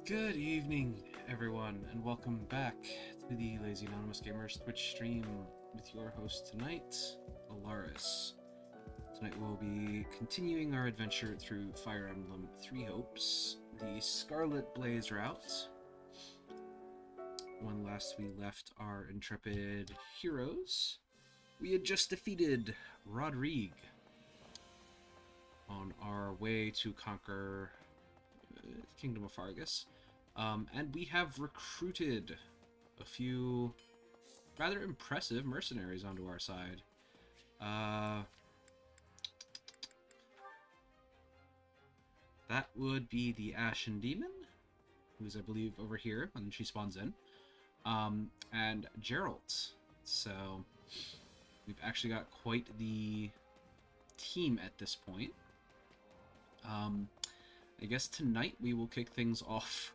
Good evening, everyone, and welcome back to the Lazy Anonymous Gamers Twitch stream with your host tonight, Alaris. Tonight we'll be continuing our adventure through Fire Emblem Three Hopes, the Scarlet Blaze route. When last we left our intrepid heroes, we had just defeated Rodrigue on our way to conquer Kingdom of Fargus. And we have recruited a few rather impressive mercenaries onto our side. That would be the Ashen Demon, who's, I believe, over here when she spawns in, and Geralt. So we've actually got quite the team at this point. I guess tonight we will kick things off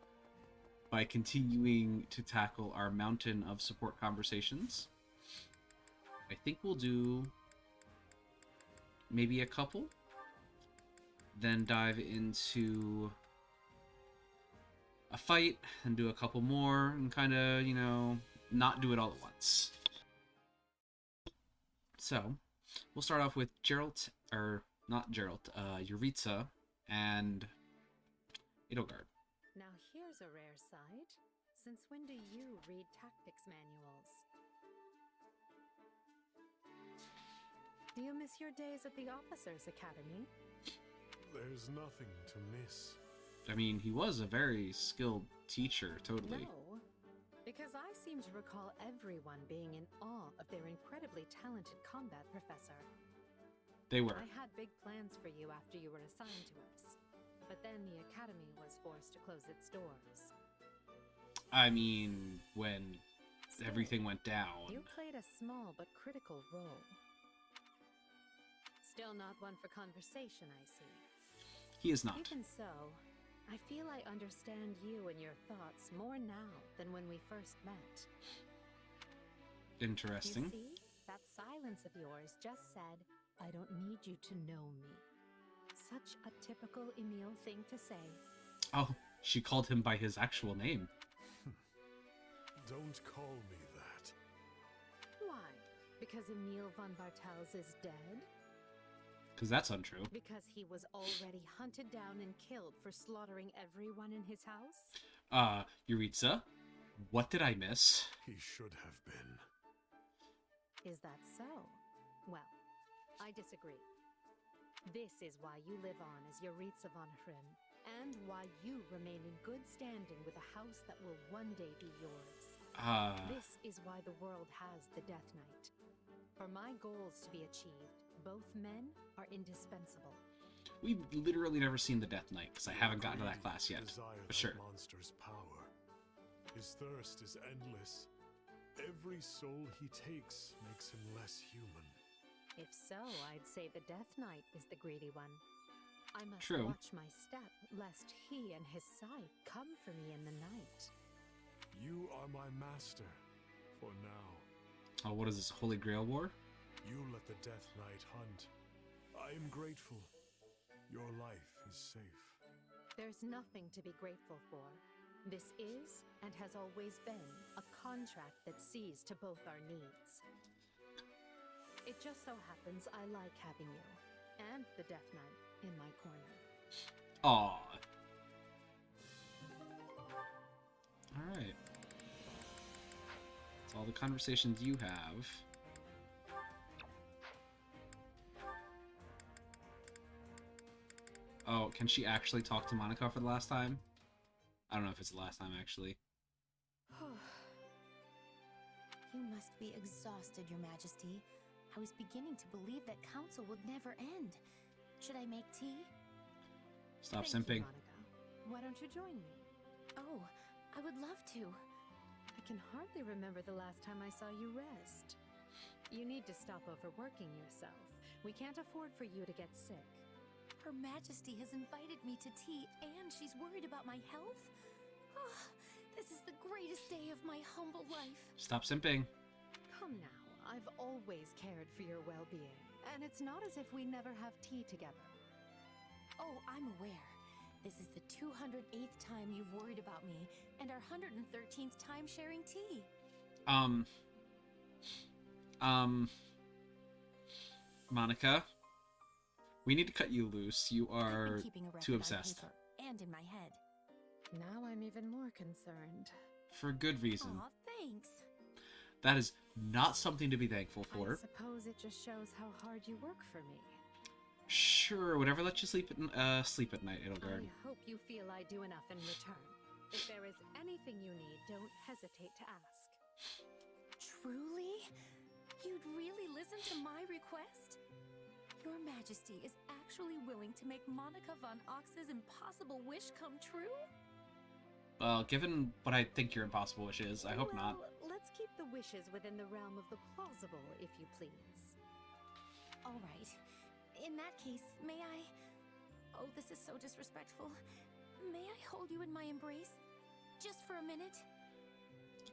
by continuing to tackle our mountain of support conversations. I think we'll do maybe a couple, then dive into a fight, and do a couple more, and kind of, not do it all at once. So, we'll start off with Geralt, or not Geralt, Yuritsa, and Edelgard. Now here's a rare sight. Since when do you read tactics manuals? Do you miss your days at the Officers' Academy? There's nothing to miss. I mean, he was a very skilled teacher, totally. No, because I seem to recall everyone being in awe of their incredibly talented combat professor. They were. I had big plans for you after you were assigned to us, but then the Academy was forced to close its doors. I mean, when Still, everything went down. You played a small but critical role. Still not one for conversation, I see. He is not. Even so, I feel I understand you and your thoughts more now than when we first met. Interesting. You see, that silence of yours just said, I don't need you to know me. Such a typical Emil thing to say. Oh, she called him by his actual name. Don't call me that. Why? Because Emil von Bartels is dead? Because that's untrue. Because he was already hunted down and killed for slaughtering everyone in his house? Yuritsa, what did I miss? He should have been. Is that so? Well, I disagree. This is why you live on as Yuritsa von Hrim, and why you remain in good standing with a house that will one day be yours. This is why the world has the Death Knight. For my goals to be achieved, both men are indispensable. We've literally never seen the Death Knight, because I haven't gotten to that class yet. But sure. That monster's power. His thirst is endless. Every soul he takes makes him less human. If so, I'd say the Death Knight is the greedy one. I must True. watch my step, lest he and his scythe come for me in the night. You are my master, for now. Oh, what is this, Holy Grail War? You let the Death Knight hunt. I am grateful. Your life is safe. There's nothing to be grateful for. This is, and has always been, a contract that sees to both our needs. It just so happens I like having you, and the Death Knight, in my corner. Aw. Alright. That's all the conversations you have. Oh, can she actually talk to Monica for the last time? I don't know if it's the last time, actually. You must be exhausted, Your Majesty. I was beginning to believe that council would never end. Should I make tea? Stop Thank simping. you, Monica. Why don't you join me? Oh, I would love to. I can hardly remember the last time I saw you rest. You need to stop overworking yourself. We can't afford for you to get sick. Her Majesty has invited me to tea, and she's worried about my health? Oh, this is the greatest day of my humble life. Stop simping. Come now, I've always cared for your well-being, and it's not as if we never have tea together. Oh, I'm aware. This is the 208th time you've worried about me, and our 113th time sharing tea. Monica, we need to cut you loose. You I've are been keeping a record too on obsessed. paper and in my head. Now I'm even more concerned. For good reason. Aw, thanks. That is not something to be thankful I for. suppose it just shows how hard you work for me. Sure, whatever lets you sleep at night, Edelgard. I hope you feel I do enough in return. If there is anything you need, don't hesitate to ask. Truly? You'd really listen to my request? Your Majesty is actually willing to make Monica von Ox's impossible wish come true? Well, given what I think your impossible wish is, I hope not. Well, let's keep the wishes within the realm of the plausible, if you please. All right. In that case, may I... Oh, this is so disrespectful. May I hold you in my embrace? Just for a minute?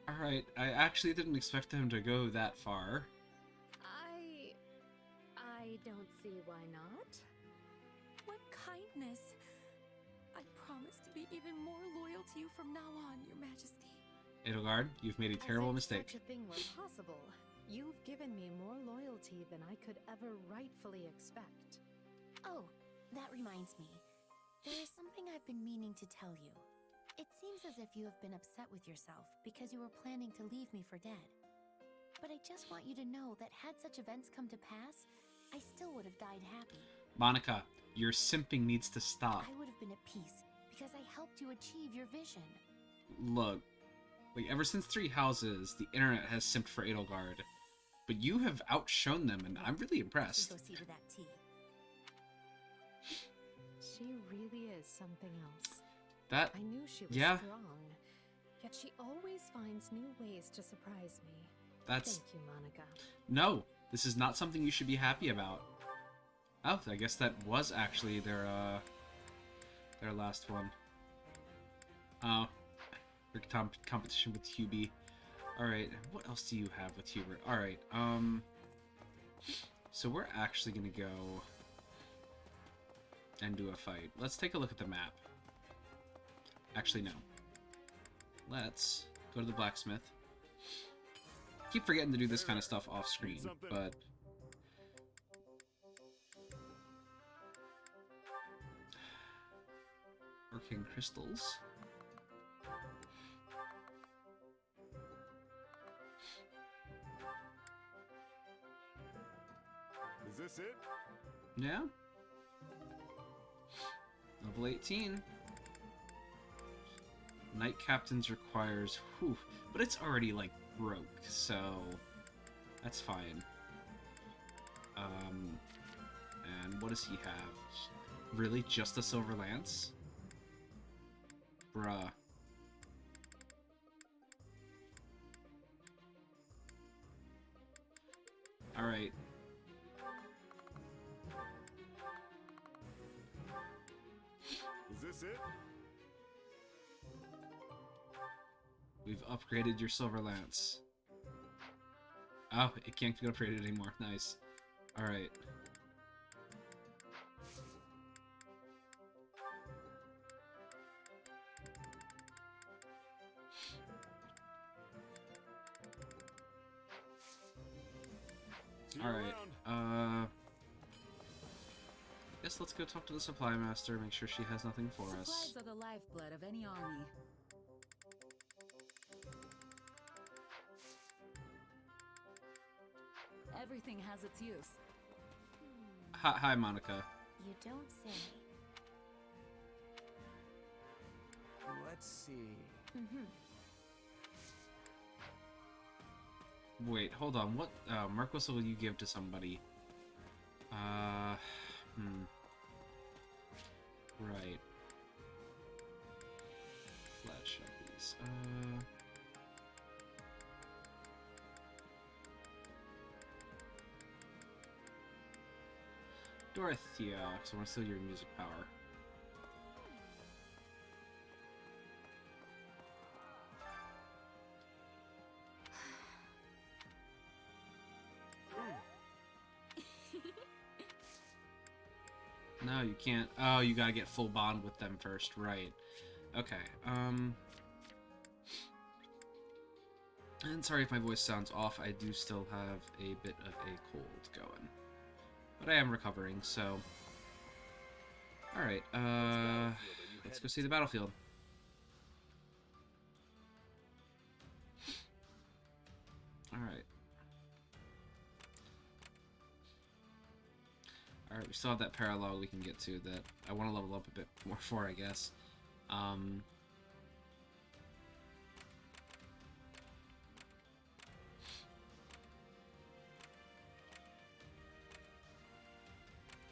Alright, I actually didn't expect him to go that far. I don't see why not. What kindness. I promise to be even more loyal to you from now on, Your Majesty. Edelgard, you've made a terrible As if mistake. such a thing were possible. You've given me more loyalty than I could ever rightfully expect. Oh, that reminds me. There is something I've been meaning to tell you. It seems as if you have been upset with yourself because you were planning to leave me for dead. But I just want you to know that had such events come to pass, I still would have died happy. Monica, your simping needs to stop. I would have been at peace because I helped you achieve your vision. Look, like ever since Three Houses, the internet has simped for Edelgard. But you have outshone them, and I'm really impressed. Go see to that tea. She really is something else. That, I knew she was yeah. strong, yet she always finds new ways to surprise me. that's... Thank you, Monica. No, this is not something you should be happy about. Oh, I guess that was actually their last one. Oh, their competition with Hubie. Alright, what else do you have with Hubert? Alright, so we're actually gonna go and do a fight. Let's take a look at the map. Actually, no. Let's go to the blacksmith. I keep forgetting to do this kind of stuff off screen, but... Arcane crystals. Is this it? Yeah. Level 18. Knight Captains requires... Whew, but it's already, like, broke, so... That's fine. And what does he have? Really? Just a Silver Lance? Bruh. Alright. Is this it? We've upgraded your Silver Lance. Oh, it can't get upgraded anymore. Nice. Alright. See you Alright. around. Guess let's go talk to the supply master, make sure she has nothing for us. Supplies are the lifeblood of any army. Everything has its use. Hi, Monica. You don't say. Let's see. Wait, hold on. What Mark whistle will you give to somebody? Right. Flash these. Dorothea, because I want to steal your music power. No, Oh, you can't. Oh, you gotta get full bond with them first, right? Okay. And sorry if my voice sounds off. I do still have a bit of a cold going, but I am recovering. So, all right. Let's go see the battlefield. All right. Alright, we still have that paralog we can get to that I want to level up a bit more for, I guess.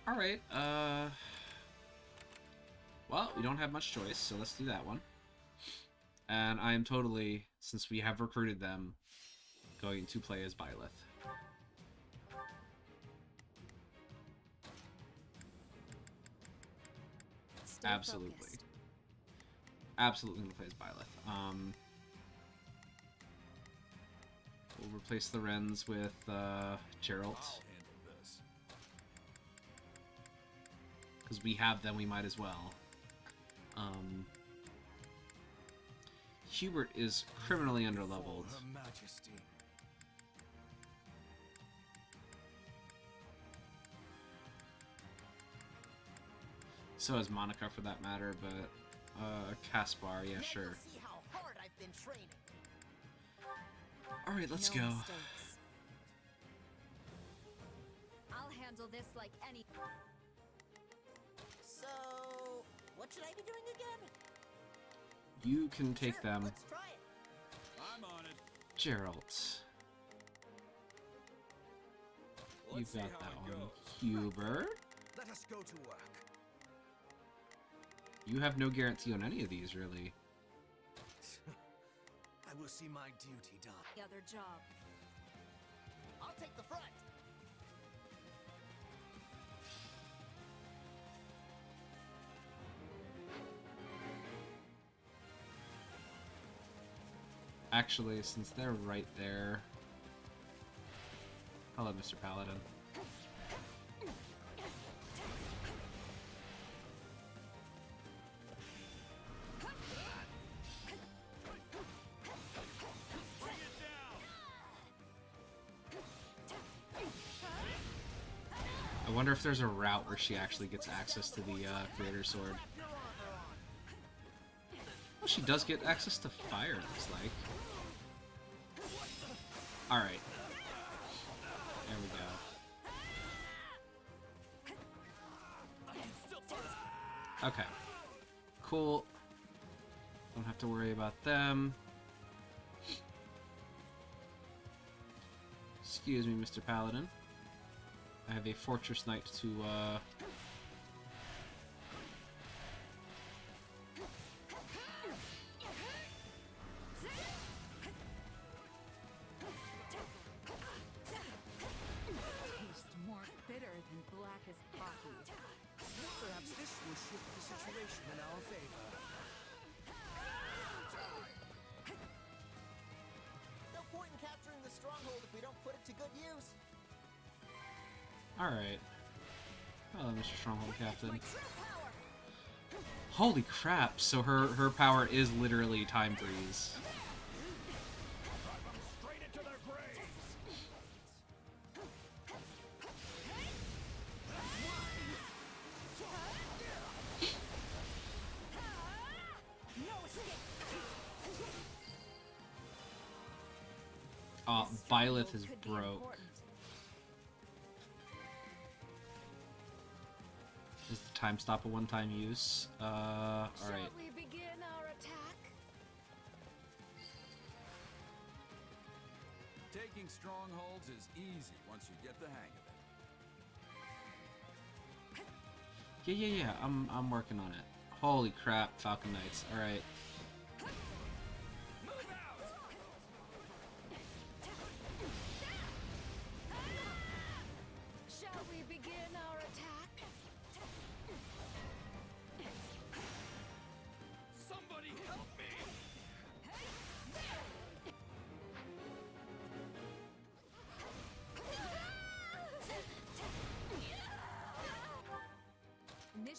Alright, well, we don't have much choice, so let's do that one. And I am totally, since we have recruited them, going to play as Byleth. Absolutely. Focused. Absolutely gonna play as Byleth. We'll replace the Wrens with Geralt. Because we have them, we might as well. Hubert is criminally underleveled. Her Majesty. So is Monica, for that matter, but Caspar, yeah, sure. See how hard I've been training. All right, let's No go. mistakes. I'll handle this like any. So, what should I be doing again? You can take Sure, them. Let's try it. I'm on it. Geralt. You've Let's see got how that it one. goes. Hubert. Let us go to work. You have no guarantee on any of these, really. I will see my duty done. The other job. I'll take the front. Actually, since they're right there... Hello, Mr. Paladin. I wonder if there's a route where she actually gets access to the Creator Sword. Well, she does get access to fire, it looks like. Alright. There we go. Okay. Cool. Don't have to worry about them. Excuse me, Mr. Paladin. I have a Fortress Knight to, Taste more bitter than blackest coffee. Perhaps this will shift the situation in our favor. No point in capturing the stronghold if we don't put it to good use. Alright. Hello, Mr. Stronghold Captain. My true power. Holy crap, so her power is literally Time Freeze. Straight into their graves. Byleth is Could be broke. important. Is the time stop a one-time use? Alright. Shall we begin our attack? Taking strongholds is easy once you get the hang of it. Yeah, I'm working on it. Holy crap, Falcon Knights. Alright. Shall we begin our attack? Somebody help me!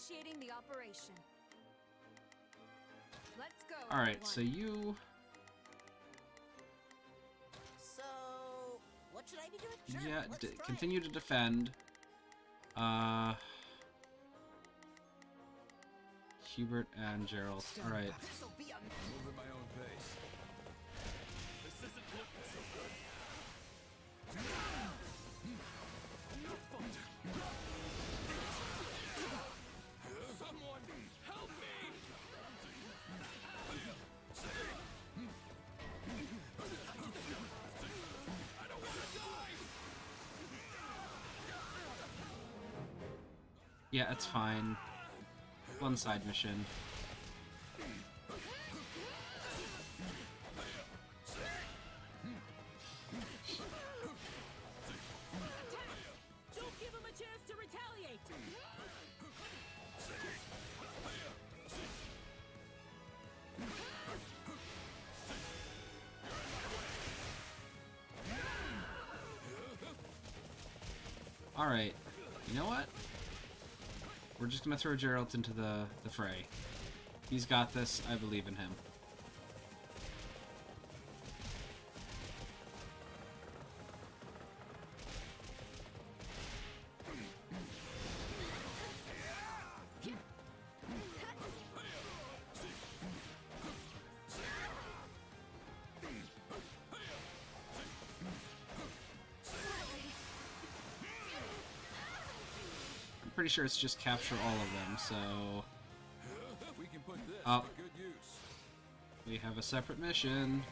Initiating the operation. Let's go. All right, everyone. so you. So, what should I be doing? Sure, Yeah, let's try it. continue to defend. Hubert and Gerald. All right. This'll be a move at my own pace. This isn't looking so good. Someone help me! I don't want to die! Yeah, it's fine. One side mission. Don't give him a chance to retaliate. All right. You know what? We're just gonna throw Geralt into the fray. He's got this. I believe in him. I'm pretty sure it's just capture all of them, so We can put this Oh. to good use. we have a separate mission.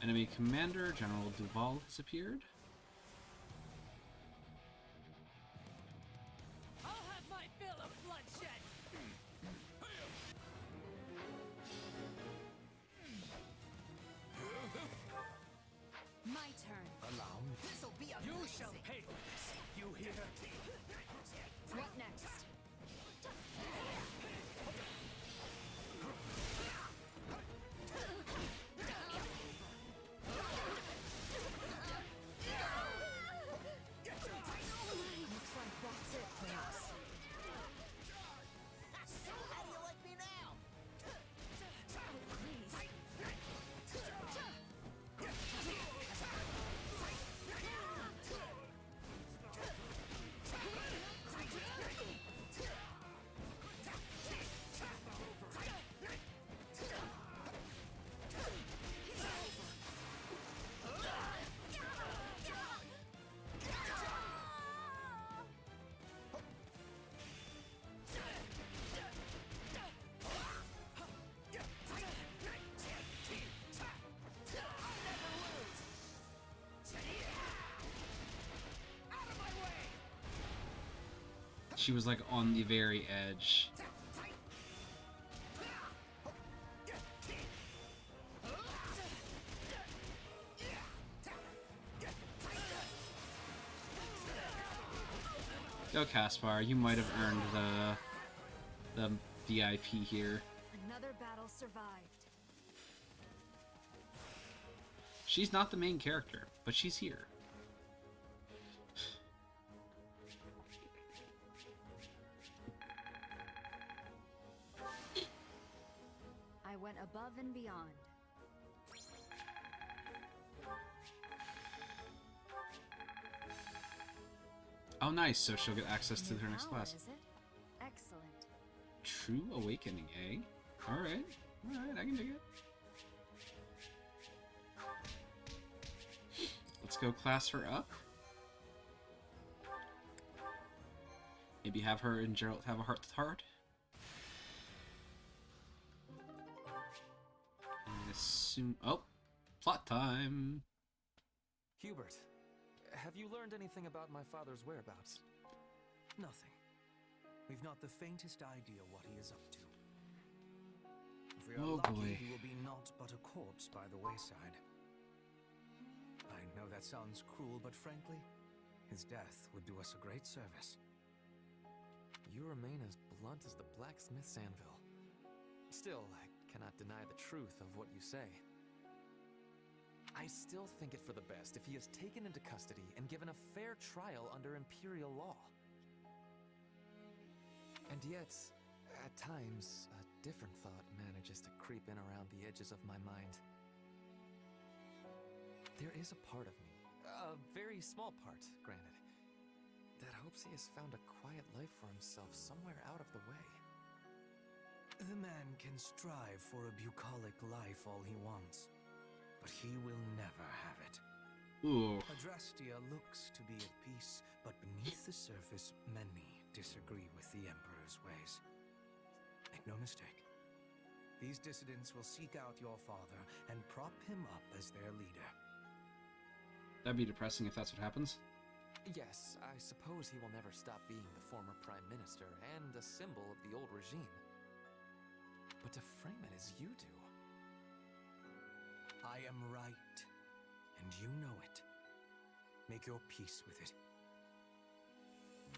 Enemy commander, General Duval, has appeared. I'll have my fill of bloodshed. My turn. Allow me. This'll be a You shall pay for this. You hear? What next? Looks like that's it for us. So, how do you like me now? She was like on the very edge. Go Caspar, you might have earned the VIP here. Another battle survived. She's not the main character, but she's here. I went above and beyond. Oh nice, so she'll get access to New her next power, class. is it? Excellent. True Awakening, eh? Alright. Alright, I can dig it. Let's go class her up. Maybe have her and Gerald have a heart-to-heart. And assume... Oh! Plot time! Hubert, have you learned anything about my father's whereabouts? Nothing. We've not the faintest idea what he is up to. If we are Oh, lucky, boy. he will be naught but a corpse by the wayside. I know that sounds cruel, but frankly, his death would do us a great service. You remain as blunt as the blacksmith's anvil. Still, I cannot deny the truth of what you say. I still think it for the best if he is taken into custody and given a fair trial under Imperial law. And yet, at times, a different thought manages to creep in around the edges of my mind. There is a part of me, a very small part, granted, that hopes he has found a quiet life for himself somewhere out of the way. The man can strive for a bucolic life all he wants, but he will never have it. Ooh. Adrastia looks to be at peace, but beneath the surface, many disagree with the Emperor's ways. Make no mistake. These dissidents will seek out your father and prop him up as their leader. That'd be depressing if that's what happens. Yes, I suppose he will never stop being the former Prime Minister and a symbol of the old regime. But to frame it as you do... I am right, and you know it. Make your peace with it.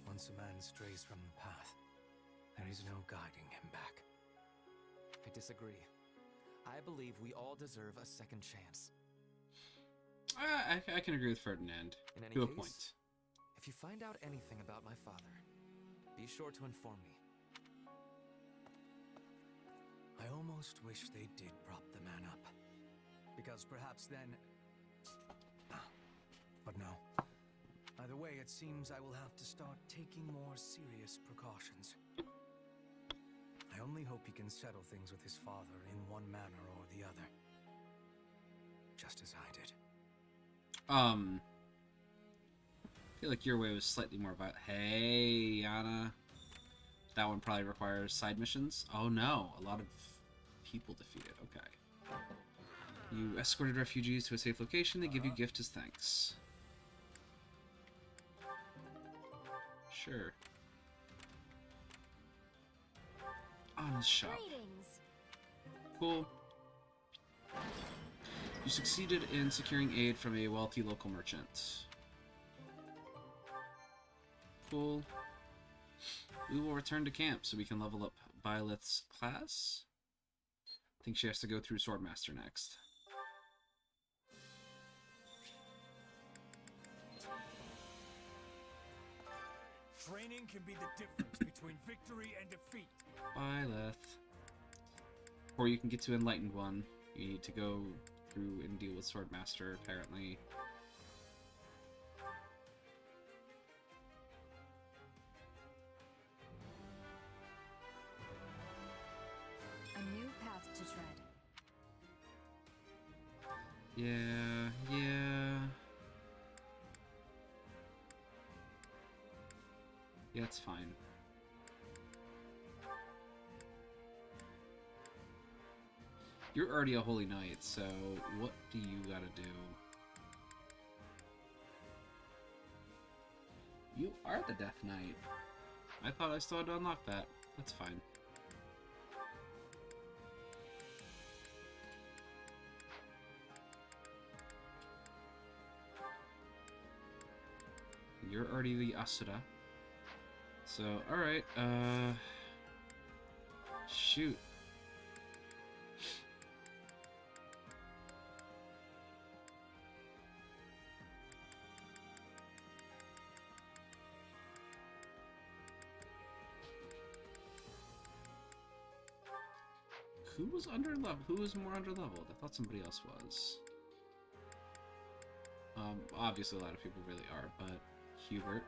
Once a man strays from the path, there is no guiding him back. I disagree. I believe we all deserve a second chance. I can agree with Ferdinand. In any To a case, point. if you find out anything about my father, be sure to inform me. I almost wish they did prop the man up. Because perhaps then... But no. Either way, it seems I will have to start taking more serious precautions. I only hope he can settle things with his father in one manner or the other. Just as I did. I feel like your way was slightly more about... Hey, Yana. That one probably requires side missions. Oh no, a lot of people defeated. Okay. You escorted refugees to a safe location. They give you gift as thanks. Sure. Honest shop. Greetings. Cool. You succeeded in securing aid from a wealthy local merchant. Cool. We will return to camp so we can level up Violet's class. I think she has to go through Swordmaster next. Training can be the difference between victory and defeat. Violet. Before you can get to Enlightened One, you need to go through and deal with Swordmaster, apparently. A new path to tread. Yeah, yeah. Yeah, it's fine. You're already a Holy Knight, so what do you gotta do? You are the Death Knight. I thought I still had to unlock that. That's fine. You're already the Asura. So, alright, shoot. Who was under level? Who was more under leveled? I thought somebody else was. Obviously a lot of people really are, but Hubert.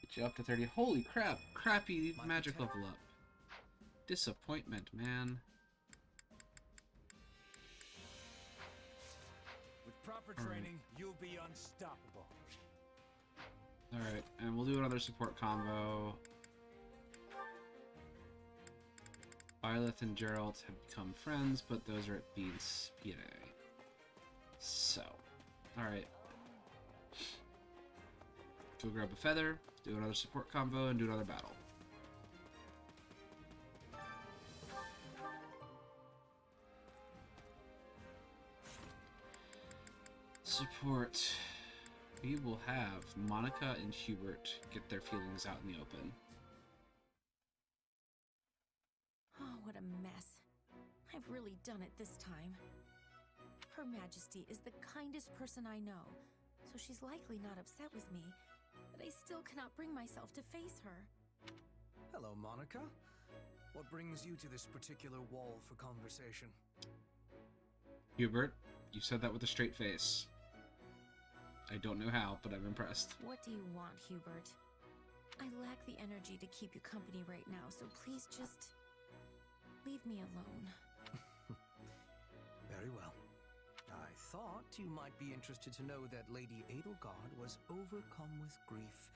Get you up to 30. Holy crap! Crappy magic level up. Disappointment, man. With proper training, you'll be unstoppable. Alright, and we'll do another support combo. Violet and Gerald have become friends, but those are at being speedy. So, alright. Go grab a feather, do another support combo, and do another battle. Support. We will have Monica and Hubert get their feelings out in the open. What a mess. I've really done it this time. Her Majesty is the kindest person I know, so she's likely not upset with me, but I still cannot bring myself to face her. Hello, Monica. What brings you to this particular wall for conversation? Hubert, you said that with a straight face. I don't know how, but I'm impressed. What do you want, Hubert? I lack the energy to keep you company right now, so please just leave me alone. Very well. I thought you might be interested to know that Lady Edelgard was overcome with grief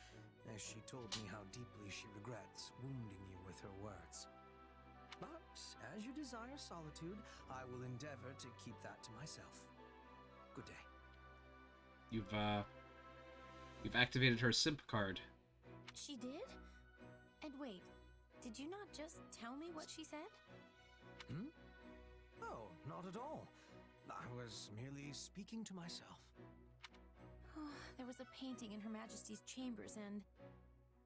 as she told me how deeply she regrets wounding you with her words. But as you desire solitude, I will endeavor to keep that to myself. Good day. You've activated her simp card. She did? And wait, did you not just tell me what she said? Oh, not at all. I was merely speaking to myself. There was a painting in Her Majesty's chambers and...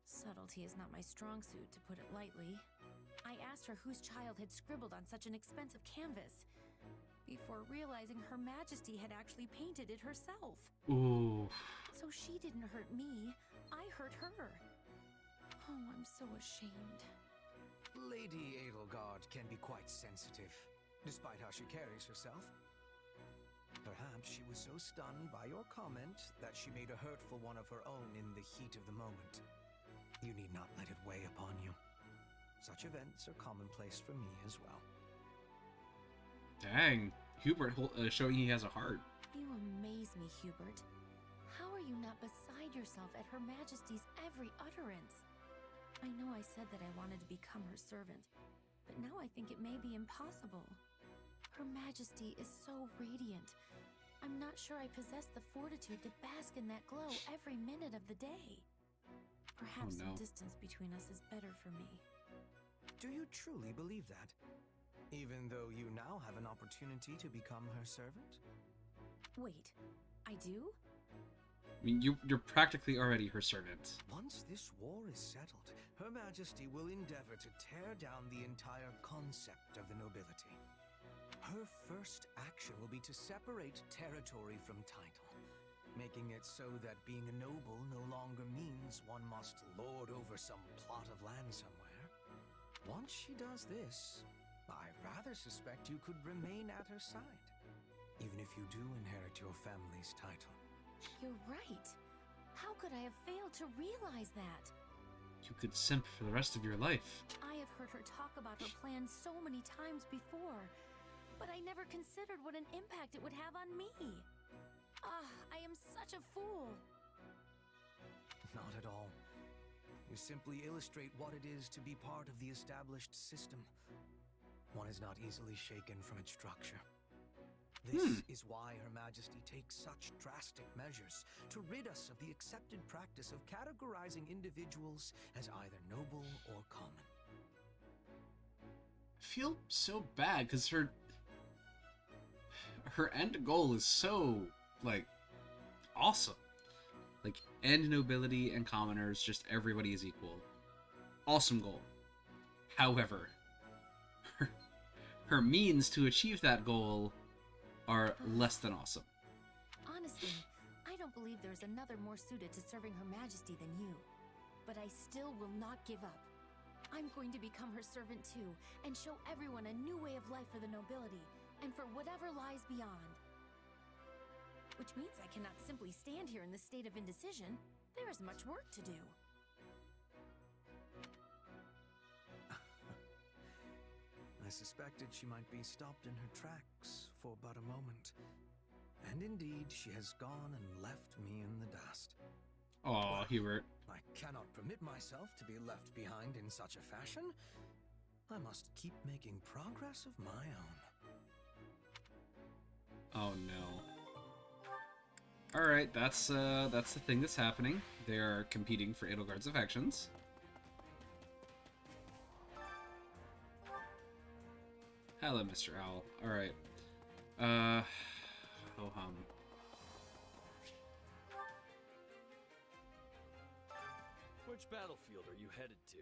subtlety is not my strong suit, to put it lightly. I asked her whose child had scribbled on such an expensive canvas, before realizing Her Majesty had actually painted it herself. Ooh. So she didn't hurt me, I hurt her. Oh, I'm so ashamed. Lady Edelgard can be quite sensitive, despite how she carries herself. Perhaps she was so stunned by your comment that she made a hurtful one of her own in the heat of the moment. You need not let it weigh upon you. Such events are commonplace for me as well. Dang. Hubert showing he has a heart. You amaze me, Hubert. How are you not beside yourself at Her Majesty's every utterance? I know I said that I wanted to become her servant, but now I think it may be impossible. Her Majesty is so radiant. I'm not sure I possess the fortitude to bask in that glow every minute of the day. Perhaps Oh, no. some distance between us is better for me. Do you truly believe that? Even though you now have an opportunity to become her servant? Wait, I do? I mean, you're practically already her servant. Once this war is settled, Her Majesty will endeavor to tear down the entire concept of the nobility. Her first action will be to separate territory from title, making it so that being a noble no longer means one must lord over some plot of land somewhere. Once she does this, I rather suspect you could remain at her side, even if you do inherit your family's title. You're right. How could I have failed to realize that? You could simp for the rest of your life. I have heard her talk about her plans so many times before, but I never considered what an impact it would have on me. I am such a fool. Not at all. You simply illustrate what it is to be part of the established system. One is not easily shaken from its structure. This is why Her Majesty takes such drastic measures to rid us of the accepted practice of categorizing individuals as either noble or common. I feel so bad because her end goal is so, like, awesome. Like, end nobility and commoners, just everybody is equal. Awesome goal. However, her means to achieve that goal are less than awesome. Honestly, I don't believe there's another more suited to serving Her Majesty than you. But I still will not give up. I'm going to become her servant too, and show everyone a new way of life for the nobility, and for whatever lies beyond. Which means I cannot simply stand here in this state of indecision. There is much work to do. I suspected she might be stopped in her tracks for but a moment. And indeed, she has gone and left me in the dust. Aw, Hubert. I cannot permit myself to be left behind in such a fashion. I must keep making progress of my own. Oh no. Alright, that's the thing that's happening. They are competing for Edelgard's affections. Hello, Mr. Owl. Alright. Ho-hum. Which battlefield are you headed to?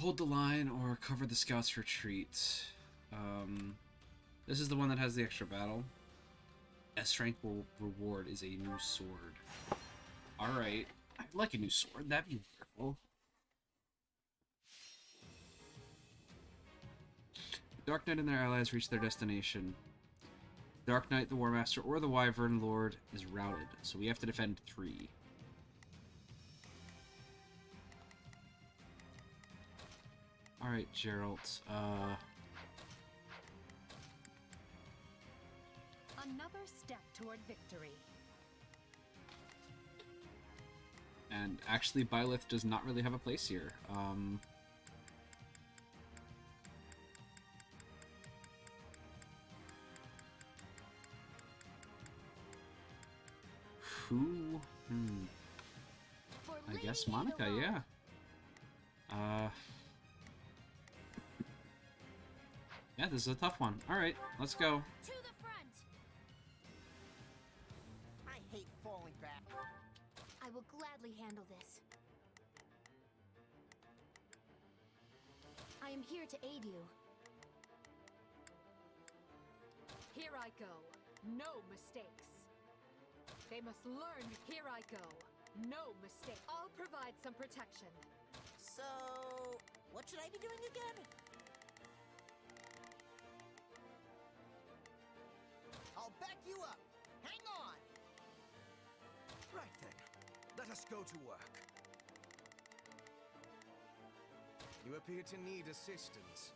hold the line or cover the scout's retreat. This is the one that has the extra battle. A strength will reward is a new sword. Alright. I'd like a new sword. That'd be wonderful. Dark Knight and their allies reach their destination. Dark Knight, the War Master, or the Wyvern Lord is routed, so we have to defend 3. Alright, Geralt. Another step toward victory. And actually, Byleth does not really have a place here. Who? I guess Monica, yeah. Yeah, this is a tough one. Alright, let's go. To the front! I hate falling back. I will gladly handle this. I am here to aid you. Here I go. No mistakes. They must learn. Here I go. No mistake. I'll provide some protection. So, what should I be doing again? I'll back you up. Hang on. Right then. Let us go to work. You appear to need assistance.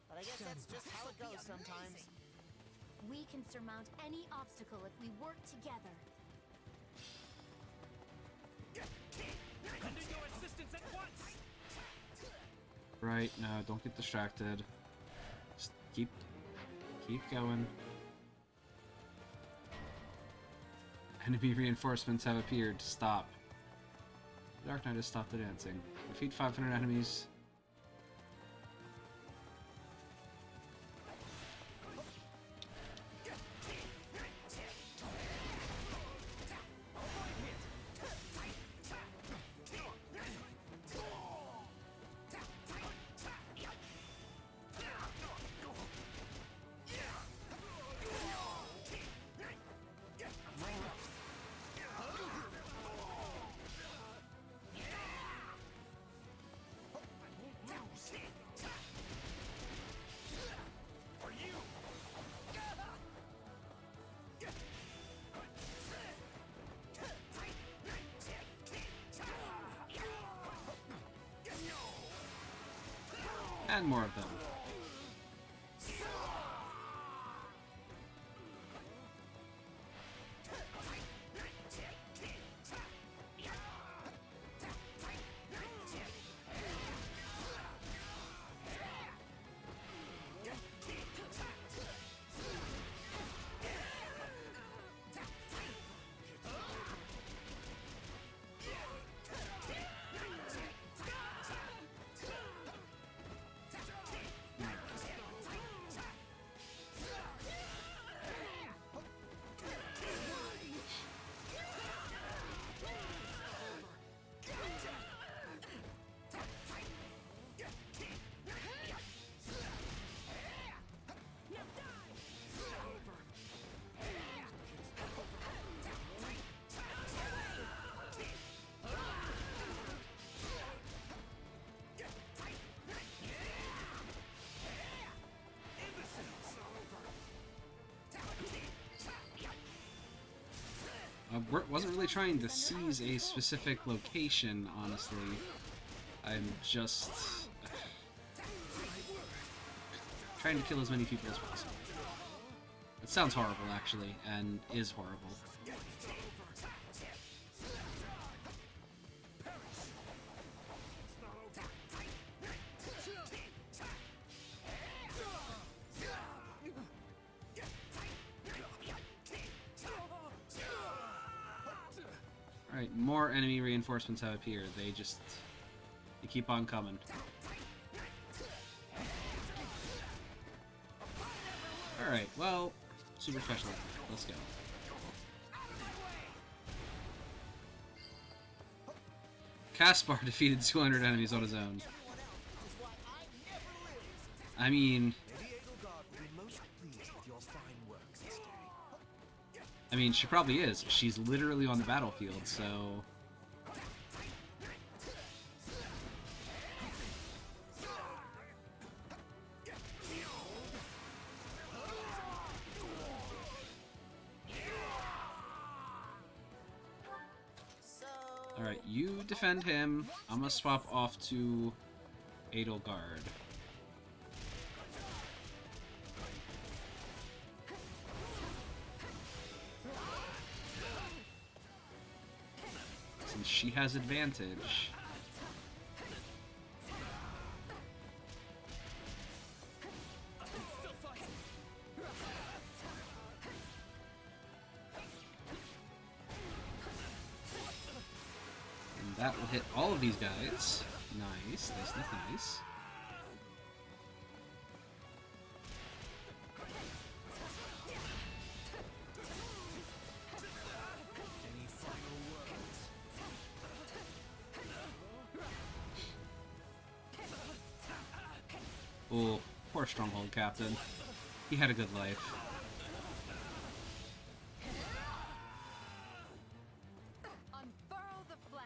But I guess that's just how it goes sometimes. We can surmount any obstacle if we work together. Lending your assistance at once! Right, no, don't get distracted. Just keep going. Enemy reinforcements have appeared. Stop. Dark Knight has stopped the dancing. Defeat 500 enemies. And more of them. Wasn't really trying to seize a specific location, honestly. I'm just trying to kill as many people as possible. It sounds horrible, actually, and is horrible. Alright, more enemy reinforcements have appeared. They keep on coming. Alright, well, super special. Let's go. Caspar defeated 200 enemies on his own. I mean, Lady Edelgard will be most pleased with your fine works this day. I mean, she probably is. She's literally on the battlefield, so... Alright, you defend him. I'm gonna swap off to Edelgard. Since she has advantage. And that will hit all of these guys. Nice, nice, nice, nice. Any final words? Oh, poor Stronghold Captain. He had a good life. Unfurl the flag.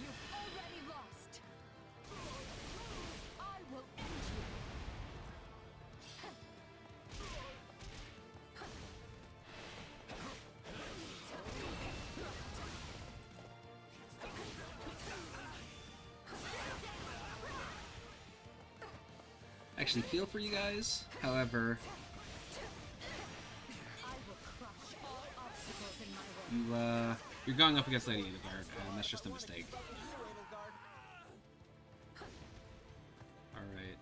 You've already lost. I will end you. I actually feel for you guys. However, I will crush all obstacles in my way. you're going up against Lady Edelgard, and that's just a mistake. Alright.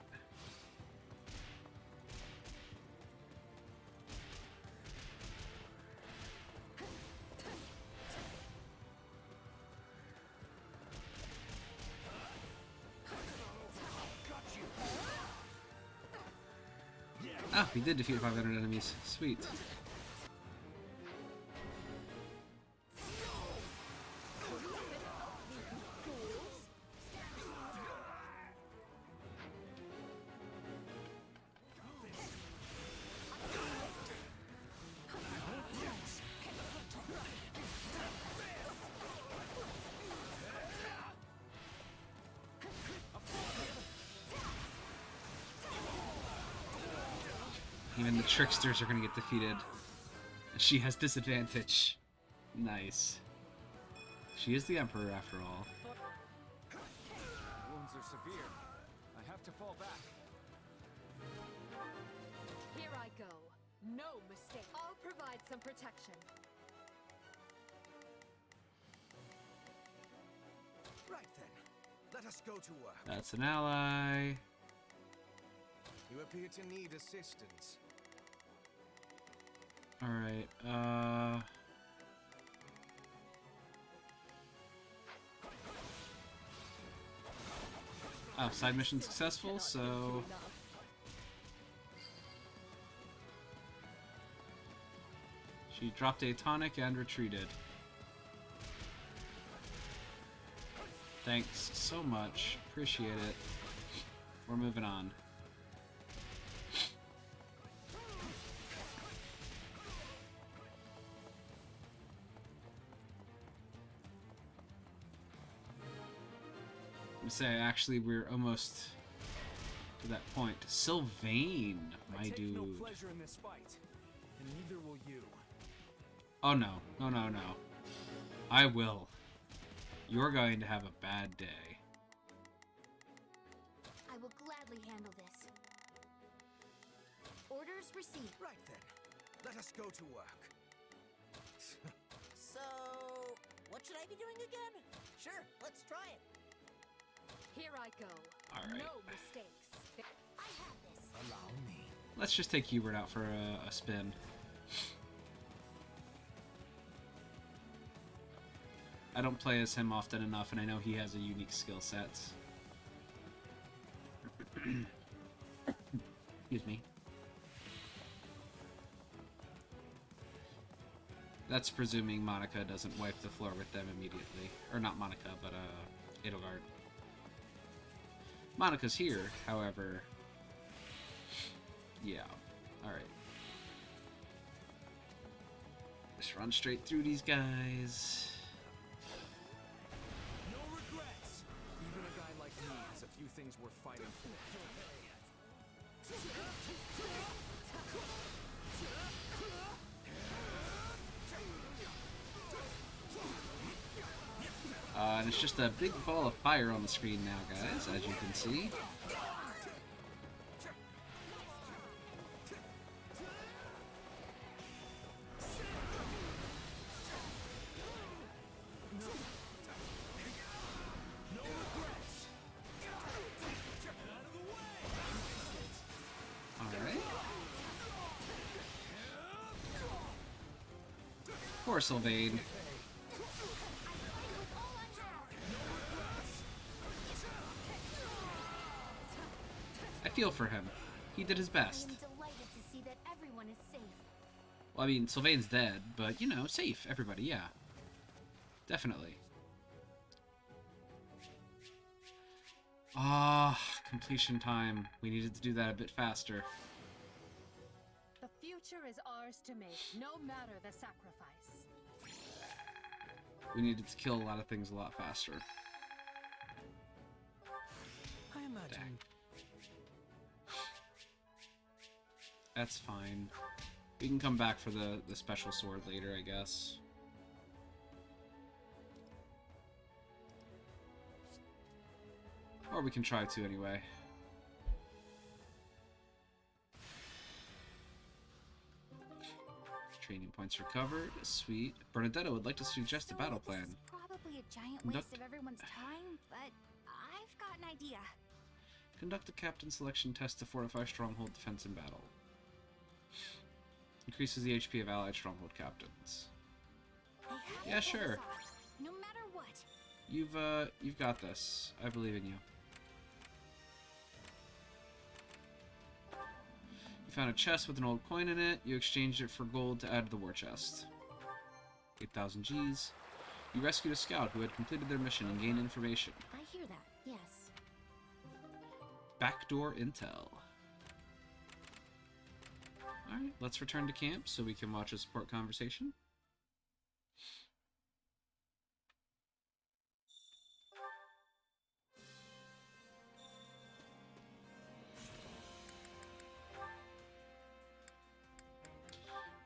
Ah, we did defeat 500 enemies. Sweet. Even the tricksters are gonna get defeated. She has disadvantage. Nice. She is the Emperor after all. Wounds are severe. I have to fall back. Here I go. No mistake. I'll provide some protection. Right then, let us go to work. That's an ally. You appear to need assistance. Alright, oh, side mission successful, so... She dropped a tonic and retreated. Thanks so much. Appreciate it. We're moving on. Say, actually, we're almost to that point. Sylvain, my I take dude. no pleasure in this fight, and neither will you. Oh no, no, no, no. I will. You're going to have a bad day. I will gladly handle this. Orders received. Right then, let us go to work. So, what should I be doing again? Sure, let's try it. Here I go. All right. No mistakes. I have this. Allow me. Let's just take Hubert out for a spin. I don't play as him often enough, and I know he has a unique skill set. Excuse me. That's presuming Monica doesn't wipe the floor with them immediately. Or not Monica, but Edelgard. Monica's here, however. Yeah. Alright. Just run straight through these guys. No regrets. Even a guy like me has a few things worth fighting for. And it's just a big ball of fire on the screen now, guys, as you can see. Alright. Poor Sylvain. I feel for him. He did his best. I'm delighted to see that everyone is safe. Well, I mean, Sylvain's dead, but, you know, safe, everybody, yeah. Definitely. Ah, completion time. We needed to do that a bit faster. The future is ours to make, no matter the sacrifice. We needed to kill a lot of things a lot faster. I imagine. Dang. That's fine. We can come back for the special sword later, I guess. Or we can try to anyway. Training points recovered. Sweet. Bernadetta would like to suggest a battle plan. This is probably a giant Conduct- waste of everyone's time, but I've got an idea. Conduct a captain selection test to fortify stronghold defense in battle. Increases the HP of allied stronghold captains. I have to Yeah, pull sure. this off, no matter what. You've got this. I believe in you. You found a chest with an old coin in it. You exchanged it for gold to add to the war chest. 8,000 Gs. You rescued a scout who had completed their mission and gained information. I hear that, yes. Backdoor intel. Alright, let's return to camp so we can watch a support conversation.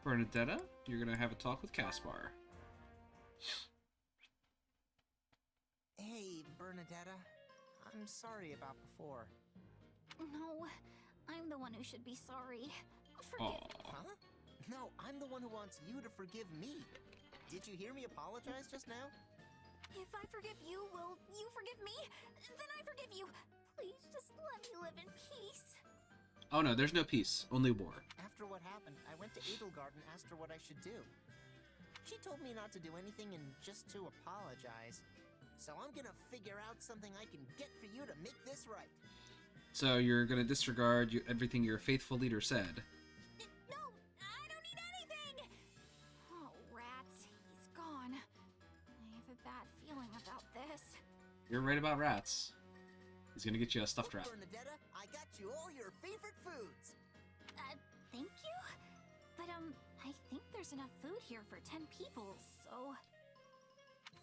Bernadetta, you're gonna have a talk with Caspar. Hey, Bernadetta. I'm sorry about before. No, I'm the one who should be sorry. Forgive Aw. me. Huh? No, I'm the one who wants you to forgive me. Did you hear me apologize just now? If I forgive you, will you forgive me? Then I forgive you. Please just let me live in peace. Oh no, there's no peace, only war. After what happened, I went to Edelgard and asked her what I should do. She told me not to do anything and just to apologize. So I'm gonna figure out something I can get for you to make this right. So you're gonna disregard everything your faithful leader said. No, I don't need anything! Oh, rats, he's gone. I have a bad feeling about this. You're right about rats. He's gonna get you a stuffed Look, rat. Bernadetta, I got you all your favorite foods. Thank you? But, I think there's enough food here for 10 people, so...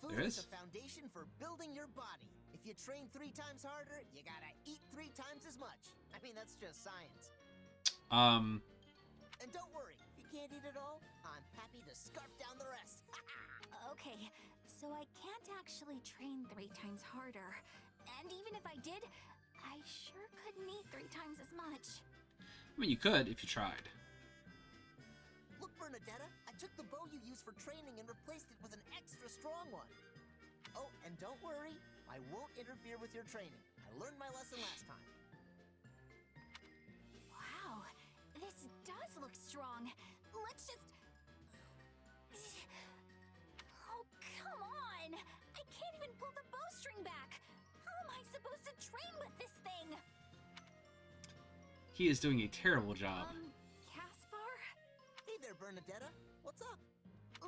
Food There is is? a foundation for building your body. If you train 3 times harder, you gotta eat 3 times as much. I mean, that's just science. And don't worry, if you can't eat it all, I'm happy to scarf down the rest. Okay, so I can't actually train 3 times harder. And even if I did, I sure couldn't eat 3 times as much. I mean, you could if you tried. Look, Bernadetta, I took the bow you used for training and replaced it with an extra strong one. Oh, and don't worry, I won't interfere with your training. I learned my lesson last time. Wow, this does look strong. Let's just... Oh, come on! I can't even pull the bowstring back! How am I supposed to train with this thing? He is doing a terrible job. Caspar? Hey there, Bernadetta. What's up?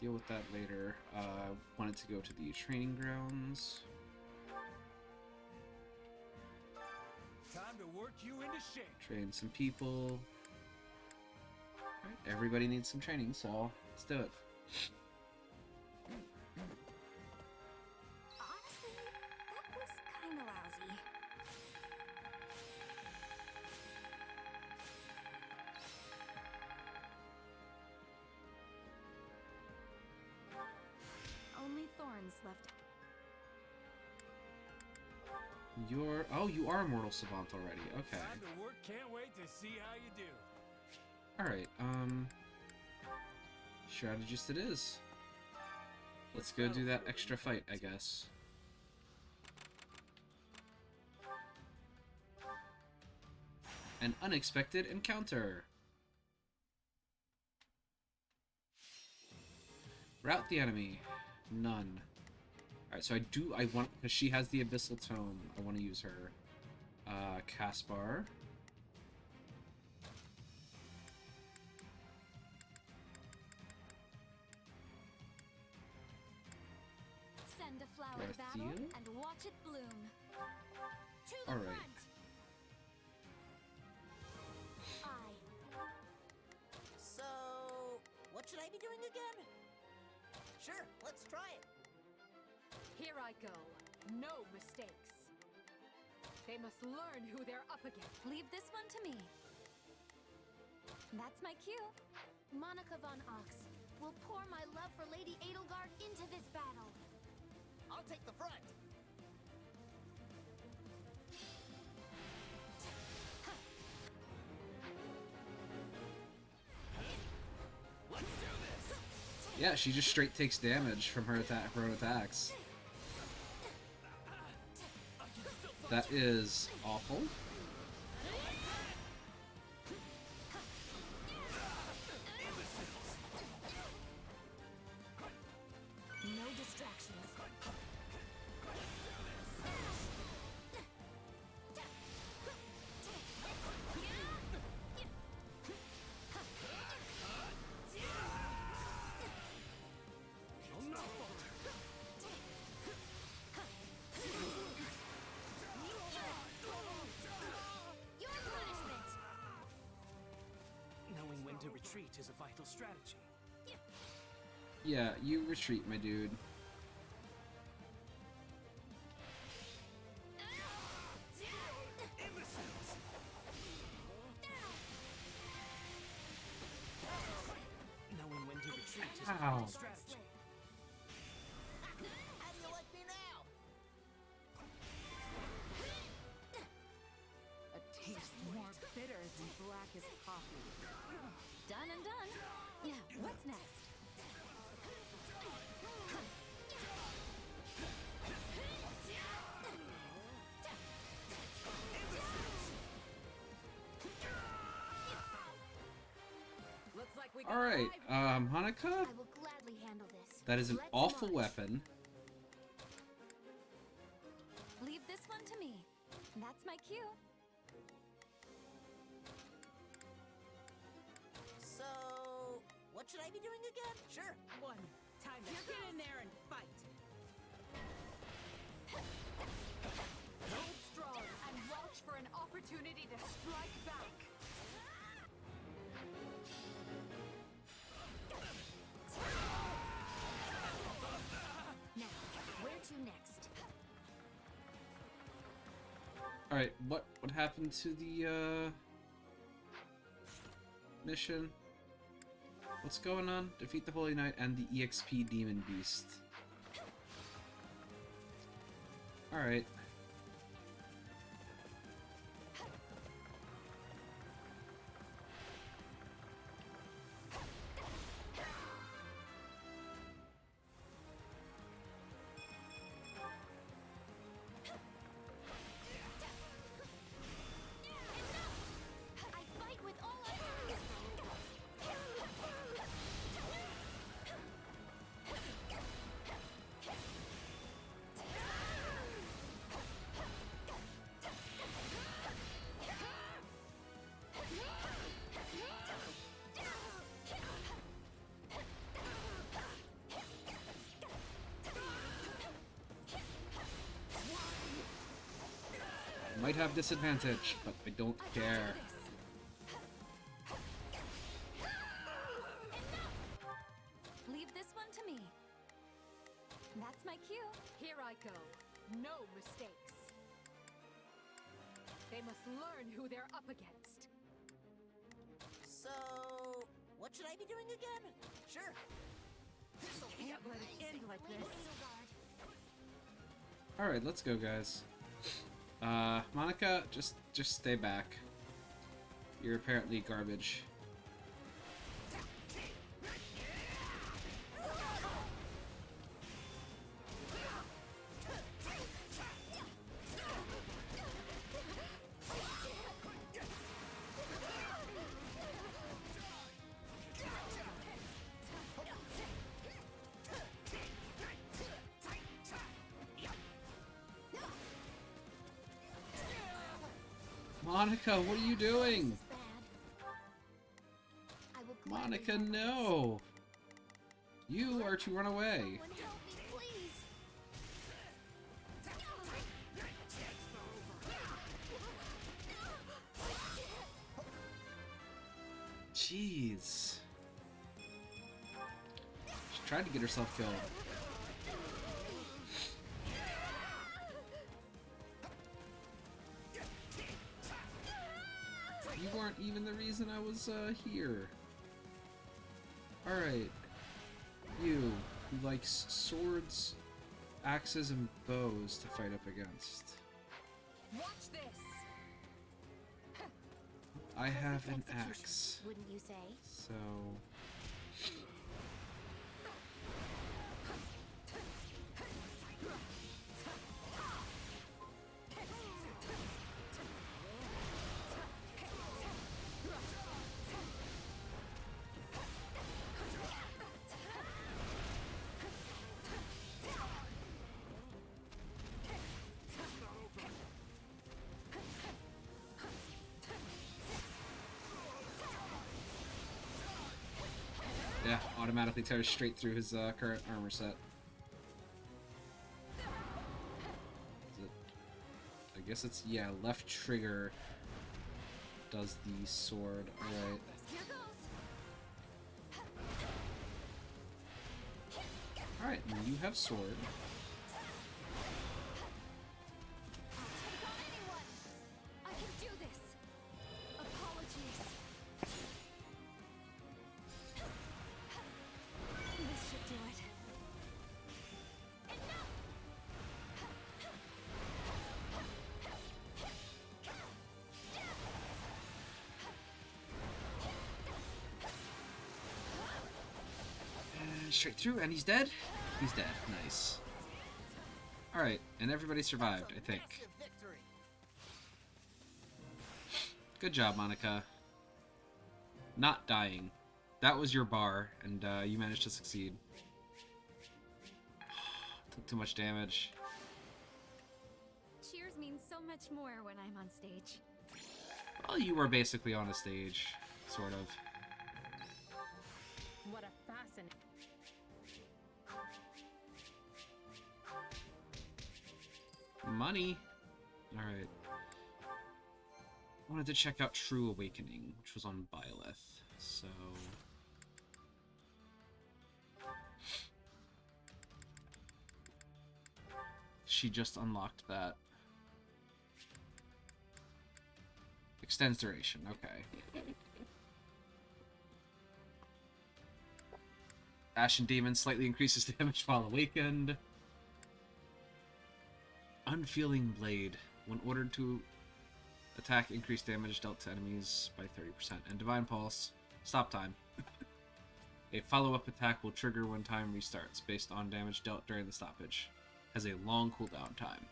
Deal with that later. Wanted to go to the training grounds. Time to work you into shape. Train some people. Right, everybody needs some training, so let's do it. Honestly, that was kinda lousy. Only thorns left. You are a mortal savant already. Okay. Time to work. Can't wait to see how you do. Alright, strategist it is. Let's go do that extra fight, I guess. An unexpected encounter. Rout the enemy. None. Alright, so I want, because she has the Abyssal Tome, I want to use her. Caspar. Send a flower to battle Garcia? and watch it bloom. To the All right. front. So, what should I be doing again? Sure, let's try it. Here I go. No mistakes. They must learn who they're up against. Leave this one to me. That's my cue. Monica von Ox will pour my love for Lady Edelgard into this battle. I'll take the front. Yeah, she just straight takes damage from her own attacks. That is awful. No distractions. Your punishment. Knowing when to retreat is a vital strategy. Yeah, you retreat, my dude. Knowing when to retreat is a Ow. vital strategy. How do you like me now? A taste more bitter than blackest coffee. Done and done. Now, what's next? Looks like we got Alright, five. Hanukkah? I will gladly handle this. That is an Let's awful march. weapon. Leave this one to me. That's my cue. So, what should I be doing again? Sure. One. Time to get in there and fight. Hold strong and watch for an opportunity to strike back. Now, where to next? Alright, what happened to the mission? What's going on? Defeat the Holy Knight and the EXP Demon Beast. Alright. I fight with all I have. might have disadvantage, but I don't care. Leave this one to me. That's my cue. Here I go. No mistakes. They must learn who they're up against. So, what should I be doing again? Sure. Can't let it end like this. Alright, let's go, guys. Monica, just stay back. You're apparently garbage. Monica, what are you doing? Monica, no! You are to run away. Someone help me, please. Jeez. She tried to get herself killed. You weren't even the reason I was here. Alright. You, who likes swords, axes, and bows to fight up against. Watch this. I have an Execution, axe, wouldn't you say? so... Yeah, automatically tears straight through his current armor set. Is it? I guess it's, yeah, left trigger does the sword. Alright. Here goes. Alright, and you have sword. Take on anyone. I can do this. Apologies. This should do it. Enough. Straight through, and he's dead? He's dead. Nice. Alright, and everybody survived, I think. Massive victory. Good job, Monica. Not dying. That was your bar, and you managed to succeed. Took too much damage. Cheers means so much more when I'm on stage. Well, you were basically on a stage, sort of. What a fascinating. Money. Alright. Wanted to check out True Awakening, which was on Byleth, so... She just unlocked that. Extends duration, okay. Ashen Demon slightly increases damage while awakened. Unfeeling Blade. When ordered to attack, increase damage dealt to enemies by 30%. And Divine Pulse. Stop time. A follow-up attack will trigger when time restarts, based on damage dealt during the stoppage. Has a long cooldown time.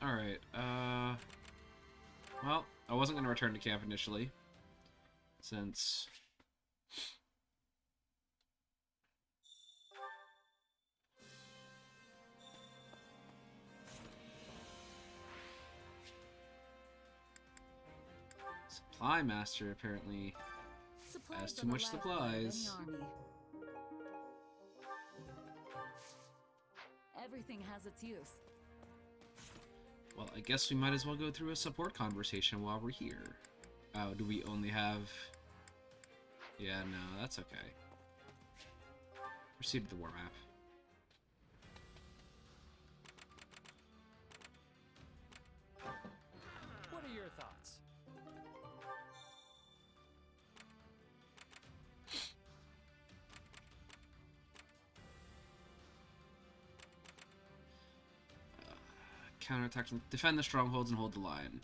Alright, well, I wasn't going to return to camp initially, since... Supply master apparently has too much supplies. Everything has its use. Well, I guess we might as well go through a support conversation while we're here. Oh, do we only have... Yeah, no, that's okay. Proceed to the war map. What are your thoughts? Counterattack, defend the strongholds and hold the line.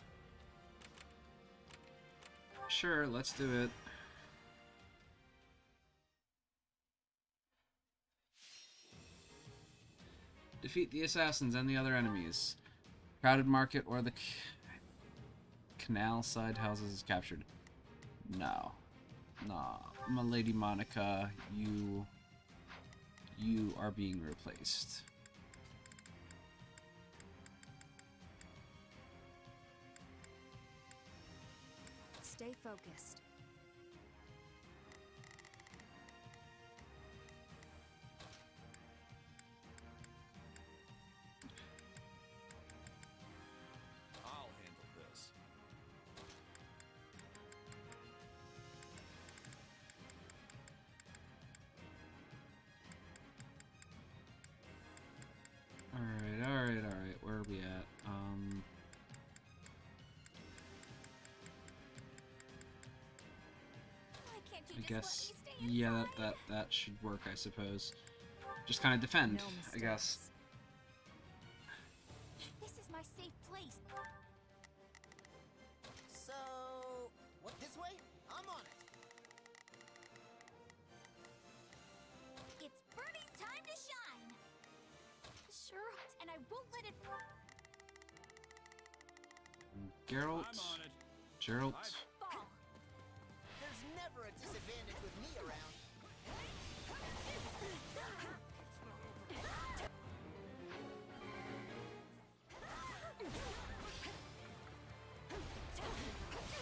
Sure, let's do it. Defeat the assassins and the other enemies. Crowded market or the canal side houses is captured. No. Nah. My Lady Monica, you are being replaced. Stay focused. I'll handle this. Alright. Where are we at? I guess, yeah, that should work, I suppose. Just kind of defend, No I guess. This is my safe place. So, what, this way? I'm on it. It's Birdie's time to shine. Sure, and I won't let it. Geralt, I'm on it. Geralt. Fall. There's never a disadvantage with me around.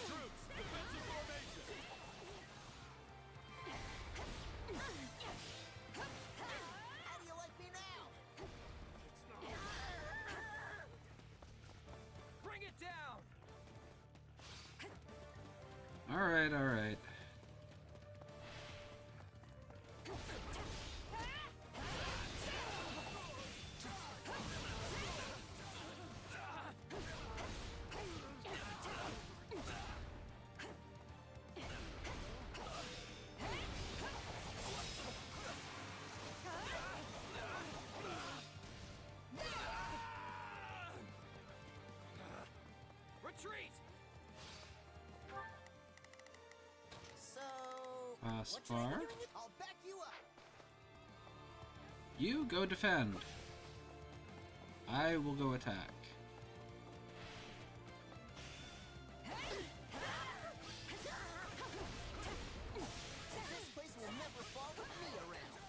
Troops, defensive formation. How do you like me now? Bring it down! Alright. Retreat! So, Pass what should I be far. doing? I'll back you up. You go defend. I will go attack. This place will never fall with me around.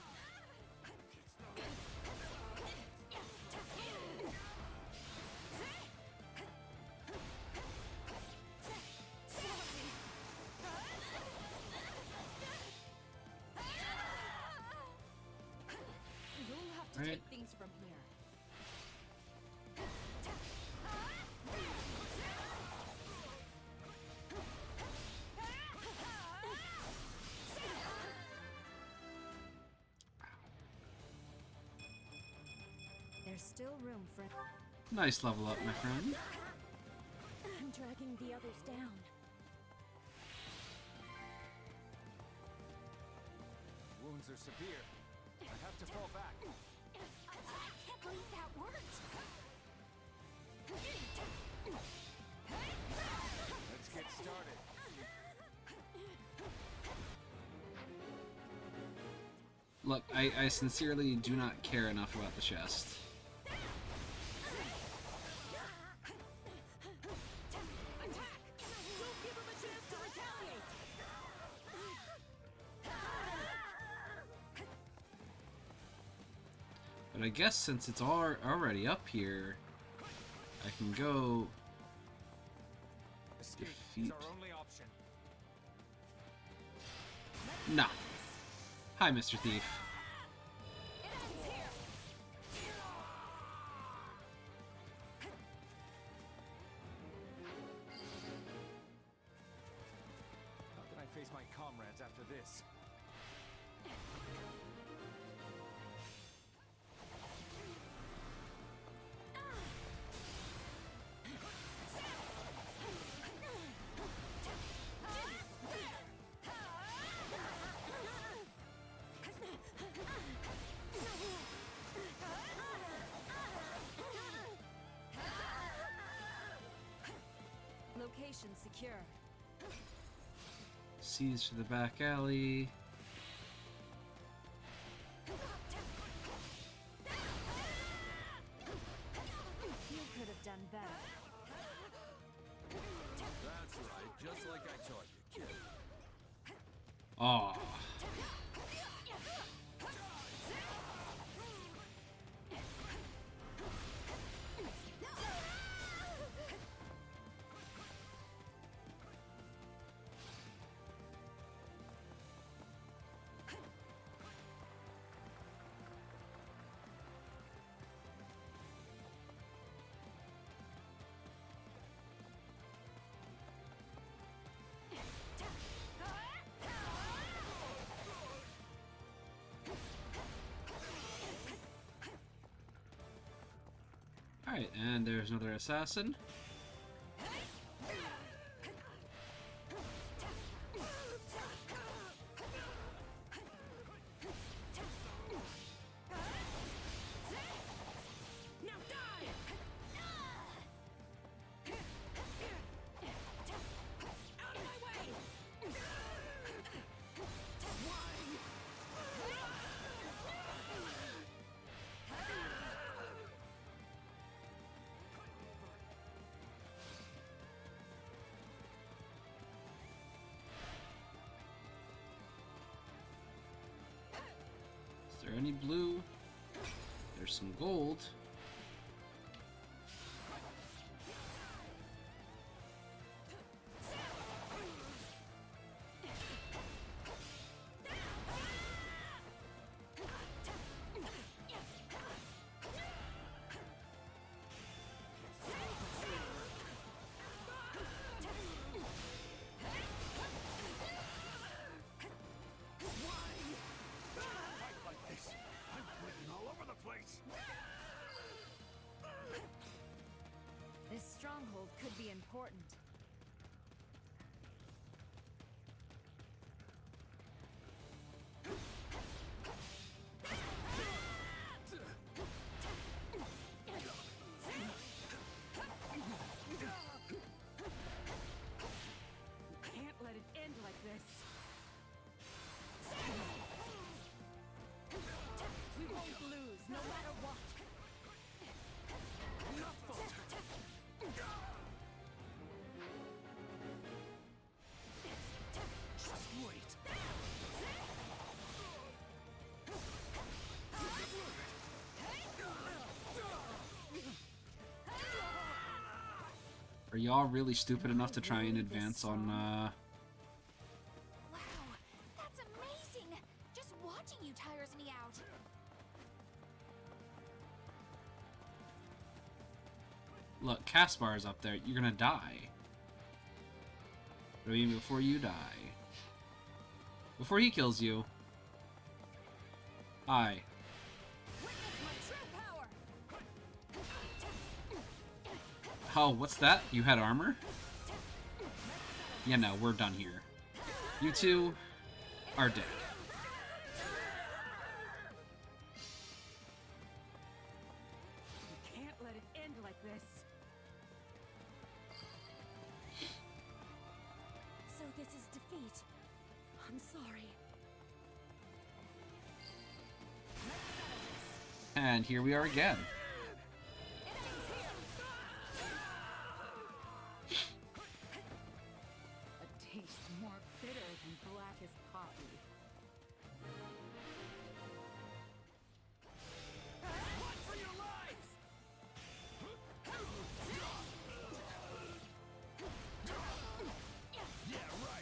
You'll have to Right. take things from here. There's still room for... Nice level up, my friend. I'm dragging the others down. Wounds are severe. I have to fall back. I can't believe that worked. Let's get started. Look, I sincerely do not care enough about the chest. But I guess since it's already up here, I can go Escape is defeat our only option. Nah. Hi, Mr. Thief. How can I face my comrades after this? Location secure. Sees to the back alley. You could have done better. That's right, just like I taught you, kid. Aw. Alright, and there's another assassin. Is there any blue? There's some gold. This stronghold could be important. Can't let it end like this. We won't lose, no matter what. Just wait. Are y'all really stupid enough to try and advance on, Wow, that's amazing! Just watching you tires me out. Look, Caspar's up there. You're gonna die. But I mean, before you die. Before he kills you. Hi. Oh, what's that? You had armor? Yeah, no, we're done here. You two are dead. We can't let it end like this. So this is defeat. I'm sorry. And here we are again. A taste more bitter than black as coffee.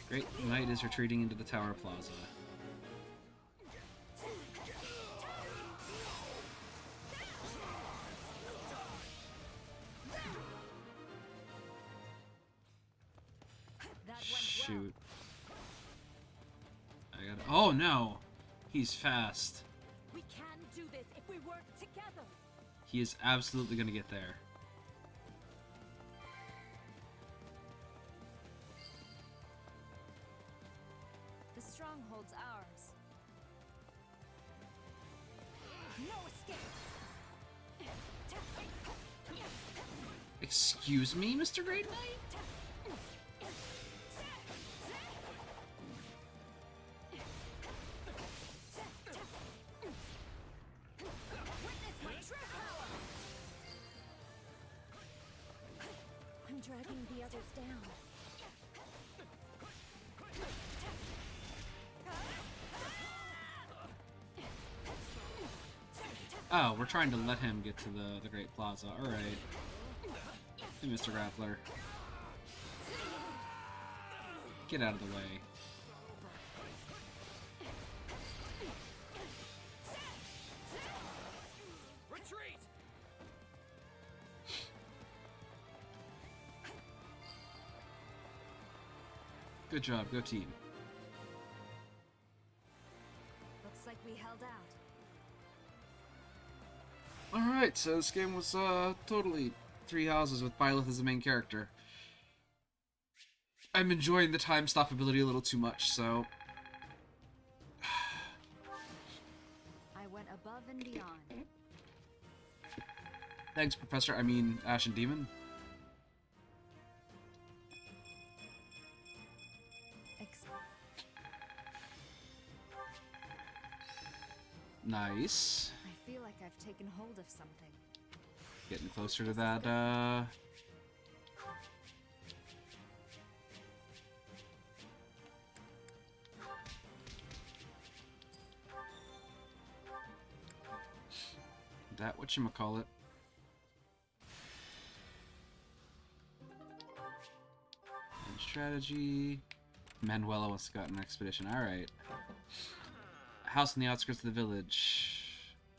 Great Knight is retreating into the Tower Plaza. shoot. I got. Oh no, he's fast. We can do this if we work together. He is absolutely gonna get there. The stronghold's ours. No escape. Excuse me, Mr. Great Knight? Witness my true power. I'm dragging the others down. Oh, we're trying to let him get to the Great Plaza. Alright. Hey, Mr. Grappler. Get out of the way. Retreat! Good job, go team. Looks like we held out. Alright, so this game was totally three houses with Byleth as the main character. I'm enjoying the time stop ability a little too much, so... I went above and beyond. Thanks, Professor. I mean, Ashen Demon. Nice. I feel like I've taken hold of something. Getting closer to that, that whatchamacallit. And strategy. Manuela wants to go out on an expedition. Alright. House on the outskirts of the village.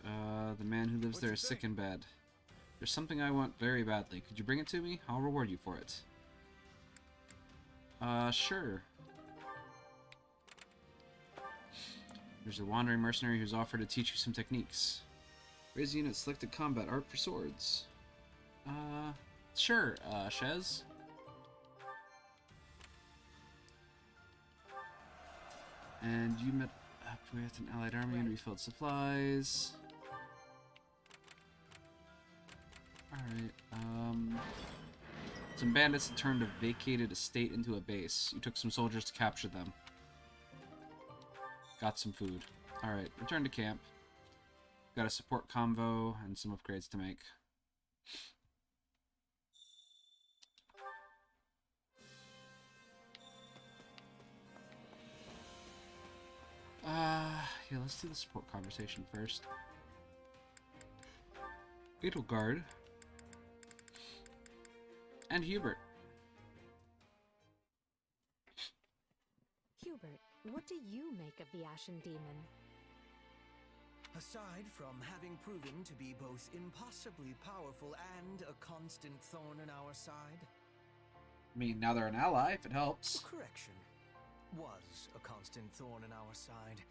The man who lives there is sick in bed. There's something I want very badly. Could you bring it to me? I'll reward you for it. Sure. There's a wandering mercenary who's offered to teach you some techniques. Raise the unit selected combat art for swords. Sure, Shez. And you met up with an allied army and refilled supplies. Alright, some bandits had turned a vacated estate into a base. You took some soldiers to capture them. Got some food. Alright, return to camp. Got a support convo and some upgrades to make. Yeah, let's do the support conversation first. Edelgard. And Hubert. Hubert, what do you make of the Ashen Demon? Aside from having proven to be both impossibly powerful and a constant thorn in our side. I mean, now they're an ally, if it helps. Correction. Was a constant thorn in our side.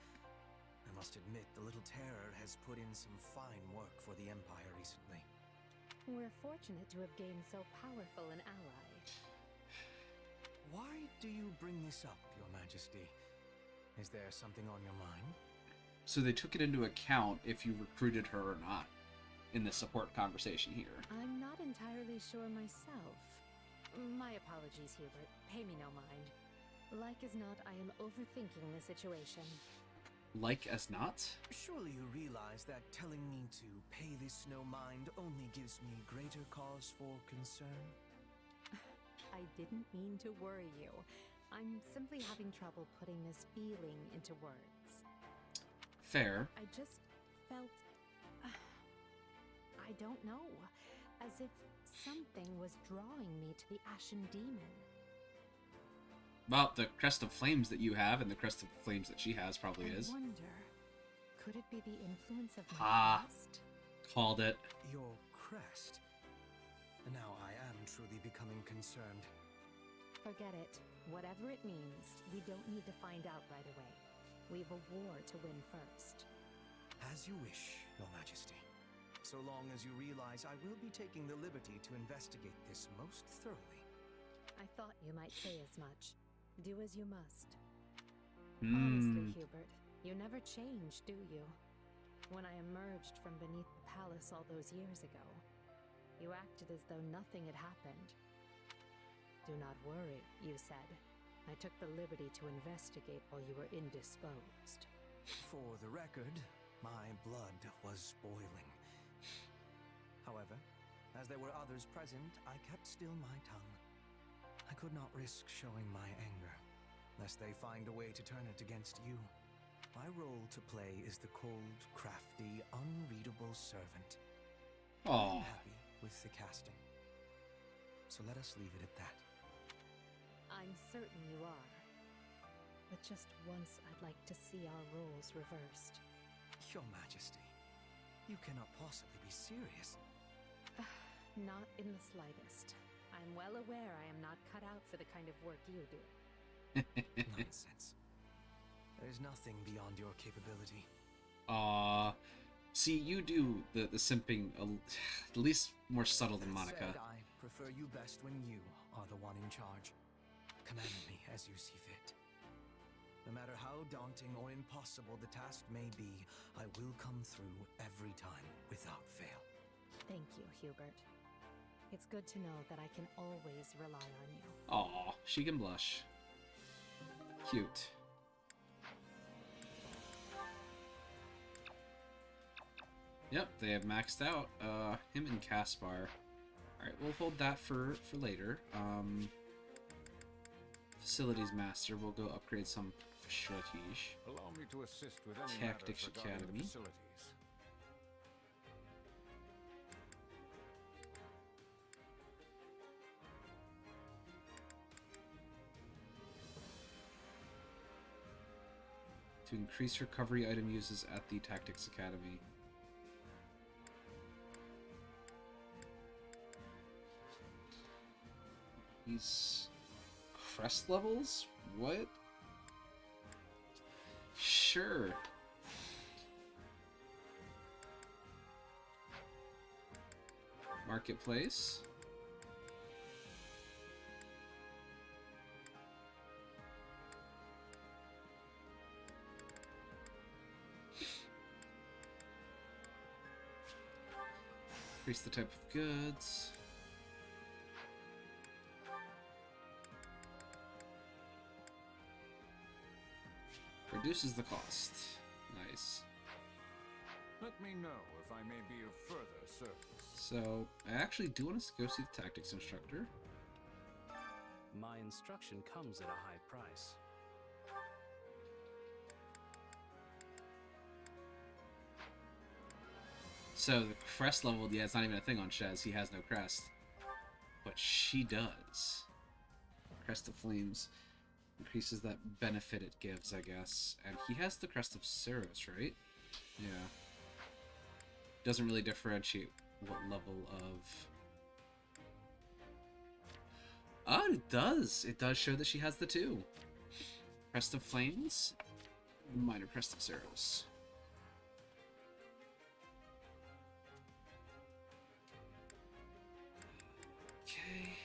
I must admit, the Little Terror has put in some fine work for the Empire recently. We're fortunate to have gained so powerful an ally. Why do you bring this up, Your Majesty? Is there something on your mind? So they took it into account if you recruited her or not in the support conversation here. I'm not entirely sure myself. My apologies, Hubert. Pay me no mind. Like as not, I am overthinking the situation. Like as not? Surely you realize that telling me to pay this no mind only gives me greater cause for concern? I didn't mean to worry you. I'm simply having trouble putting this feeling into words. Fair. I just felt... I don't know. As if something was drawing me to the Ashen Demon. Well, the crest of flames that you have and the crest of flames that she has probably is. I wonder, could it be the influence of my past? Called it. Your crest? Now I am truly becoming concerned. Forget it. Whatever it means, we don't need to find out right away. We've a war to win first. As you wish, Your Majesty. So long as you realize I will be taking the liberty to investigate this most thoroughly. I thought you might say as much. Do as you must. Honestly, Hubert, you never change, do you? When I emerged from beneath the palace all those years ago, you acted as though nothing had happened. Do not worry, you said. I took the liberty to investigate while you were indisposed. For the record, my blood was boiling. However, as there were others present, I kept still my tongue. I could not risk showing my anger, lest they find a way to turn it against you. My role to play is the cold, crafty, unreadable servant. I'm happy with the casting. So let us leave it at that. I'm certain you are. But just once I'd like to see our roles reversed. Your Majesty, you cannot possibly be serious. Not in the slightest. I'm well aware I am not cut out for the kind of work you do. Nonsense. There is nothing beyond your capability. See, you do the simping at least more subtle than Monica. Said, I prefer you best when you are the one in charge. Command me as you see fit. No matter how daunting or impossible the task may be, I will come through every time without fail. Thank you, Hubert. It's good to know that I can always rely on you. Aw, she can blush. Cute. Yep, they have maxed out him and Caspar. Alright, we'll hold that for later. Facilities Master, we'll go upgrade some strategies. Allow me to assist with any Tactics matters regarding Academy. the facilities. To increase recovery item uses at the Tactics Academy. These crest levels? What? Sure. Marketplace. Increase the type of goods. Reduces the cost. Nice. Let me know if I may be of further service. So, I actually do want to go see the tactics instructor. My instruction comes at a high price. So, the crest level, yeah, it's not even a thing on Shaz. He has no crest. But she does. Crest of Flames increases that benefit it gives, I guess. And he has the Crest of Cerros, right? Yeah. Doesn't really differentiate what level of... Oh, it does! It does show that she has the two. Crest of Flames, Minor Crest of Cerros. Okay.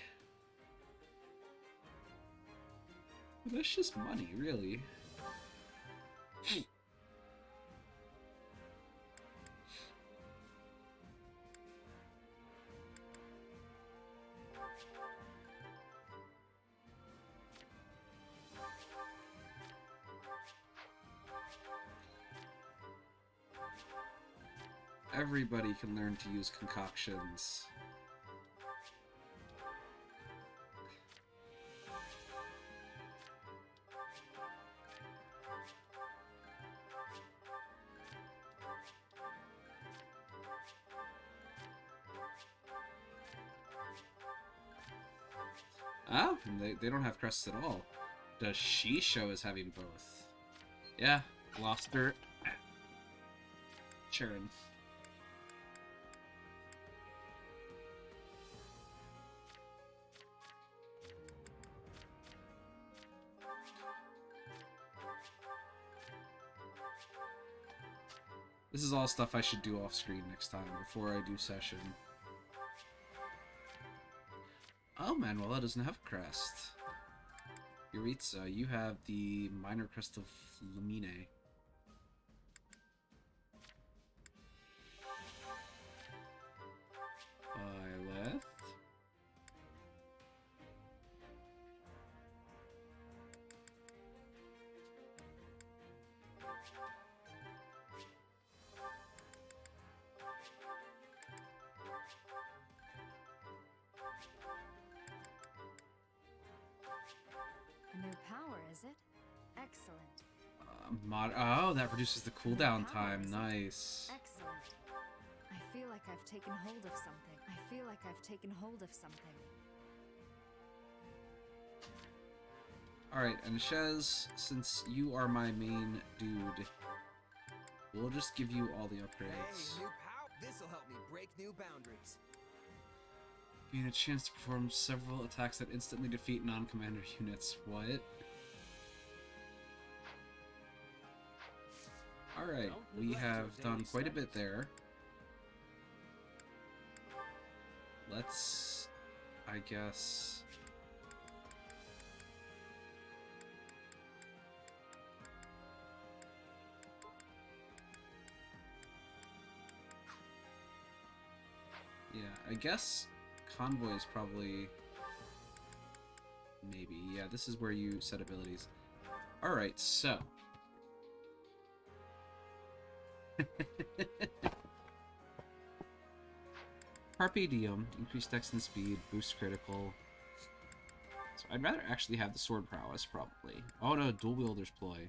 Well, that's just money, really. Everybody can learn to use concoctions. Oh, they don't have crests at all. Does she show as having both? Yeah, lost her. Sharon. This is all stuff I should do off screen next time before I do session. Oh, Manuela doesn't have a crest. Yuritsa, you have the minor crest of Lamine. Violet. A new power, is it? Excellent. Oh, that reduces the cooldown time. Nice. Excellent. I feel like I've taken hold of something. I feel like I've taken hold of something. Alright, and Shez, since you are my main dude, we'll just give you all the upgrades. Hey, new power. This'll help me break new boundaries. Gain a chance to perform several attacks that instantly defeat non-commander units. What? Alright, we have done quite a bit there. Let's, I guess... yeah, I guess Convoy is probably... maybe. Yeah, this is where you set abilities. Alright, so... Carpe Diem, increased dex and speed, boost critical. So I'd rather actually have the sword prowess, probably. Oh no, dual wielder's ploy.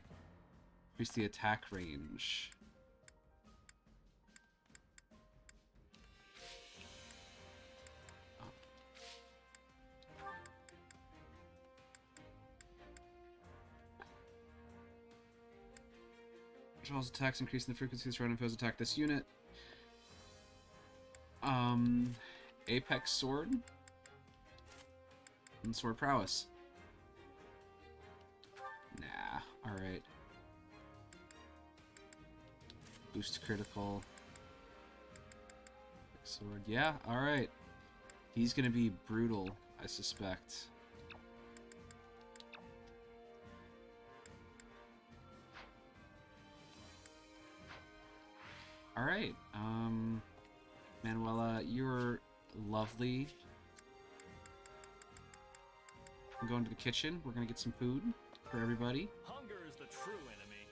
Increase the attack range. Controls attacks, increasing the frequency of surrounding foes attack this unit. Apex sword and sword prowess. Nah, alright. Boost critical. Sword, yeah, alright. He's gonna be brutal, I suspect. Alright, Manuela, you're lovely. I'm going to the kitchen. We're gonna get some food for everybody. Hunger is the true enemy.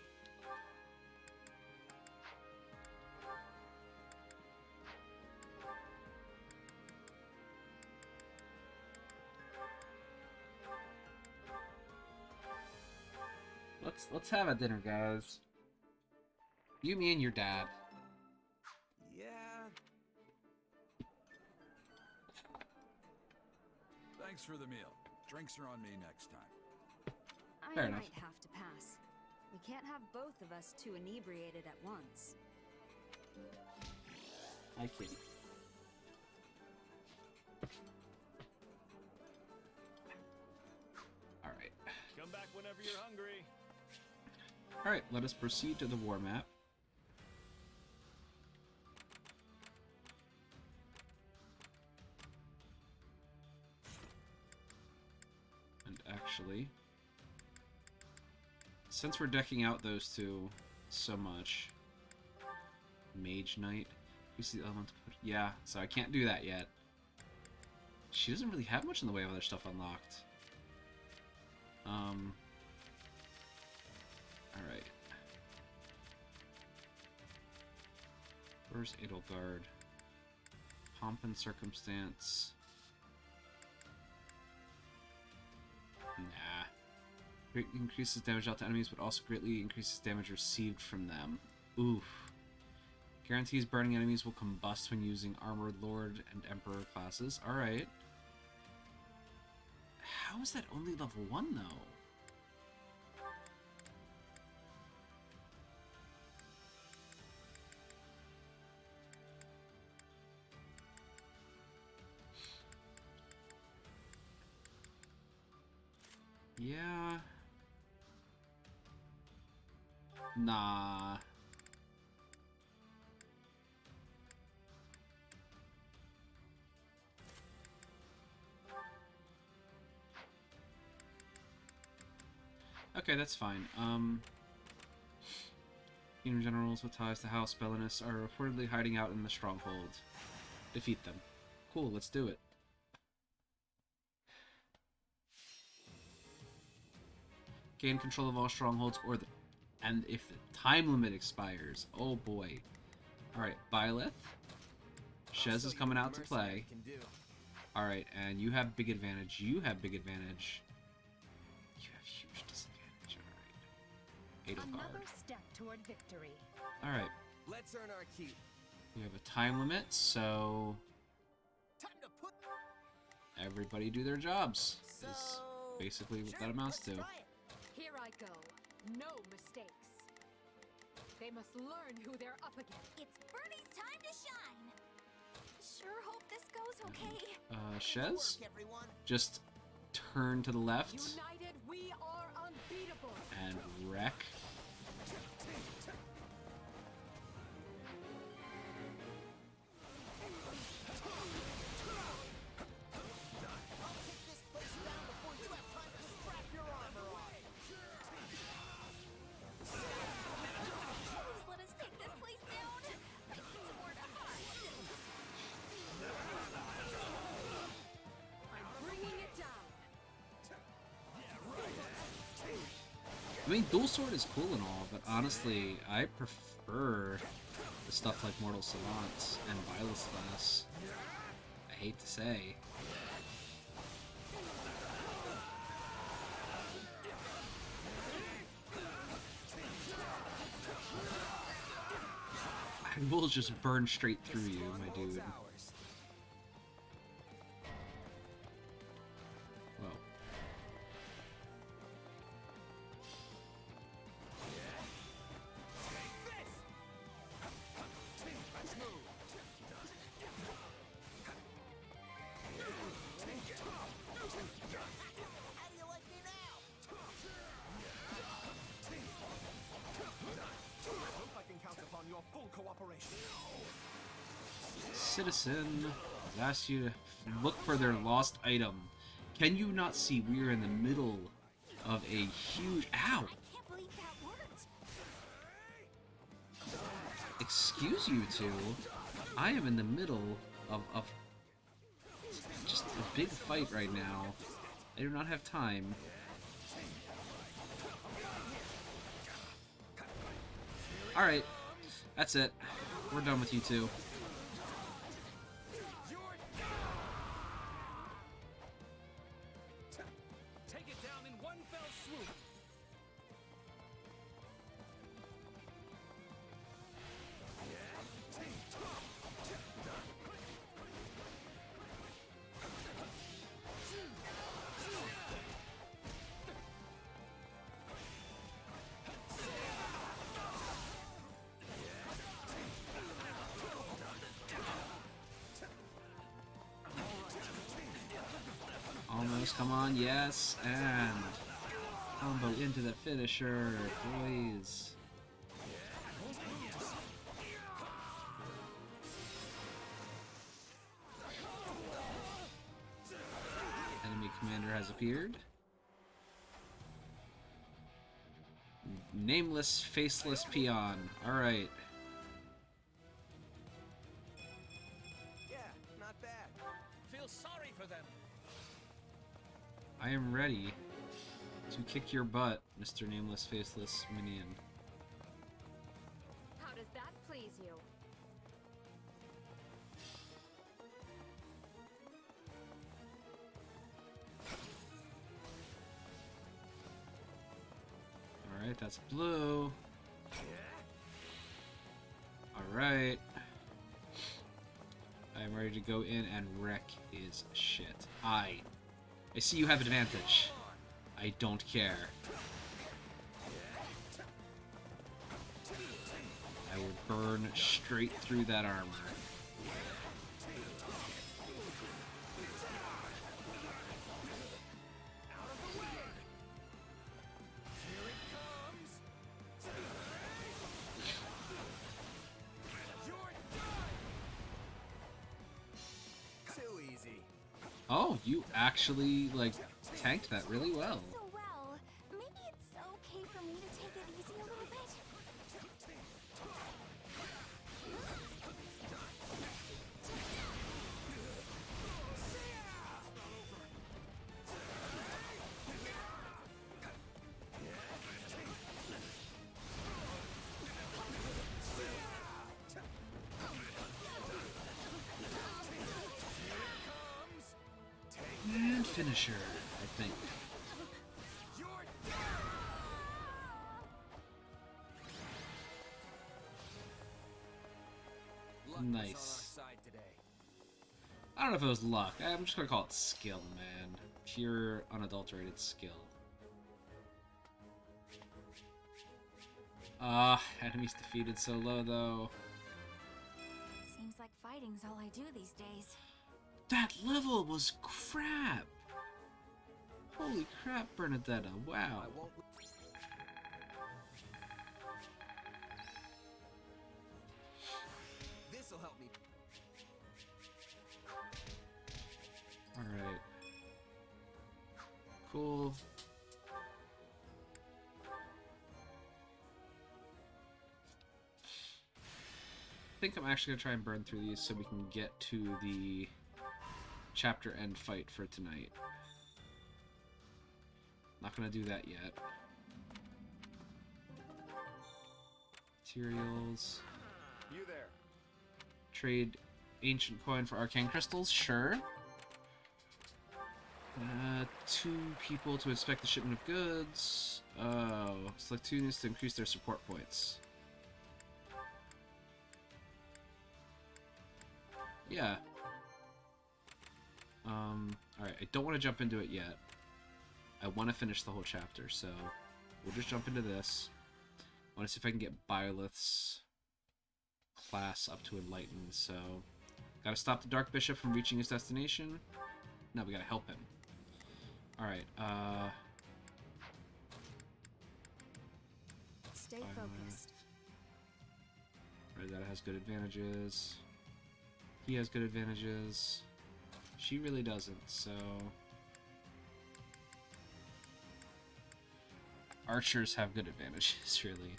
Let's have a dinner, guys. You, me, and your dad. Yeah. Thanks for the meal. Drinks are on me next time. Fair I enough. might have to pass. We can't have both of us too inebriated at once. Hi, kitty. Alright. Come back whenever you're hungry. Alright, let us proceed to the war map. And actually, since we're decking out those two so much, Mage Knight, we see the eleventh. Yeah, so I can't do that yet. She doesn't really have much in the way of other stuff unlocked. Alright. Where's Edelgard? Pomp and Circumstance. Nah. Great increases damage out to enemies, but also greatly increases damage received from them. Oof. Guarantees burning enemies will combust when using Armored Lord and Emperor classes. Alright. How is that only level 1, though? Yeah. Nah. Okay, that's fine. Kingdom generals with ties to House Belinus are reportedly hiding out in the stronghold. Defeat them. Cool, let's do it. Gain control of all strongholds and if the time limit expires. Oh boy. Alright, Byleth. Shez is coming out to play. Alright, and you have big advantage. You have big advantage. You have huge disadvantage. Alright. Another step toward victory. Alright. Let's earn our keep. We have a time limit, so Time to put everybody do their jobs. Is basically what that amounts to. Here I go. No mistakes. They must learn who they're up against. It's Birdie's time to shine. Sure hope this goes okay. Shez? Just turn to the left. United, we are unbeatable. And wreck. I mean, Dual Sword is cool and all, but honestly, I prefer the stuff like Mortal Savant and Violet's Class. I hate to say. I will just burn straight through you, my dude. Well. Citizen has asked you to look for their lost item. Can you not see we are in the middle of a huge... Ow! I can't believe that worked. Excuse you two. I am in the middle of just a big fight right now. I do not have time. Alright. That's it. We're done with you two. Take it down in one fell swoop. Almost, come on, yes, and combo into the finisher, boys. Enemy commander has appeared. Nameless, faceless peon. Alright. Yeah, not bad. Feel sorry for them. I am ready to kick your butt, Mr. Nameless, Faceless Minion. How does that please you? Alright, that's blue. Alright. I'm ready to go in and wreck his shit. I see you have advantage. I don't care. I will burn straight through that armor. Too easy. Oh, you actually, like, tanked that really well. So well. Maybe it's so finisher, I think. Nice. I don't know if it was luck. I'm just gonna call it skill, man. Pure, unadulterated skill. Enemies defeated so low, though. Seems like fighting's all I do these days. That level was crap! Holy crap, Bernadetta, wow. This'll help me. Alright. Cool. I think I'm actually going to try and burn through these so we can get to the chapter end fight for tonight. Not going to do that yet. Materials. You there. Trade ancient coin for arcane crystals, sure. 2 people to inspect the shipment of goods. Oh, select 2 units to increase their support points. Yeah. Alright, I don't want to jump into it yet. I want to finish the whole chapter, so we'll just jump into this. I want to see if I can get Byleth's class up to Enlightened, so... Gotta stop the Dark Bishop from reaching his destination. Now we gotta help him. Alright, Stay focused. That has good advantages. He has good advantages. She really doesn't, so... Archers have good advantages, really.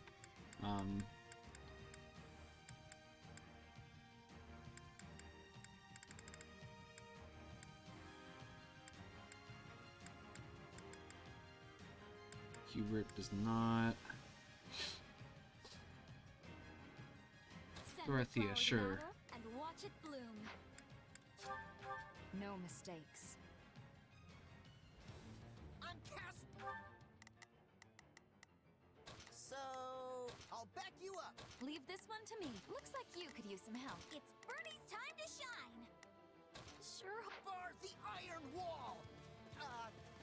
Hubert does not. Dorothea, sure. And watch it bloom. No mistakes. I'm cast. So I'll back you up. Leave this one to me. Looks like you could use some help. It's Bernie's time to shine. Sure. For the Iron Wall.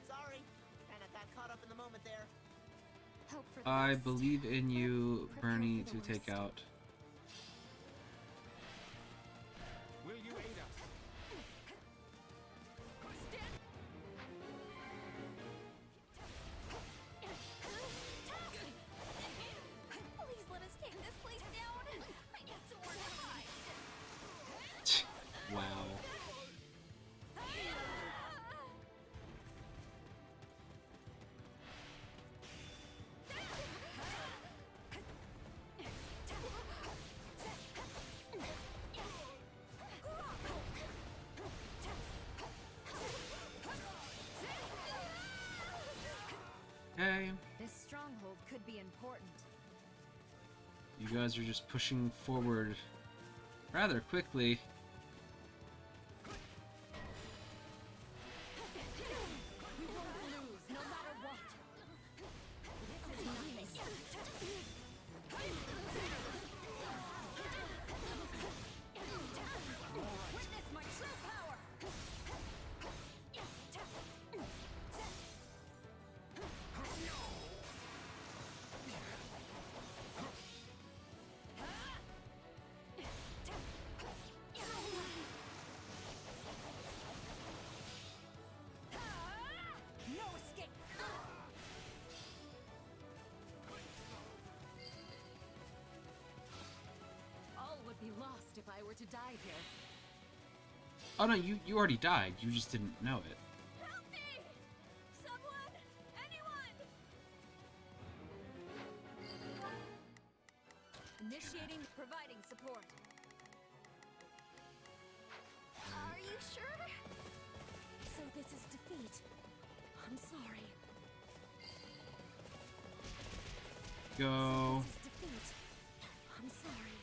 Sorry. Kinda got caught up in the moment there. Hope for the I best. believe in you, Prepare Bernie, for the to take worst. out. Will you aid us? Please let us take this place down. I need somewhere to hide. Wow. Okay. This stronghold could be important. You guys are just pushing forward rather quickly. We won't lose, no matter what. This is nothing. Witness my true power. No escape. All would be lost if I were to die here. Oh no, you already died. You just didn't know it. Help me! Someone! Anyone! Initiating, providing support. Are you sure? So this is defeat. I'm sorry. Go. This is defeat. I'm sorry.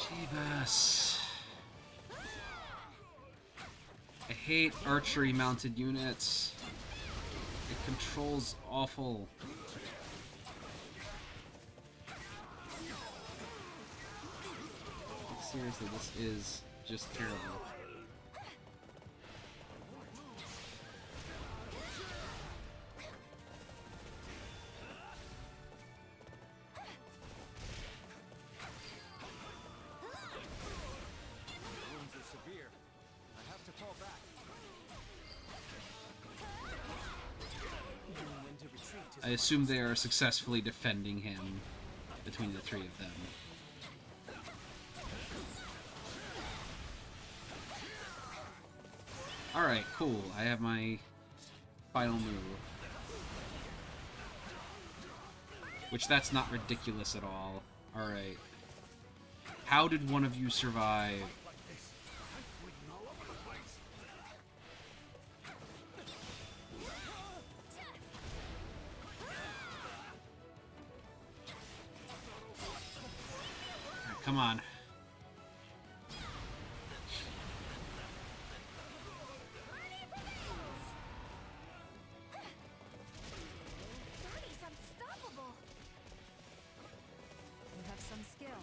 Jeebus. I hate archery mounted units. It controls awful. Like, seriously, this is just terrible. Wounds are severe. I have to fall back. I assume they are successfully defending him between the three of them. Alright, cool. I have my final move. Which, that's not ridiculous at all. Alright. How did one of you survive? Alright, come on. Birdie's unstoppable. You have some skill.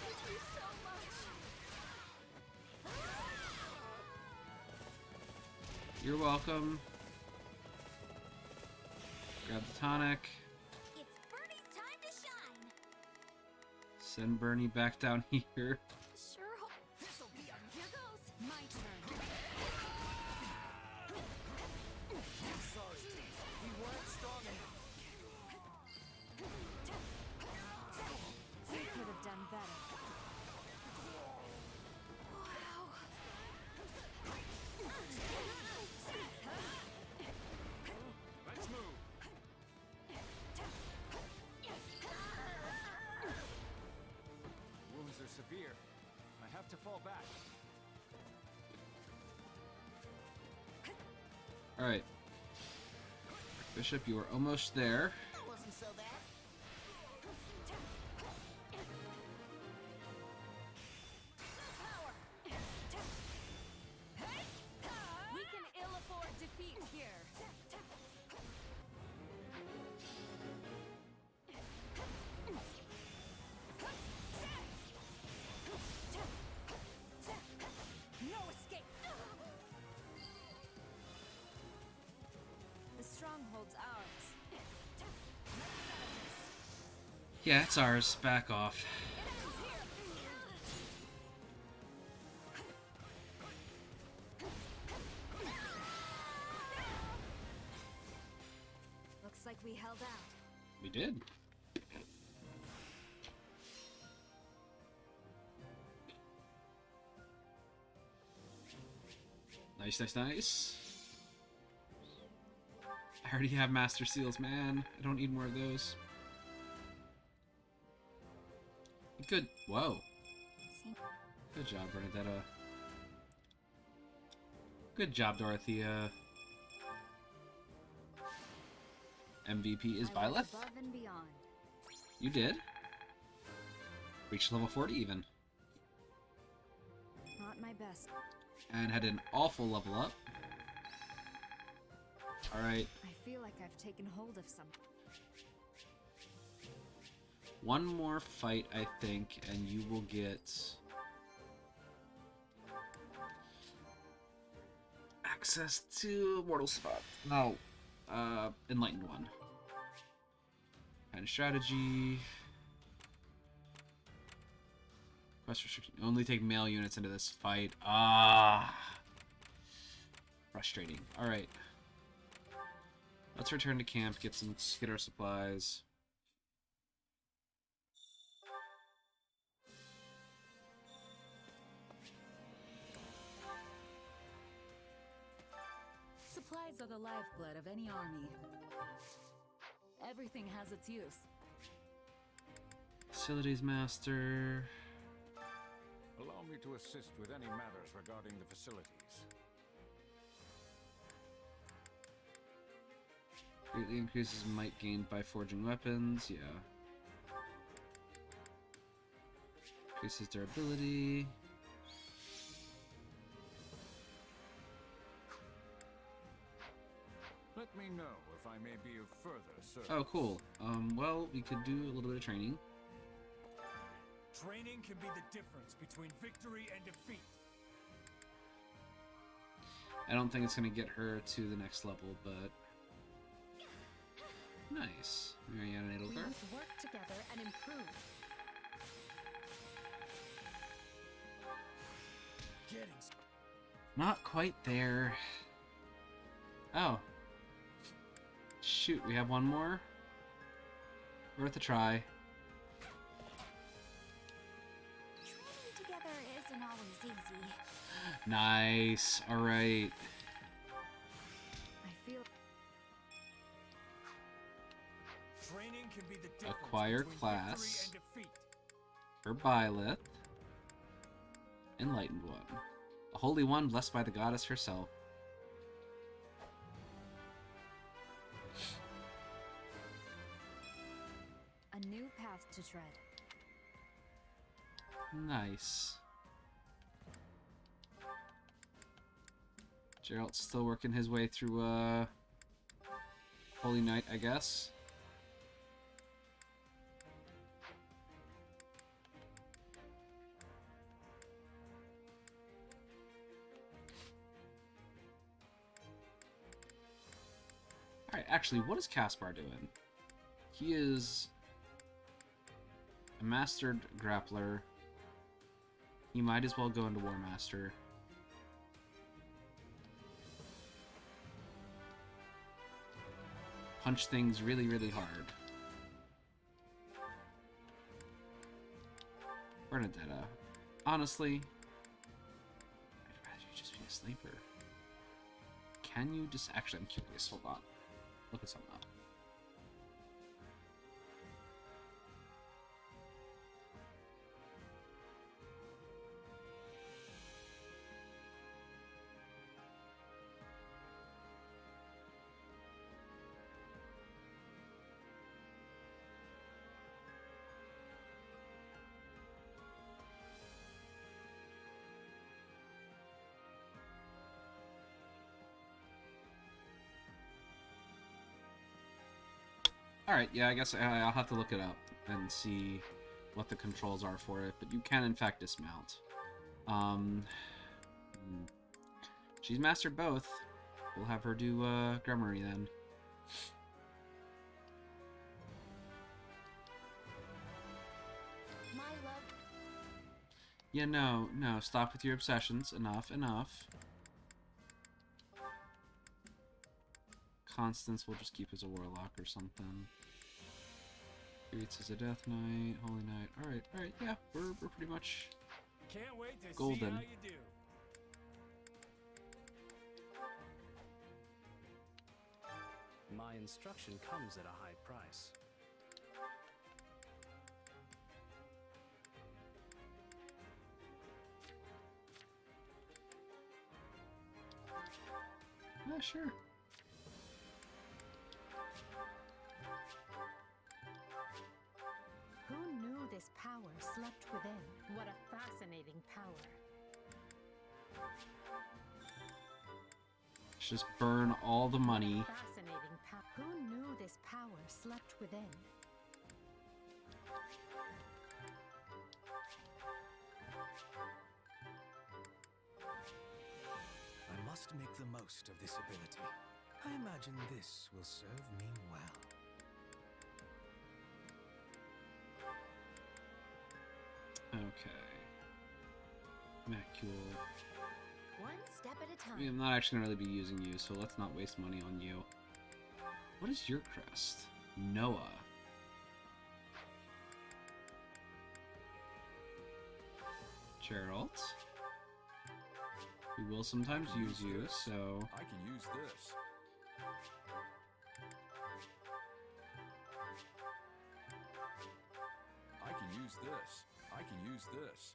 Thank you so much. You're welcome. Grab the tonic. It's Birdie's time to shine. Send Bernie back down here. Sure hope this'll be a here goes. My turn. I'm sorry. We weren't strong enough. We could have done better. Let's move. Wounds are severe. I have to fall back. Alright. Bishop, you are almost there. That wasn't so bad. We can ill afford defeat here. No escape. The stronghold's ours. Yeah, it's ours. Back off. Looks like we held out. We did. Nice, nice, nice. I already have Master Seals, man. I don't need more of those. Good. Whoa. Good job, Bernadetta. Good job, Dorothea. MVP is I went Byleth. above and beyond. You did. Reached level 40 even. Not my best. And had an awful level up. Alright. I feel like I've taken hold of something. One more fight, I think, and you will get access to Mortal Spot. No, Enlightened One. Kind of strategy. Quest restriction. Only take male units into this fight. Ah, frustrating. All right, let's return to camp. Get our supplies. Supplies are the lifeblood of any army. Everything has its use. Facilities Master. Allow me to assist with any matters regarding the facilities. Greatly increases might gained by forging weapons, yeah. Increases durability. Let me know if I may be of further service. Oh, cool. Well, we could do a little bit of training. Training can be the difference between victory and defeat. I don't think it's gonna get her to the next level, but nice. Mariana We Nadelgar. must work together and improve. Not quite there. Oh. Shoot, we have one more. Worth a try. Training together isn't always easy. Nice. Alright. I feel Training can be the difference Acquire between class. victory and defeat. For Byleth. Enlightened one. A holy one blessed by the goddess herself. A new path to tread. Nice. Gerald's still working his way through Holy Knight, I guess. Alright, actually, what is Caspar doing? He is a mastered grappler. He might as well go into War Master. Punch things really, really hard. Bernadetta. Honestly, I'd rather you just be a sniper. Can you just... Actually, I'm curious. Hold on. Look at something up. Alright, yeah, I guess I'll have to look it up and see what the controls are for it, but you can in fact dismount. She's mastered both. We'll have her do Grummery then. My love. Yeah, no, stop with your obsessions. Enough, enough. Constance will just keep as a warlock or something. Creates as a death knight, holy knight. Alright, yeah, we're pretty much Can't wait to see golden. how you do. My instruction comes at a high price. Yeah, sure. Who knew this power slept within? What a fascinating power. Just burn all the money. Fascinating power. Who knew this power slept within? I must make the most of this ability. I imagine this will serve me well. Okay. Macule. One step at a time. I mean, I'm not actually gonna really be using you, so let's not waste money on you. What is your crest? Noah. Gerald. We will sometimes use you, so... I can use this. I can use this. I can use this.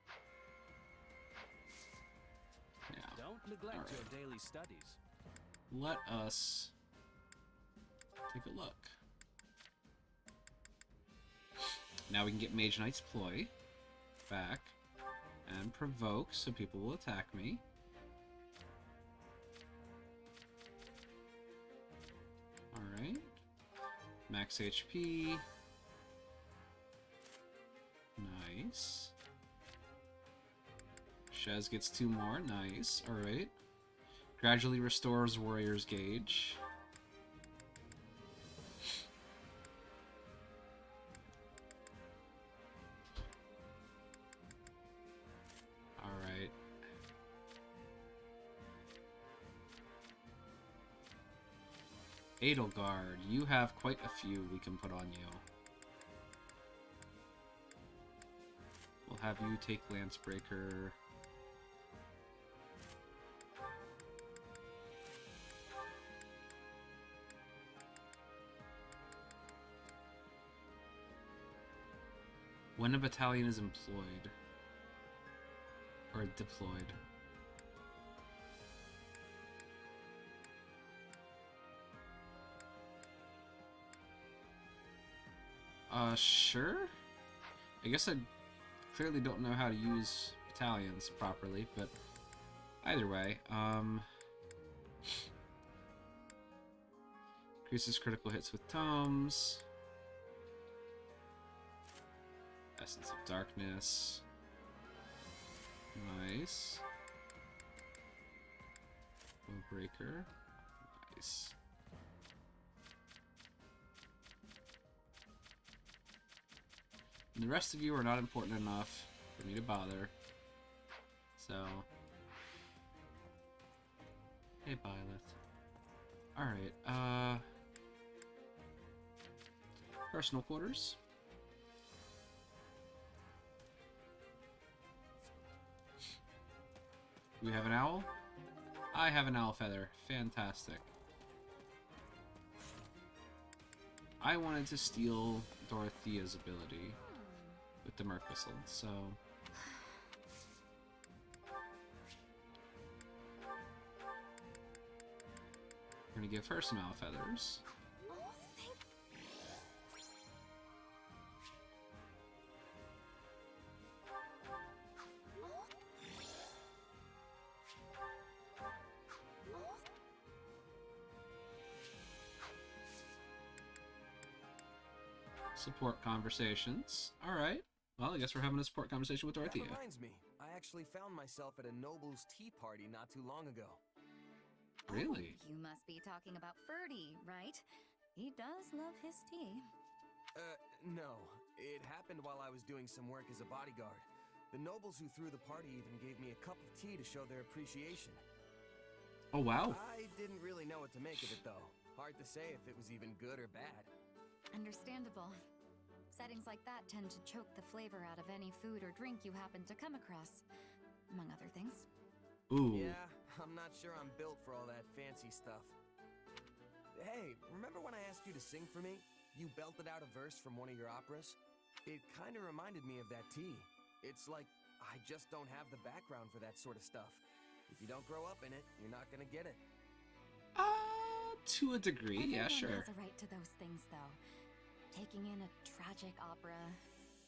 Yeah. Don't neglect Alright. your daily studies. Let us take a look. Now we can get Mage Knight's Ploy back and provoke, so people will attack me. Alright. Max HP. Nice. Shez gets 2 more. Nice. Alright. Gradually restores Warrior's Gauge. Alright. Edelgard, you have quite a few we can put on you. We'll have you take Lancebreaker. When a battalion is employed or deployed. Sure? I guess I clearly don't know how to use battalions properly, but either way, increases critical hits with tomes. Essence of Darkness. Nice. Breaker. Nice. And the rest of you are not important enough for me to bother. So. Hey, Byleth. Alright, personal quarters. Do we have an owl? I have an owl feather. Fantastic. I wanted to steal Dorothea's ability with the Merc Whistle, so... we're gonna give her some owl feathers. Support conversations. Alright. Well, I guess we're having a support conversation with Dorothea. That reminds me, I actually found myself at a noble's tea party not too long ago. Really? Oh, you must be talking about Ferdy, right? He does love his tea. No. It happened while I was doing some work as a bodyguard. The nobles who threw the party even gave me a cup of tea to show their appreciation. Oh, wow. I didn't really know what to make of it, though. Hard to say if it was even good or bad. Understandable. Settings like that tend to choke the flavor out of any food or drink you happen to come across, among other things. Ooh. Yeah, I'm not sure I'm built for all that fancy stuff. Hey, remember when I asked you to sing for me? You belted out a verse from one of your operas? It kind of reminded me of that tea. It's like, I just don't have the background for that sort of stuff. If you don't grow up in it, you're not gonna get it. To a degree, yeah, sure. Everyone has a right to those things, though. Taking in a tragic opera,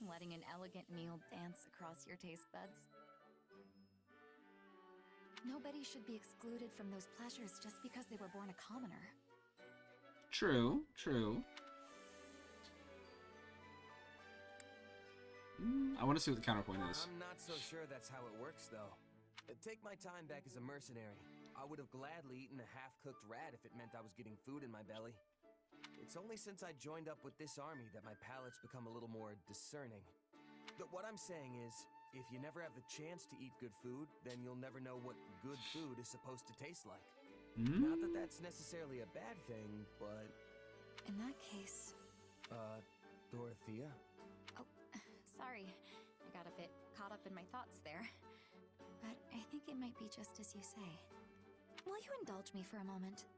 letting an elegant meal dance across your taste buds. Nobody should be excluded from those pleasures just because they were born a commoner. True, true. I want to see what the counterpoint is. I'm not so sure that's how it works, though. Take my time back as a mercenary. I would have gladly eaten a half-cooked rat if it meant I was getting food in my belly. It's only since I joined up with this army that my palate's become a little more discerning. But what I'm saying is, if you never have the chance to eat good food, then you'll never know what good food is supposed to taste like. Not that that's necessarily a bad thing, but... In that case... Dorothea? Oh, sorry. I got a bit caught up in my thoughts there. But I think it might be just as you say. Will you indulge me for a moment?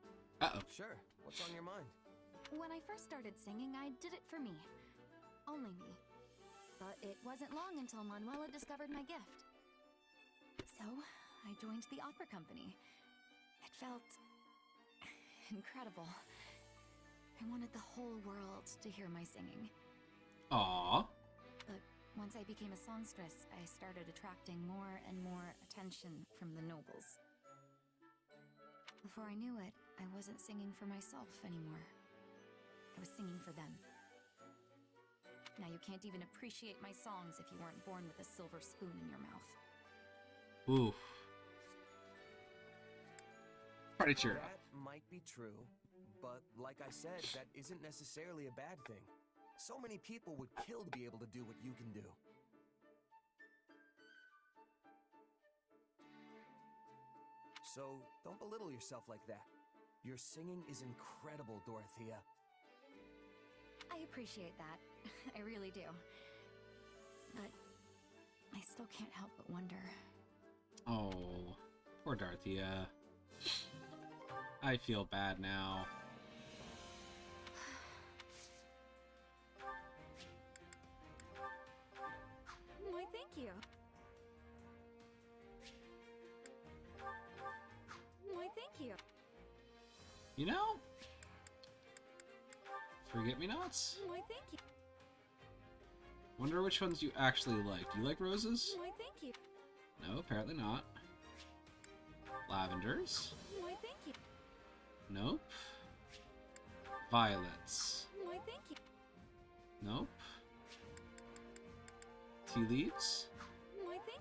Uh-oh. Sure. What's on your mind? When I first started singing, I did it for me. Only me. But it wasn't long until Manuela discovered my gift. So, I joined the opera company. It felt... incredible. I wanted the whole world to hear my singing. Aww. But once I became a songstress, I started attracting more and more attention from the nobles. Before I knew it, I wasn't singing for myself anymore. I was singing for them. Now you can't even appreciate my songs if you weren't born with a silver spoon in your mouth. Oof. Party cheer up. That might be true, but like I said, that isn't necessarily a bad thing. So many people would kill to be able to do what you can do. So don't belittle yourself like that. Your singing is incredible, Dorothea. I appreciate that. I really do. But I still can't help but wonder. Oh, poor Dorothea. I feel bad now. Why, thank you. Why, thank you. You know? Forget-me-nots? Why, thank you. Wonder which ones you actually like. Do you like roses? Why, thank you. No, apparently not. Lavenders? Why, thank you. Nope. Violets? Why, thank you. Nope. Tea leaves? Why, thank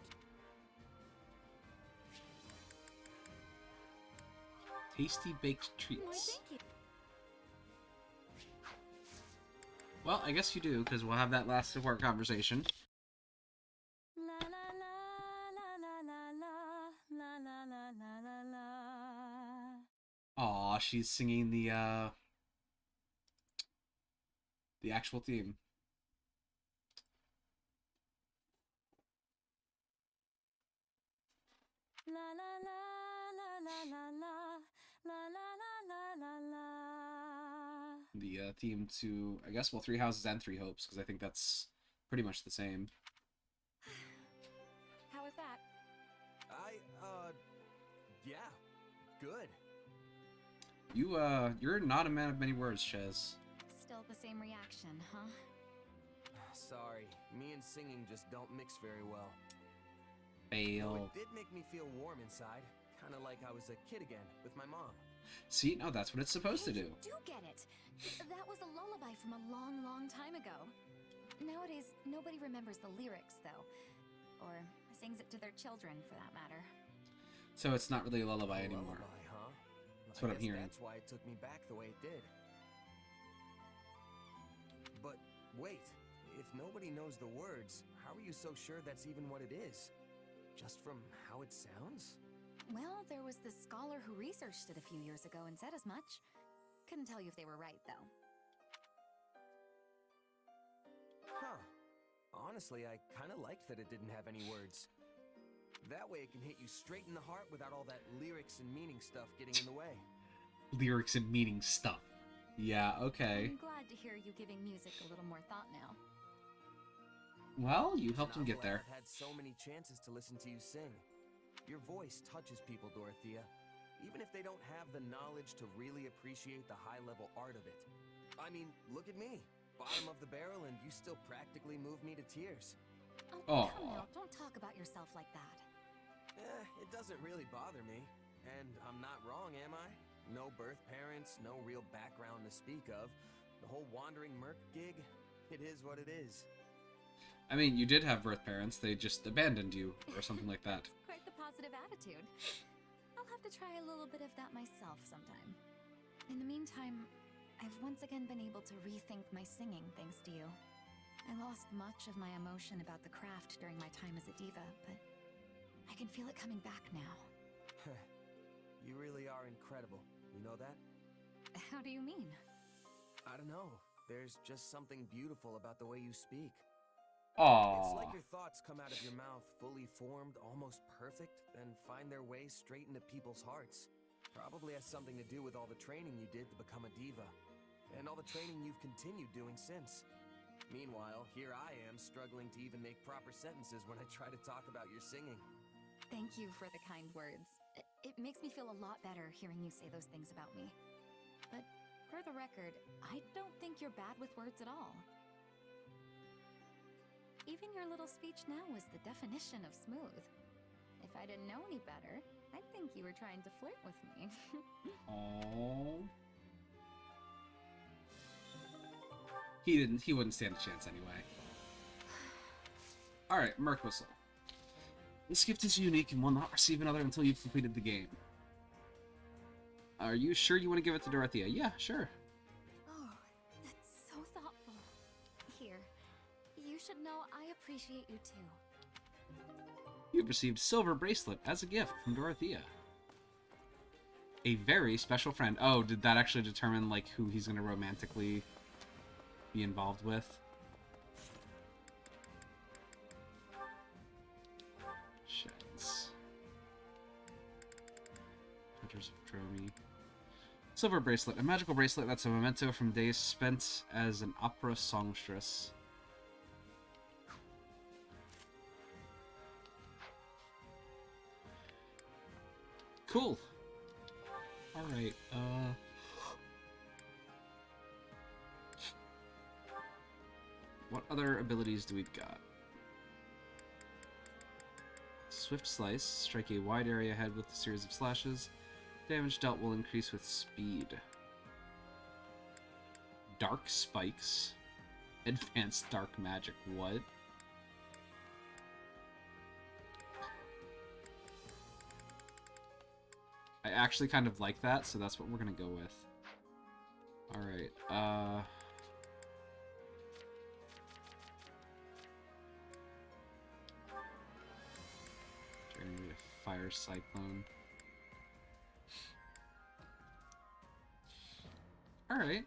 you. Tasty baked Why, treats. thank you. Well, I guess you do, because we'll have that last support conversation. La la la la la la la la la la la. Aw, she's singing the actual theme. La la la la la la la la la la la la. The theme to, I guess, well, Three Houses and Three Hopes, because I think that's pretty much the same. How was that? Yeah, good. You're not a man of many words, Chez. Still the same reaction, huh? Sorry, me and singing just don't mix very well. Fail. Though it did make me feel warm inside, kind of like I was a kid again with my mom. See, no, that's what it's supposed to do. You do get it. That was a lullaby from a long, long time ago. Nowadays, nobody remembers the lyrics, though. Or sings it to their children, for that matter. So it's not really a lullaby anymore. Lullaby, huh? That's what I I'm guess hearing. That's why it took me back the way it did. But wait, if nobody knows the words, how are you so sure that's even what it is? Just from how it sounds? Well, there was this scholar who researched it a few years ago and said as much. Couldn't tell you if they were right, though. Huh. Honestly, I kind of liked that it didn't have any words. That way it can hit you straight in the heart without all that lyrics and meaning stuff getting in the way. Lyrics and meaning stuff. Yeah, okay. I'm glad to hear you giving music a little more thought now. Well, you helped him get there. I've had so many chances to listen to you sing. Your voice touches people, Dorothea, even if they don't have the knowledge to really appreciate the high-level art of it. I mean, look at me. Bottom of the barrel, and you still practically move me to tears. Oh, come now, don't talk about yourself like that. It doesn't really bother me. And I'm not wrong, am I? No birth parents, no real background to speak of. The whole wandering merc gig, it is what it is. I mean, you did have birth parents, they just abandoned you, or something like that. Quite the positive attitude. I'll have to try a little bit of that myself sometime. In the meantime, I've once again been able to rethink my singing thanks to you. I lost much of my emotion about the craft during my time as a diva, but I can feel it coming back now. You really are incredible. You know that? How do you mean? I don't know. There's just something beautiful about the way you speak. Aww. It's like your thoughts come out of your mouth fully formed, almost perfect, then find their way straight into people's hearts. Probably has something to do with all the training you did to become a diva, and all the training you've continued doing since. Meanwhile, here I am struggling to even make proper sentences when I try to talk about your singing. Thank you for the kind words. It makes me feel a lot better hearing you say those things about me. But for the record, I don't think you're bad with words at all. Even your little speech now was the definition of smooth. If I didn't know any better, I'd think you were trying to flirt with me. Aww. He wouldn't stand a chance anyway. Alright, Merc Whistle. This gift is unique and will not receive another until you've completed the game. Are you sure you want to give it to Dorothea? Yeah, sure. Oh, that's so thoughtful. Here, you should know I appreciate you too. You've received Silver Bracelet as a gift from Dorothea. A very special friend. Oh, did that actually determine, like, who he's going to romantically be involved with? Sheds. Hunters of Dromi. Silver Bracelet. A magical bracelet that's a memento from days spent as an opera songstress. Cool. Alright, what other abilities do we got? Swift Slice. Strike a wide area ahead with a series of slashes. Damage dealt will increase with speed. Dark Spikes. Advanced Dark Magic. What? I actually kind of like that, so that's what we're gonna go with. Alright, Fire Cyclone. Alright.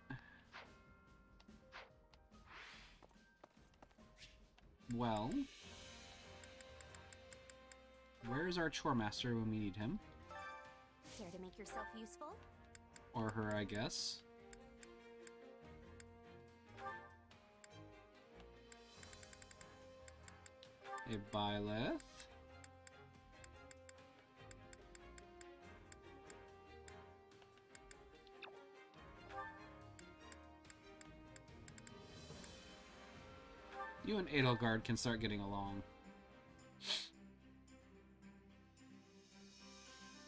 Well, where's our chore master when we need him? Care to make yourself useful? Or her, I guess. A Byleth. You and Edelgard can start getting along.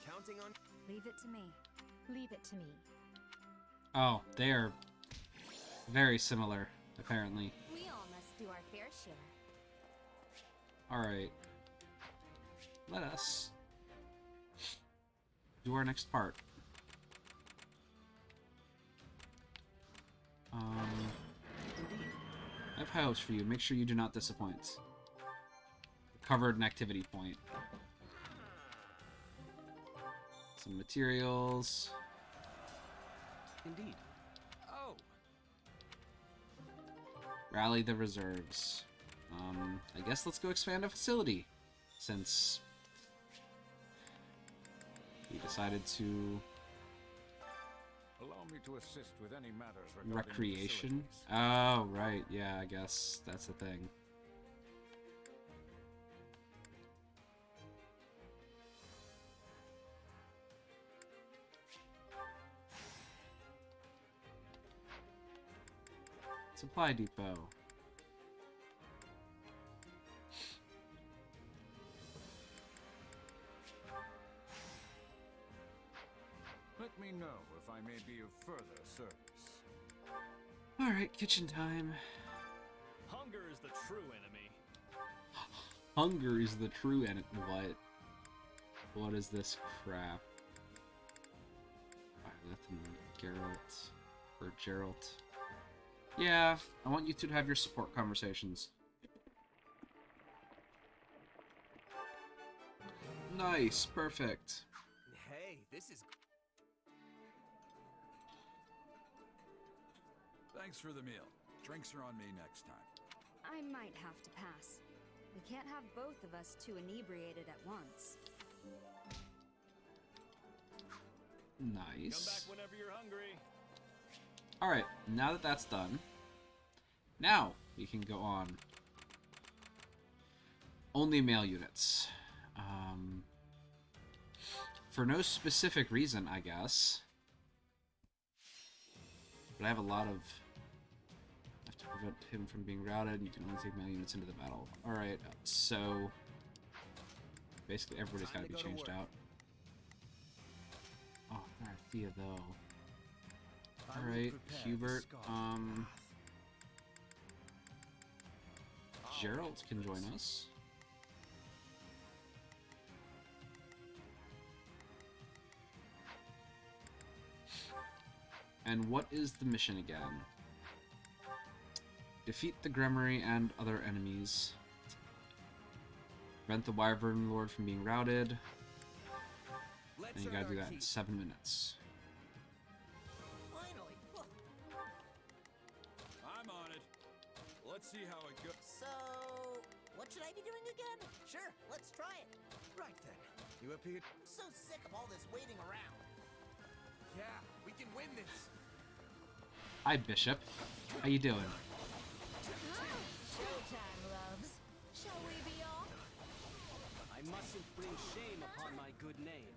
Counting on. Leave it to me. Leave it to me. Oh, they are very similar, apparently. We all must do our fair share. Alright. Let us do our next part. I have high hopes for you. Make sure you do not disappoint. Covered an activity point. Some materials. Indeed. Oh. Rally the reserves. I guess let's go expand a facility, since we decided to. Allow me to assist with any matters regarding Recreation? facilities. Oh, right. Yeah, I guess that's the thing. Supply depot. Let me know if I may be of further service. Alright, kitchen time. Hunger is the true enemy. Hunger is the true enemy. What? What is this crap? Violet and Geralt. Or Geralt. Yeah, I want you two to have your support conversations. Nice, perfect. Hey, this is. Thanks for the meal. Drinks are on me next time. I might have to pass. We can't have both of us too inebriated at once. Nice. Come back whenever you're hungry. Alright, now that that's done, now we can go on. Only male units. For no specific reason, I guess. But I have a lot of... I have to prevent him from being routed. You can only take melee units into the battle. Alright, so... basically everybody's got to be changed out. Oh, Dorothea, though. Alright, Hubert, Gerald can join us. And what is the mission again? Defeat the Gremmery and other enemies. Prevent the Wyvern Lord from being routed. And you gotta do that in 7 minutes. Finally. I'm on it. Let's see how it goes. So, what should I be doing again? Sure, let's try it. Right then. You appeared... I'm so sick of all this waiting around. Yeah, we can win this. Hi, Bishop. How you doing? Showtime, loves. Shall we be off? I mustn't bring shame upon my good name.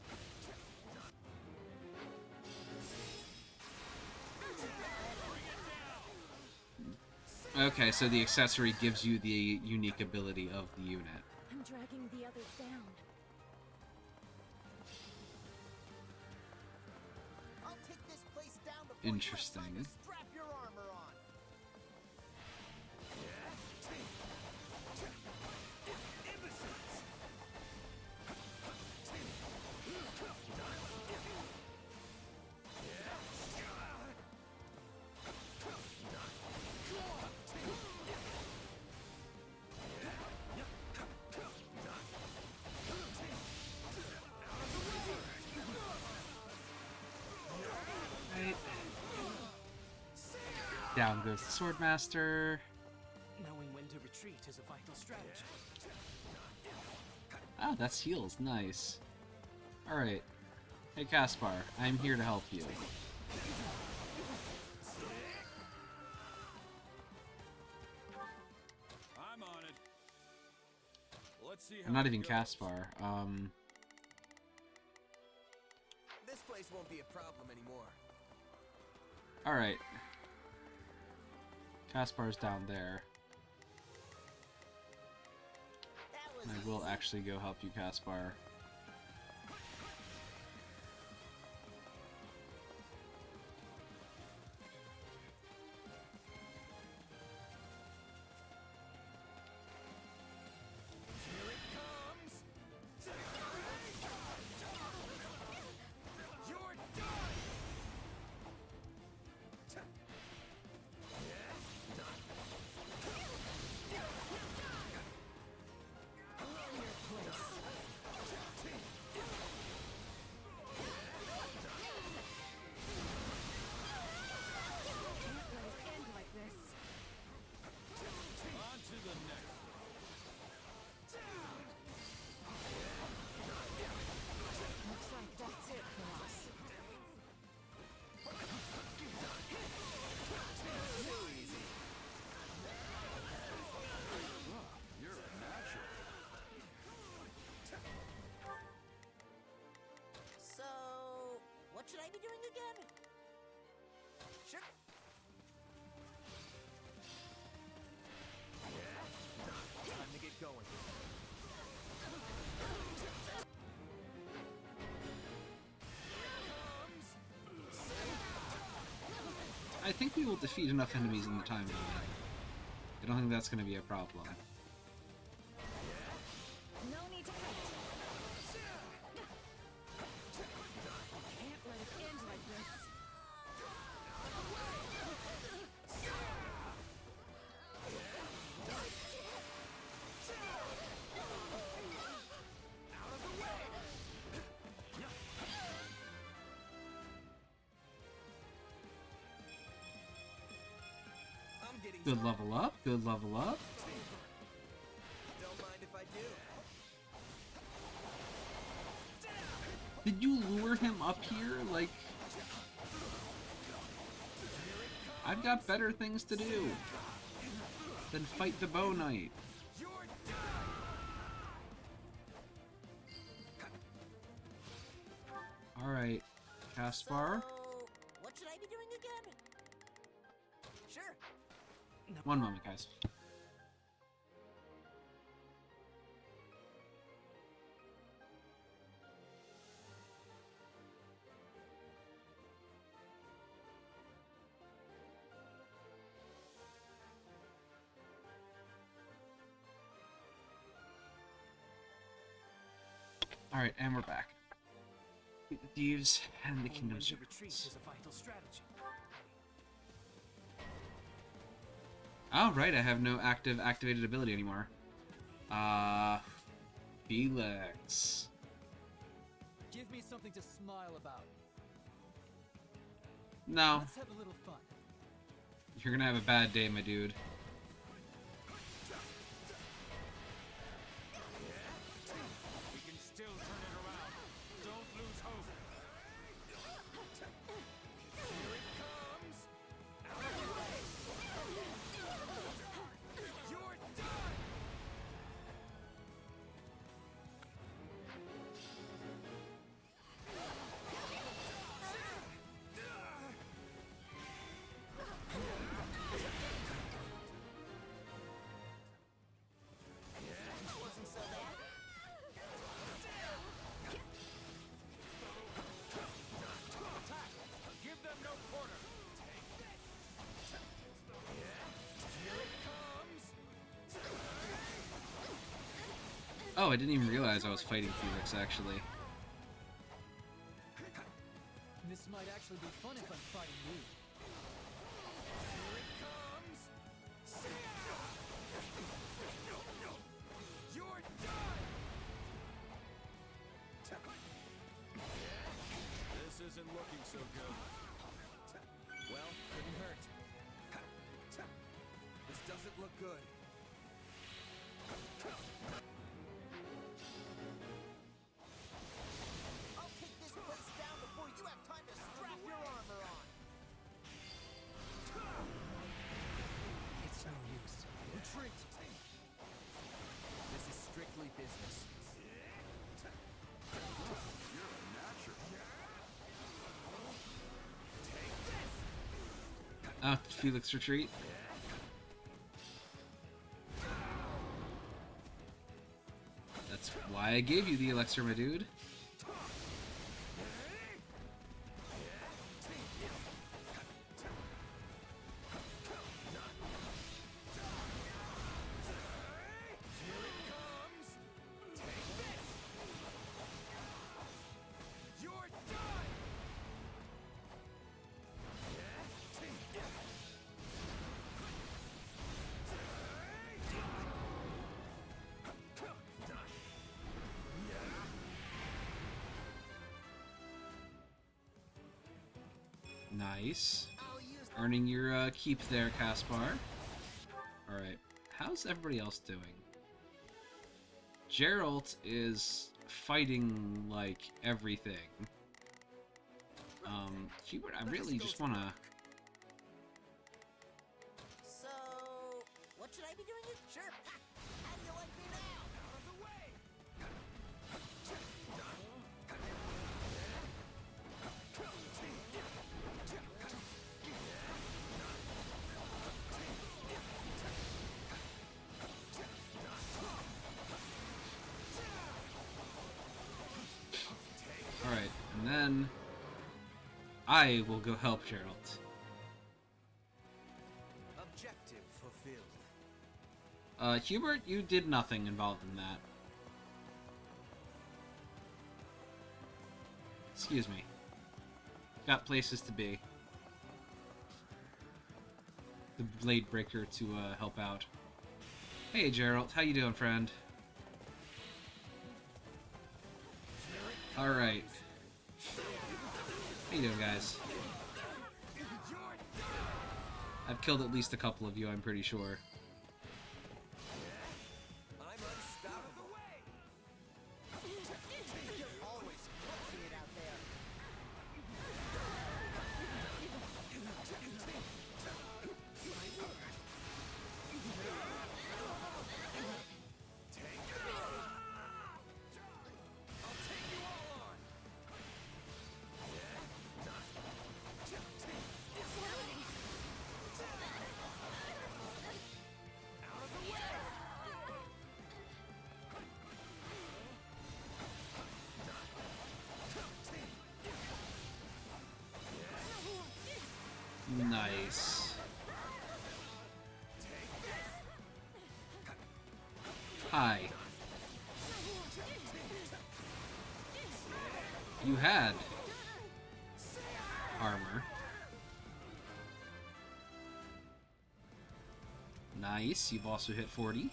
Okay, so the accessory gives you the unique ability of the unit. I'm dragging the others down. I'll take this place down before Interesting. you have time to strap your armor on. Right. Down goes the Swordmaster. Knowing when to retreat is a vital strategy. Ah, that's heals. Nice. Alright. Hey, Caspar. I'm here to help you. I'm on it. Let's see how I'm not it even goes. Caspar. This place won't be a problem anymore. Alright. Caspar's down there. And I will actually go help you, Caspar. What should I be doing again? Sure. Time to get going. I think we will defeat enough enemies in the time limit. I don't think that's going to be a problem. No need to fight. Can't let it end like this. Good level up, good level up. Don't mind if I do. Did you lure him up here? Like, I've got better things to do than fight the Bow Knight. Alright, Caspar. So, what should I be doing again? Sure. One moment, guys. Alright, and we're back. The thieves and the kingdom's To retreat is a vital strategy. Oh, right, I have no activated ability anymore. Felix. Give me something to smile about. No. Let's have a little fun. You're gonna have a bad day, my dude. We can still turn it around. Don't lose hope. Here it comes. Out of your way. You're done. Wasn't so bad. Attack! Give them no quarter. Here it comes. Oh, I didn't even realize I was fighting Felix, actually. This might actually be fun if I'm fighting you. Here it comes. You're done. This isn't looking so good. Well, couldn't hurt. This doesn't look good. I'll take this place down before you have time to strap your armor on. It's no use. Retreat! This is strictly business. You're a natural. Felix retreat. That's why I gave you the elixir, my dude. You're done. Nice. Earning your keep there, Caspar. Alright, how's everybody else doing? Geralt is fighting, like, everything. Hubert, I really just wanna... So, what should I be doing? Sure. Ha! How do you like me now? Out of the way. Alright, and then... I will go help Geralt. Objective fulfilled. Hubert, you did nothing involved in that. Excuse me. Got places to be. The Blade Breaker to help out. Hey Geralt, how you doing, friend? Alright. How you doing, guys? I've killed at least a couple of you, I'm pretty sure. I'm unstoppable. You're always crushing it out there. Nice. Hi. You had armor. Nice. You've also hit 40.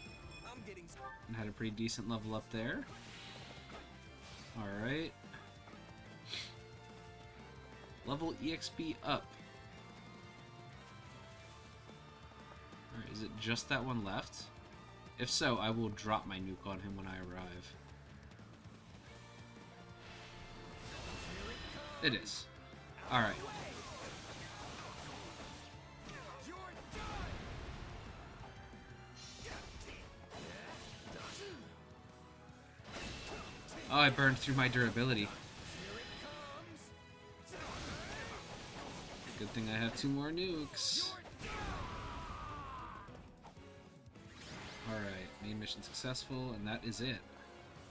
And had a pretty decent level up there. Alright. Level EXP up. Alright, is it just that one left? If so, I will drop my nuke on him when I arrive. It is. Alright. Oh, I burned through my durability. Good thing I have 2 more nukes. Alright, main mission successful, and that is it.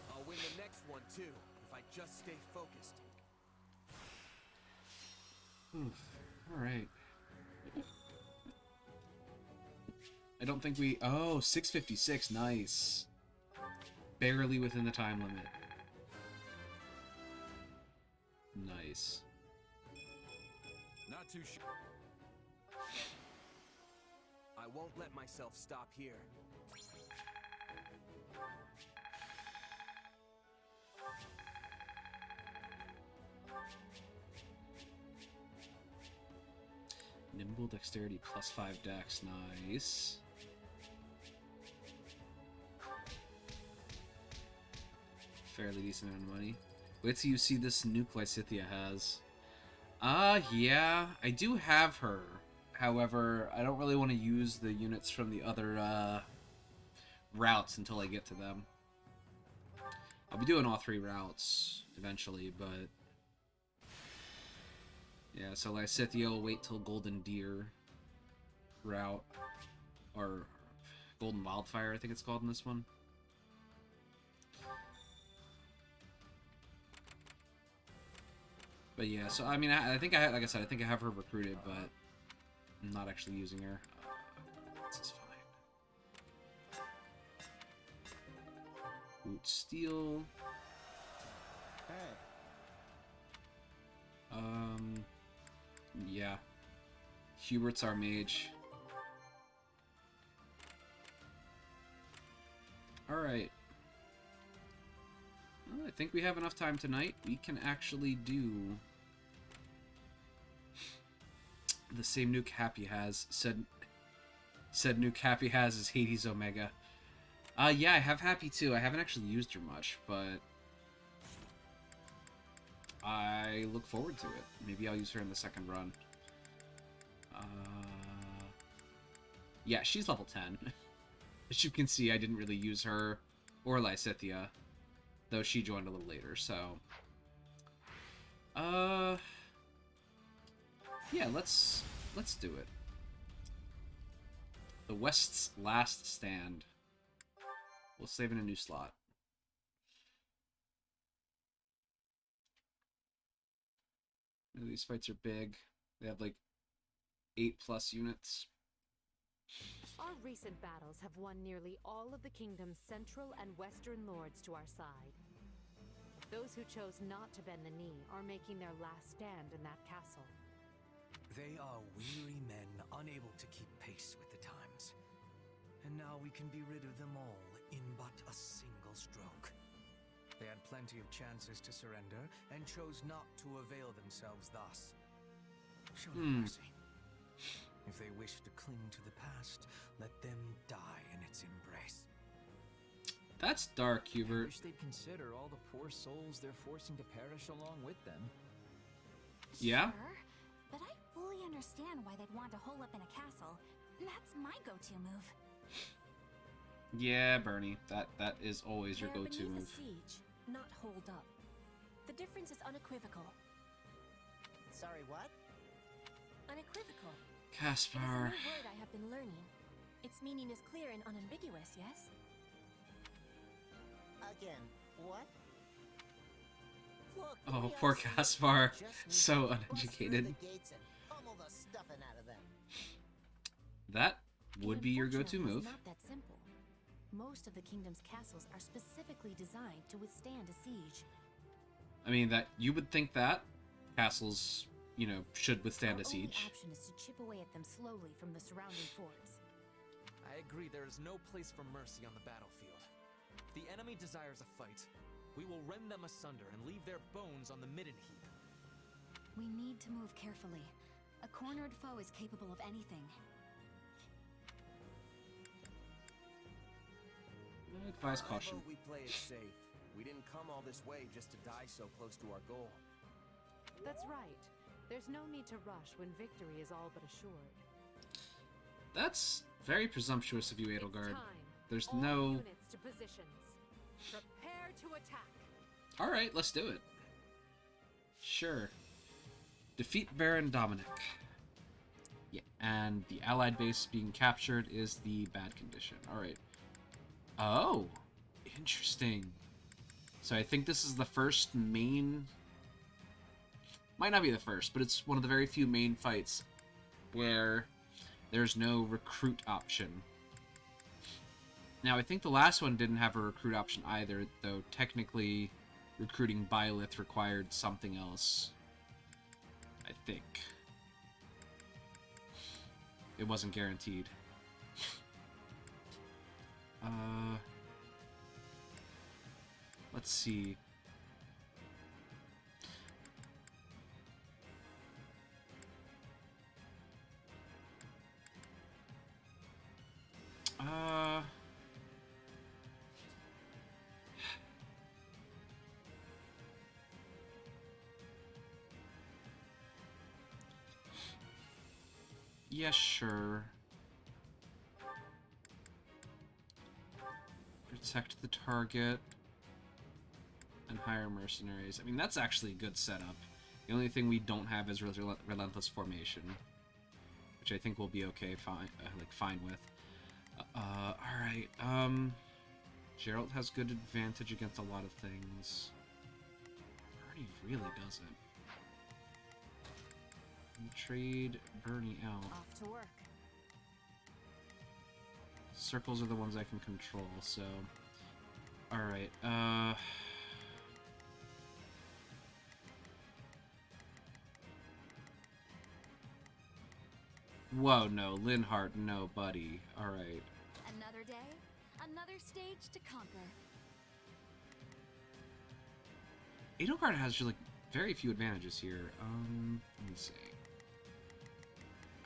I'll win the next one too, if I just stay focused. Alright. I don't think we... Oh, 656, nice. Barely within the time limit. Nice. Not too sure. I won't let myself stop here. Nimble dexterity plus 5 dex, nice. Fairly decent amount of money. Wait till you see this nuke Lysithea has. Yeah, I do have her. However, I don't really want to use the units from the other routes until I get to them. I'll be doing all 3 routes eventually, but... Yeah, so Lysithea will wait till Golden Deer route. Or Golden Wildfire, I think it's called in this one. But yeah, so I mean, I think like I said, I think I have her recruited, but I'm not actually using her. This is fine. Boot Steel. Hey. Yeah. Hubert's our mage. Alright. Well, I think we have enough time tonight. We can actually do the same nuke Happy has. Said nuke Happy has is Hades Omega. Yeah, I have Happy too. I haven't actually used her much, but I look forward to it. Maybe I'll use her in the second run. Yeah, she's level 10. As you can see, I didn't really use her or Lysithea, though she joined a little later, so... Yeah, let's do it. The West's Last Stand. We'll save in a new slot. These fights are big. They have like 8+ units. Our recent battles have won nearly all of the kingdom's central and western lords to our side. Those who chose not to bend the knee are making their last stand in that castle. They are weary men unable to keep pace with the times. And now we can be rid of them all in but a single stroke. They had plenty of chances to surrender and chose not to avail themselves thus. Show them mercy. If they wish to cling to the past, let them die in its embrace. That's dark, Hubert. I wish they'd consider all the poor souls they're forcing to perish along with them. Yeah? Sure, but I fully understand why they'd want to hole up in a castle. That's my go-to move. Yeah, Bernie. That is always your go-to They're move. beneath a siege, not holed up. The difference is unequivocal. Sorry, what? Unequivocal. Caspar. It is a new word I have been learning. Its meaning is clear and unambiguous, yes? Again, what? Look, Oh, poor Caspar. So uneducated. stuffing out of them. That would be your go-to move. It's not that simple. Most of the kingdom's castles are specifically designed to withstand a siege. I mean, that you would think that castles, you know, should withstand a siege. Our only option is to chip away at them slowly from the surrounding forts. I agree there is no place for mercy on the battlefield. If the enemy desires a fight, we will rend them asunder and leave their bones on the midden heap. We need to move carefully. A cornered foe is capable of anything. I advise caution. We play it safe. We didn't come all this way just to die so close to our goal. That's right. There's no need to rush when victory is all but assured. That's very presumptuous of you, Edelgard. There's all no... units to positions. Prepare to attack. Alright, let's do it. Sure. Defeat Baron Dominic. Yeah, and the allied base being captured is the bad condition. Alright. Oh, interesting. So I think this is the first main... Might not be the first, but it's one of the very few main fights where there's no recruit option. Now, I think the last one didn't have a recruit option either, though technically recruiting Byleth required something else. I think. It wasn't guaranteed. Let's see. Yeah, sure. Protect the target and hire mercenaries. I mean, that's actually a good setup. The only thing we don't have is relentless formation, which I think we'll be okay, fine with. All right. Geralt has good advantage against a lot of things. Bernie really doesn't. Trade Bernie out. Off to work. Circles are the ones I can control, so... Alright, Whoa, no. Linhardt, no, buddy. Alright. Another day, another stage to conquer. Edelgard has, like, very few advantages here. Let me see.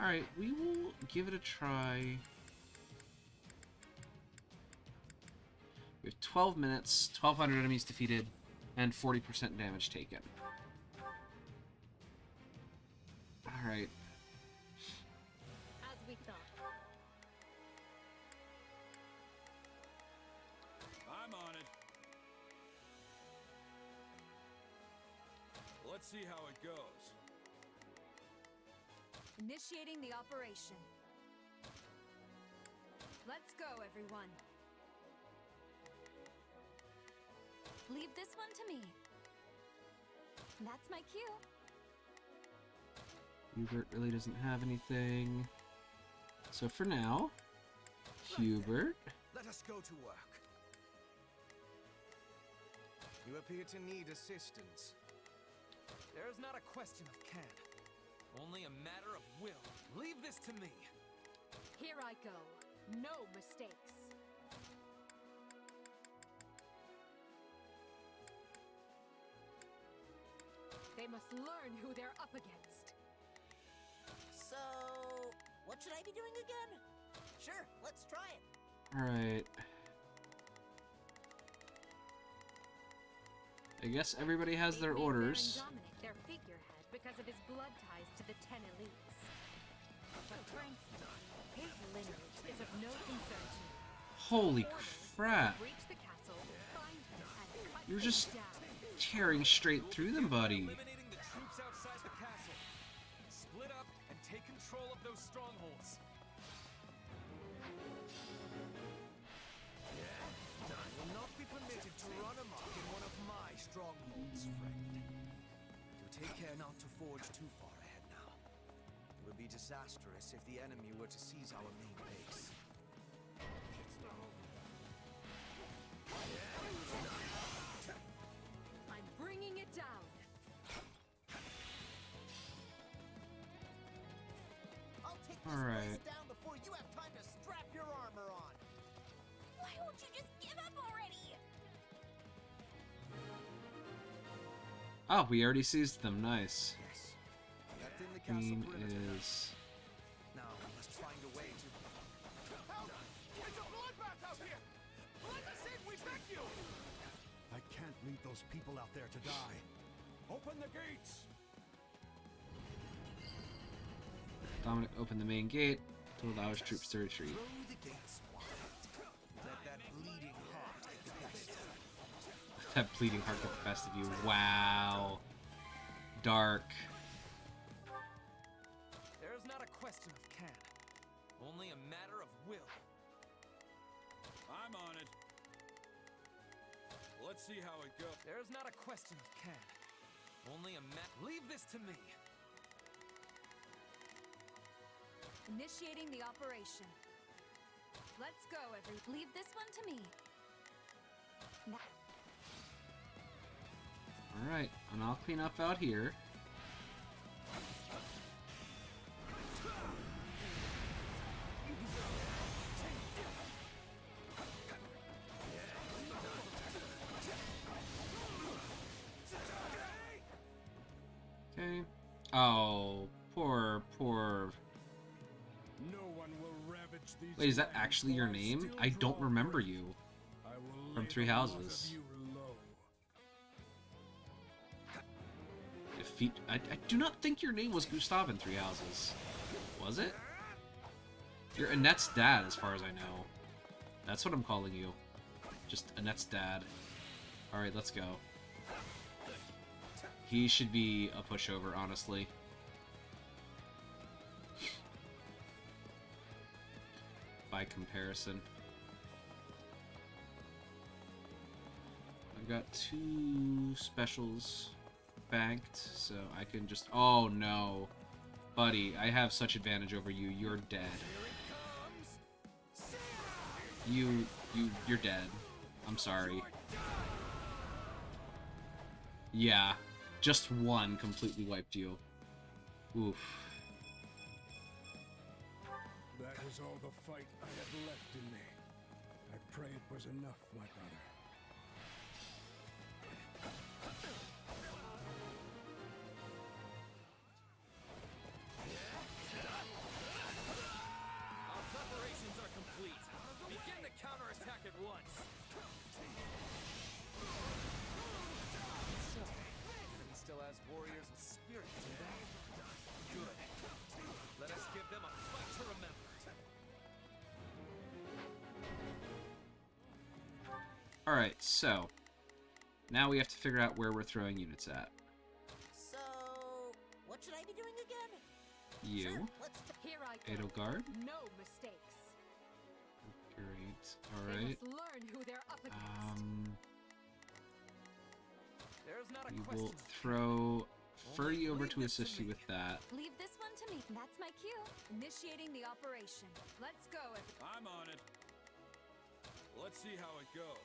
Alright, we will give it a try. We have 12 minutes, 1,200 enemies defeated, and 40% damage taken. Alright. As we thought. I'm on it. Let's see how it goes. Initiating the operation. Let's go, everyone. Leave this one to me. That's my cue. Hubert really doesn't have anything. So for now, Hubert. Let us go to work. You appear to need assistance. There is not a question of can. Only a matter of will. Leave this to me. Here I go. No mistakes. They must learn who they're up against. So, what should I be doing again? Sure, let's try it. Alright. I guess everybody has their orders. Baron Dominic their figurehead because of his blood ties to the 10 elites. But frankly, his lineage is of no concern to me. Holy crap. Reach the castle, find him, and cut You're him just down. tearing straight through them, buddy. Eliminating the troops outside the castle. Split up and take control of those strongholds. I will not be permitted to run amok in one of my strongholds, friend. Do take care not to forge too far ahead now. It would be disastrous if the enemy were to seize our main base. I'm bringing it down. I'll take this All right. place down before you have time to strap your armor on. Why won't you just give up already? Oh, we already seized them. Nice. Yes. That's in the castle Queen perimeter. is... Now we must find a way to... Help! It's a bloodbath out here! Let us in, we beg you! I can't leave those people out there to die. Open the gates! Dominic opened the main gate to allow his troops to retreat. Throw the gates wide. Let that bleeding heart get the best. That bleeding heart get the best of you. Wow. Dark. There is not a question of can, only a matter of will. I'm on it. Let's see how it goes. There is not a question of can, only a Leave this to me. Initiating the operation. Let's go, Leave this one to me. Alright, and I'll clean up out here. Okay. Oh, poor. No one will ravage these. Wait, is that lands actually your while I name? still I don't draw remember breath. you I will from lay Three the blood of Houses. you low. Defeat. I do not think your name was Gustav in Three Houses. Was it? You're Annette's dad, as far as I know. That's what I'm calling you. Just Annette's dad. Alright, let's go. He should be a pushover, honestly. By comparison. I've got 2 specials banked, so I can just... Oh, no. Buddy, I have such advantage over you. You're dead. You're dead. I'm sorry. Yeah. Just one completely wiped you. Oof. That is all the fight I have left in me. I pray it was enough, my brother. Our preparations are complete. Begin the counterattack at once. So, enemy still has warriors with spirit, do they? Good. Let us give them a fight to remember. Alright, so... Now we have to figure out where we're throwing units at. So, what should I be doing again? You. Sure, let's Here I go. Edelgard. No mistakes. Great. They Alright. must learn who they're up against. There is not a We question will of throw Furry over to assist you with that. Leave this one to me. That's my cue. Initiating the operation. Let's go, I'm on it. Let's see how it goes.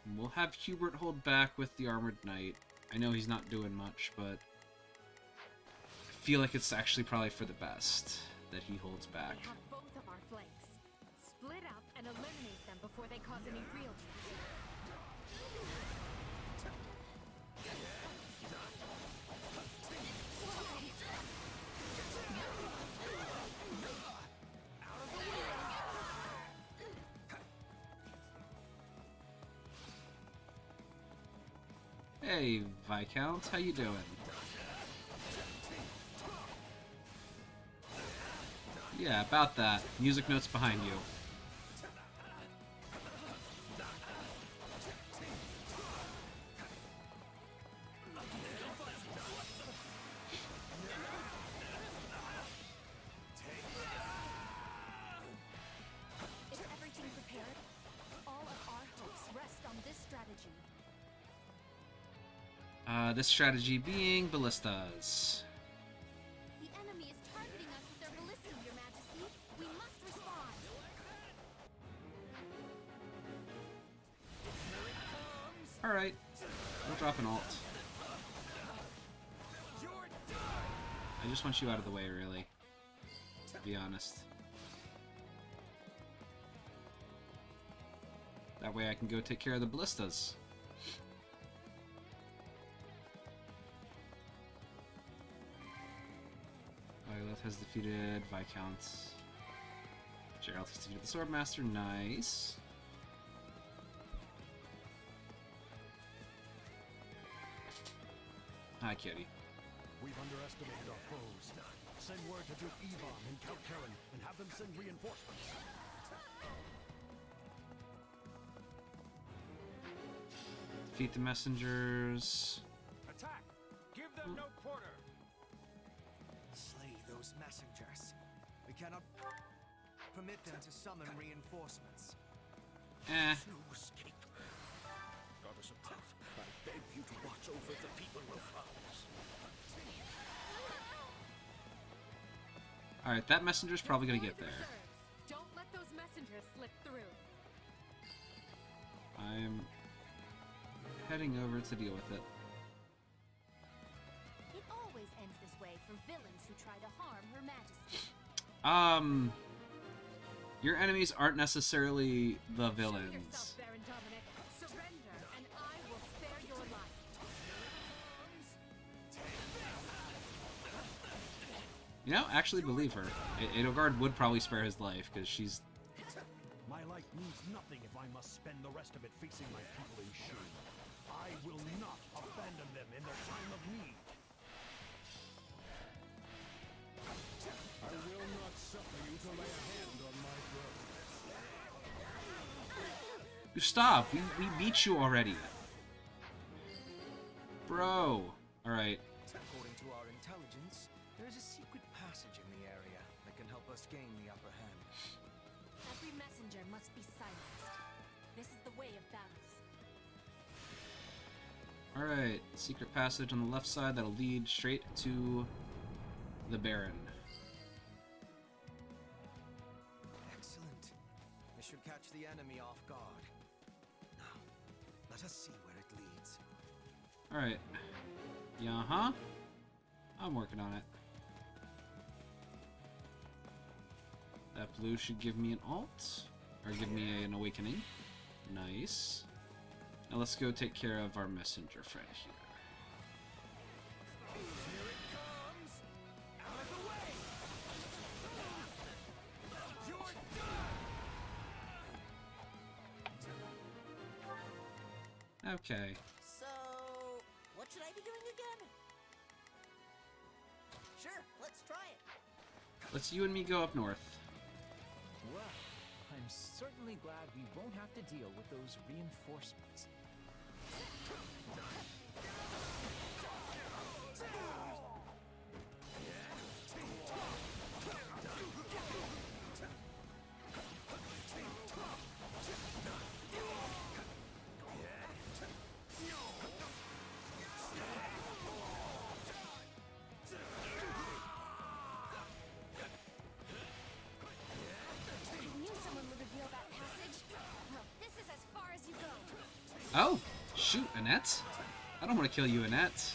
And we'll have Hubert hold back with the Armored Knight. I know he's not doing much, but I feel like it's actually probably for the best that he holds back. We have both of our flanks. Split up and eliminate them before they cause any real damage. Hey, Viscount, how you doing? Yeah, about that. Music notes behind you. Is everything prepared? All of our hopes rest on this strategy. This strategy being ballistas. The enemy is targeting us with their ballista, Your Majesty. We must respond. Alright, we'll drop an ult. I just want you out of the way, really. To be honest. That way I can go take care of the ballistas. Violet has defeated Viscount. Gerald has defeated the Swordmaster. Nice. Hi, Kitty. We've underestimated our foes. Send word to Duke Ivan and Count Karen and have them send reinforcements. Defeat the messengers. Attack! Give them no quarter! Slay those messengers. We cannot permit them to summon reinforcements. Eh. No escape. Goddess of Death, I beg you to watch over the people of ours. Alright, that messenger's probably gonna get there. Don't let those messengers slip through. I'm heading over to deal with it. It always ends this way for villains who try to harm Her Majesty. Your enemies aren't necessarily the Show villains. yourself, Baron Dominic. Surrender, and I will spare your life. You know, actually believe her. Edelgard would probably spare his life, because she's... My life means nothing if I must spend the rest of it facing my people in shame. I will not abandon them in their time of need. I will not suffer you to lay a hand on my throne. Stop! We beat you already. Bro. Alright. According to our intelligence, there is a secret passage in the area that can help us gain the upper hand. Every messenger must be silenced. This is the way of battles. Alright. Secret passage on the left side that'll lead straight to the Baron. Excellent. This should catch the enemy off guard. Now, let us see where it leads. Alright. Yeah-huh. I'm working on it. That blue should give me an alt. Or give me an awakening. Nice. Now let's go take care of our messenger friend here. Okay. So, what should I be doing again? Sure, let's try it. Let's you and me go up north. Well, I'm certainly glad we won't have to deal with those reinforcements. Oh, shoot, Annette. I don't want to kill you, Annette.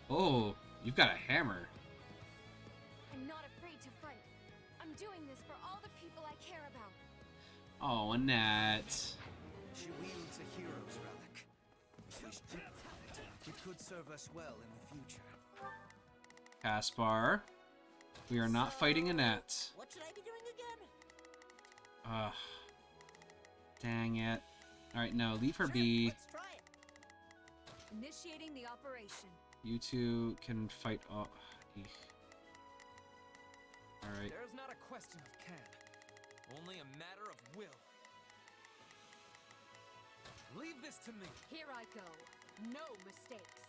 Oh, you've got a hammer. I'm not afraid to fight. I'm doing this for all the people I care about. Oh, Annette. She wields a hero's relic. If we strip of it could serve us well in the future. Caspar, we are not fighting Annette. What should I be doing again? Ugh. Dang it. Alright, no, leave her be. Let's try it. Initiating the operation. You two can fight. Oh, alright. There's not a question of can, only a matter of will. Leave this to me. Here I go. No mistakes.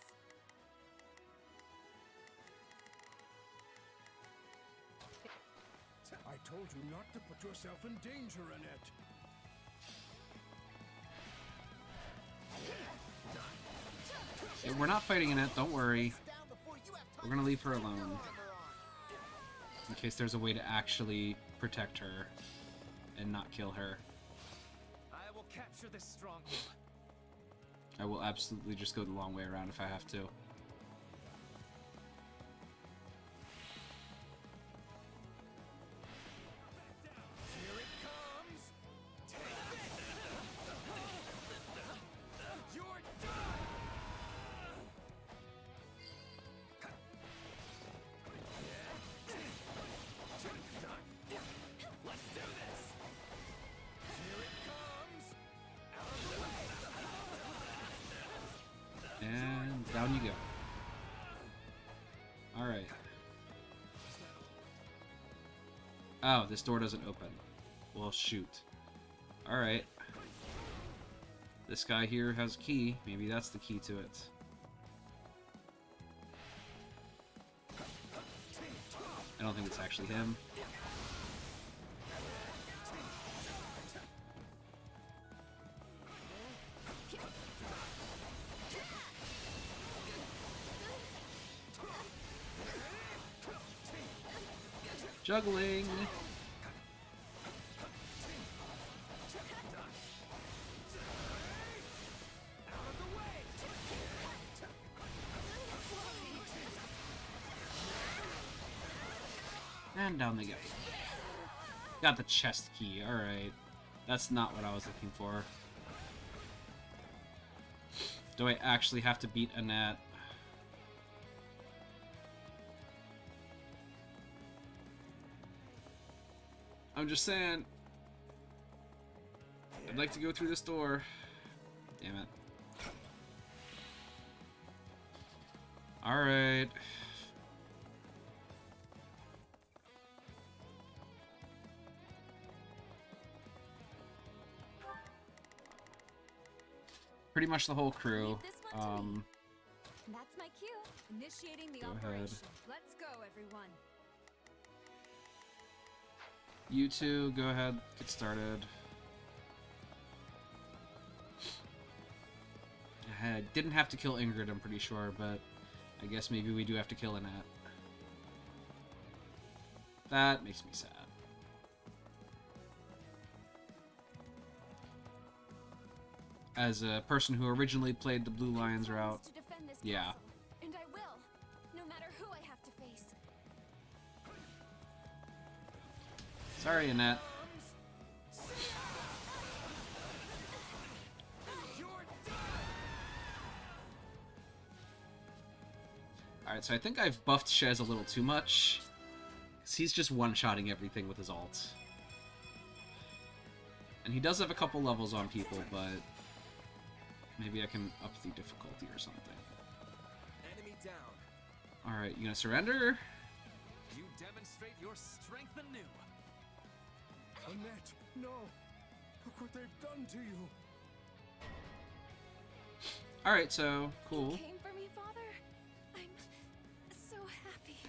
I told you not to put yourself in danger, Annette. Yeah, we're not fighting in it, don't worry. We're gonna leave her alone. In case there's a way to actually protect her and not kill her. I will capture this stronghold. I will absolutely just go the long way around if I have to. Here it comes. You're done. Let's do this. Here it comes. And down you go. Alright. Oh, this door doesn't open. Well, shoot. Alright. This guy here has a key. Maybe that's the key to it. I don't think it's actually him. Juggling! And down they go. Got the chest key, alright. That's not what I was looking for. Do I actually have to beat Annette? I'm just saying. I'd like to go through this door. Damn it. Alright. Pretty much the whole crew. That's my cue. Initiating the Go operation. ahead. Let's go, everyone. You two, go ahead, get started. I didn't have to kill Ingrid, I'm pretty sure, but I guess maybe we do have to kill Annette. That makes me sad. As a person who originally played the Blue Lions route, yeah. And I will, no matter who I have to face. Sorry, Annette. Alright, so I think I've buffed Shez a little too much. 'Cause he's just one-shotting everything with his ult. And he does have a couple levels on people, but maybe I can up the difficulty or something. Enemy down. Alright, you gonna surrender? You demonstrate your strength anew. Annette, no! Look what they've done to you! Alright, so, cool. You came for me, Father? I'm so happy.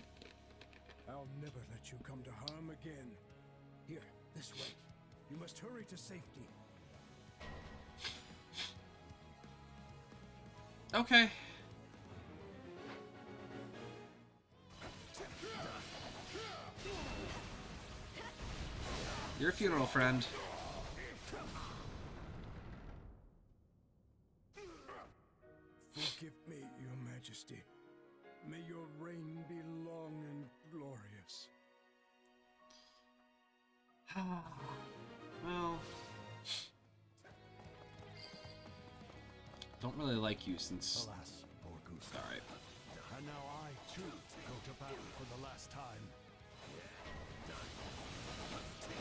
I'll never let you come to harm again. Here, this way. You must hurry to safety. Okay. Your funeral, friend. Forgive me, Your Majesty. May your reign be long and glorious. Well, don't really like you since. Alas, poor goose. Alright. And now I, too, go to battle for the last time.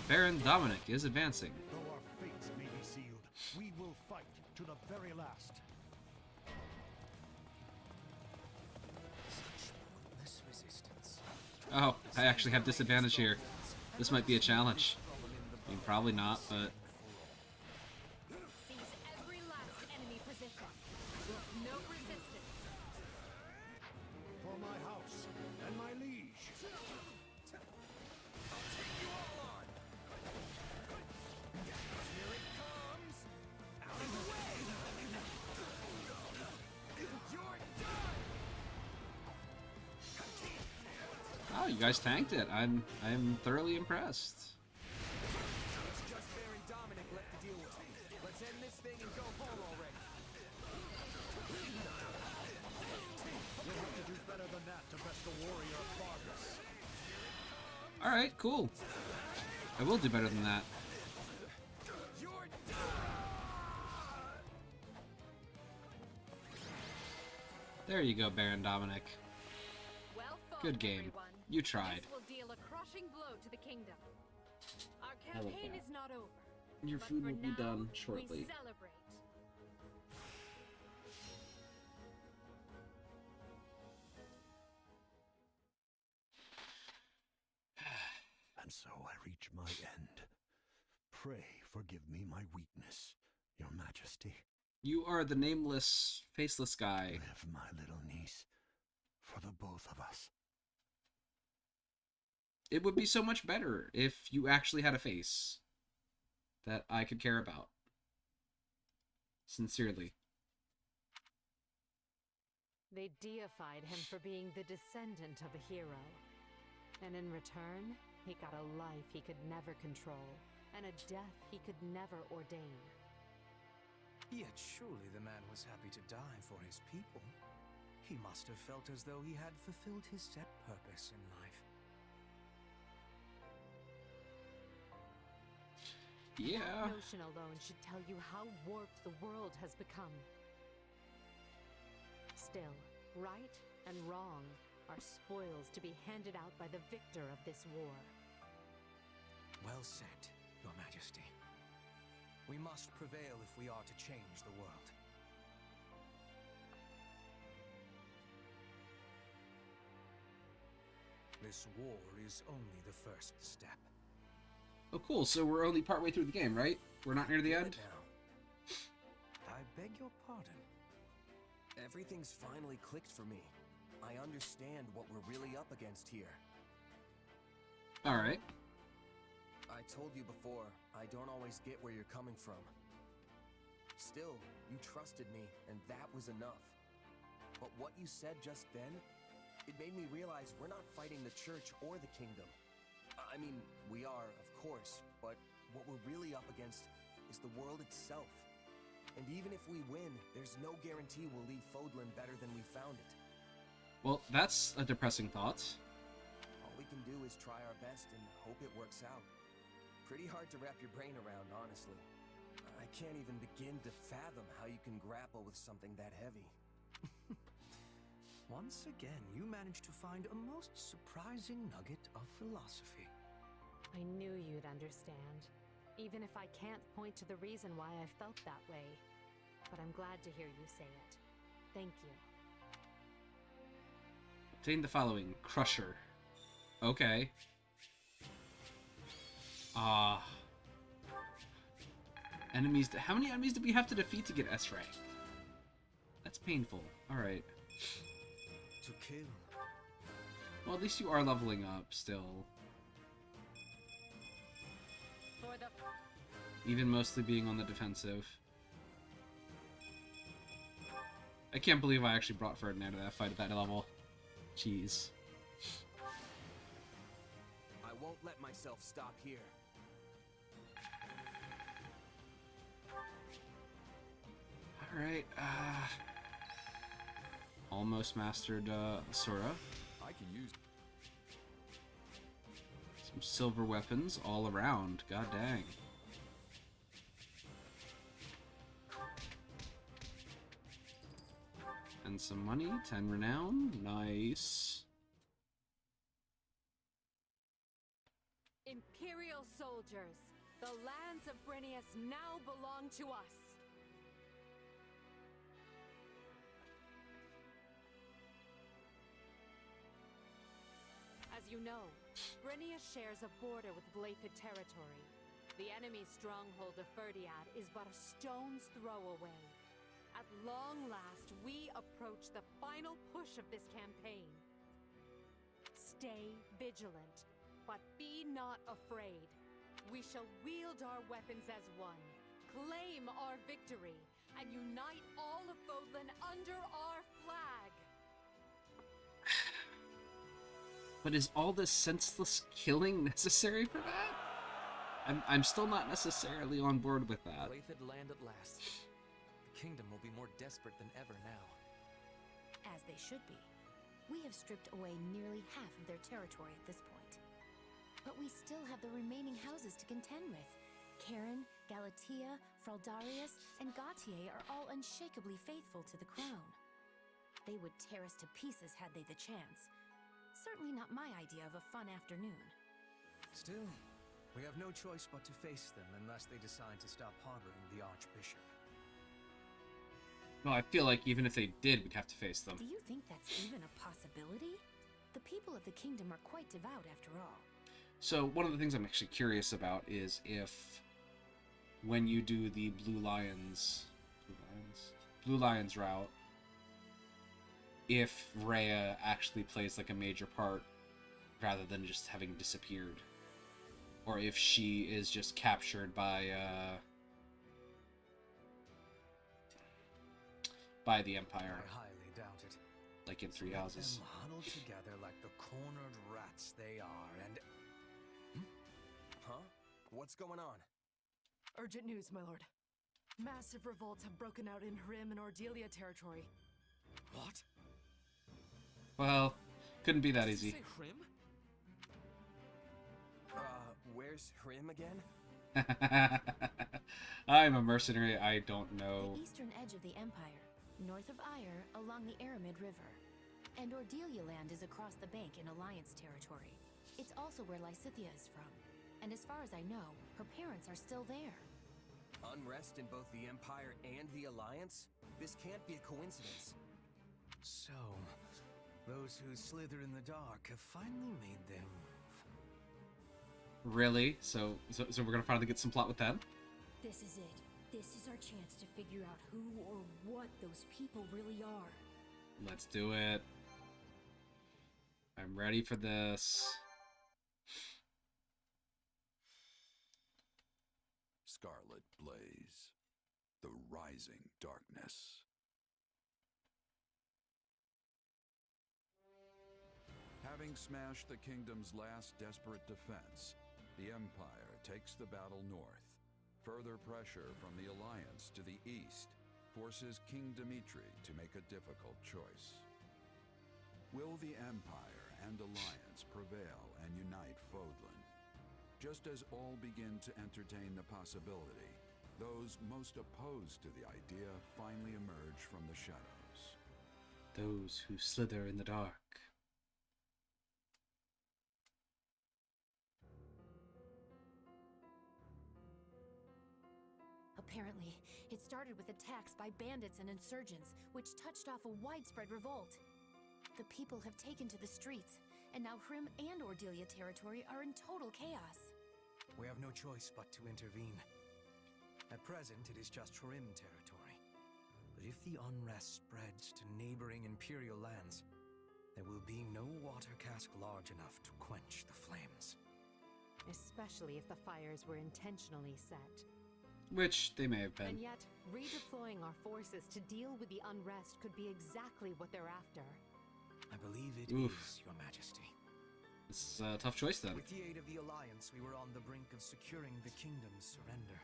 Baron Dominic is advancing. Though our fates may be sealed, we will fight to the very last. Less resistance. Oh, I actually have disadvantage here. This might be a challenge. I mean, probably not, but... Seize every last enemy position. With no resistance. For my house and my liege. Here it comes. Out of the way. You're you guys tanked it. I'm thoroughly impressed. It's just Baron Dominic left to deal with. Let's end this thing and go home already. You'll have to do better than that to best a warrior of Fargus. All right, cool. I will do better than that. There you go, Baron Dominic. Well fought, Good game. everyone. You tried. This will deal a crushing blow to the kingdom. Our I love campaign that. is not over. Your but food for will be now, done shortly. We celebrate. And so I reach my end. Pray forgive me my weakness, Your Majesty. You are the nameless, faceless guy. Live, my little niece, for the both of us. It would be so much better if you actually had a face that I could care about. Sincerely. They deified him for being the descendant of a hero. And in return, he got a life he could never control, and a death he could never ordain. Yet surely the man was happy to die for his people. He must have felt as though he had fulfilled his set purpose in life. Yeah. That notion alone should tell you how warped the world has become. Still, right and wrong are spoils to be handed out by the victor of this war. Well said, Your Majesty. We must prevail if we are to change the world. This war is only the first step. Oh, cool. So we're only partway through the game, right? We're not near the end? I beg your pardon. Everything's finally clicked for me. I understand what we're really up against here. Alright. I told you before, I don't always get where you're coming from. Still, you trusted me, and that was enough. But what you said just then, it made me realize we're not fighting the church or the kingdom. I mean, we are, of course, but what we're really up against is the world itself. And even if we win, there's no guarantee we'll leave Fodlan better than we found it. Well, that's a depressing thought. All we can do is try our best and hope it works out. Pretty hard to wrap your brain around, honestly. I can't even begin to fathom how you can grapple with something that heavy. Once again, you managed to find a most surprising nugget of philosophy. I knew you'd understand, even if I can't point to the reason why I felt that way. But I'm glad to hear you say it. Thank you. Obtain the following. Crusher. Okay. Enemies. How many enemies do we have to defeat to get S rank? That's painful. Alright. To kill. Well, at least you are leveling up still. For the... Even mostly being on the defensive. I can't believe I actually brought Ferdinand to that fight at that level. Jeez. I won't let myself stop here. Alright, almost mastered Sora. I can use some silver weapons all around. God dang. And some money, 10 renown. Nice. Imperial soldiers, the lands of Brennius now belong to us. As you know, Brennius shares a border with Blaidd territory. The enemy's stronghold of Ferdiad is but a stone's throw away. At long last, we approach the final push of this campaign. Stay vigilant, but be not afraid. We shall wield our weapons as one, claim our victory, and unite all of Fodlan under our flag. But is all this senseless killing necessary for that? I'm still not necessarily on board with that. Eleventh land at last. The kingdom will be more desperate than ever now. As they should be. We have stripped away nearly half of their territory at this point. But we still have the remaining houses to contend with. Karen, Galatea, Fraldarius, and Gautier are all unshakably faithful to the crown. They would tear us to pieces had they the chance. Certainly not my idea of a fun afternoon. Still, we have no choice but to face them unless they decide to stop harboring the Archbishop. Well, I feel like even if they did, we'd have to face them. Do you think that's even a possibility? The people of the kingdom are quite devout after all. So one of the things I'm actually curious about is if, when you do the Blue Lions route, if Rhea actually plays like a major part rather than just having disappeared, or if she is just captured by the Empire. I highly doubt it. Like in Three Houses. Let them huddle together like the cornered rats they are, and... Huh? What's going on? Urgent news, my lord. Massive revolts have broken out in Hrim and Ordelia territory. What? Well, couldn't be that easy. Did you say Hrim? Where's Hrim again? I'm a mercenary, I don't know. The eastern edge of the Empire, north of Ire, along the Aramid River. And Ordelia land is across the bank in Alliance territory. It's also where Lysithea is from. And as far as I know, her parents are still there. Unrest in both the Empire and the Alliance? This can't be a coincidence. So, those who slither in the dark have finally made their move. Really? So we're gonna finally get some plot with that? This is it. This is our chance to figure out who or what those people really are. Let's do it. I'm ready for this. Scarlet Blaze. The Rising Darkness. Having smashed the kingdom's last desperate defense, the Empire takes the battle north. Further pressure from the Alliance to the east forces King Dimitri to make a difficult choice. Will the Empire and Alliance prevail and unite Fodlan? Just as all begin to entertain the possibility, those most opposed to the idea finally emerge from the shadows. Those who slither in the dark. Apparently, it started with attacks by bandits and insurgents, which touched off a widespread revolt. The people have taken to the streets, and now Hrim and Ordelia territory are in total chaos. We have no choice but to intervene. At present, it is just Hrim territory. But if the unrest spreads to neighboring Imperial lands, there will be no water cask large enough to quench the flames. Especially if the fires were intentionally set. Which they may have been. And yet, redeploying our forces to deal with the unrest could be exactly what they're after. I believe it Oof. is, Your Majesty. This is a tough choice then. With the aid of the Alliance, we were on the brink of securing the kingdom's surrender.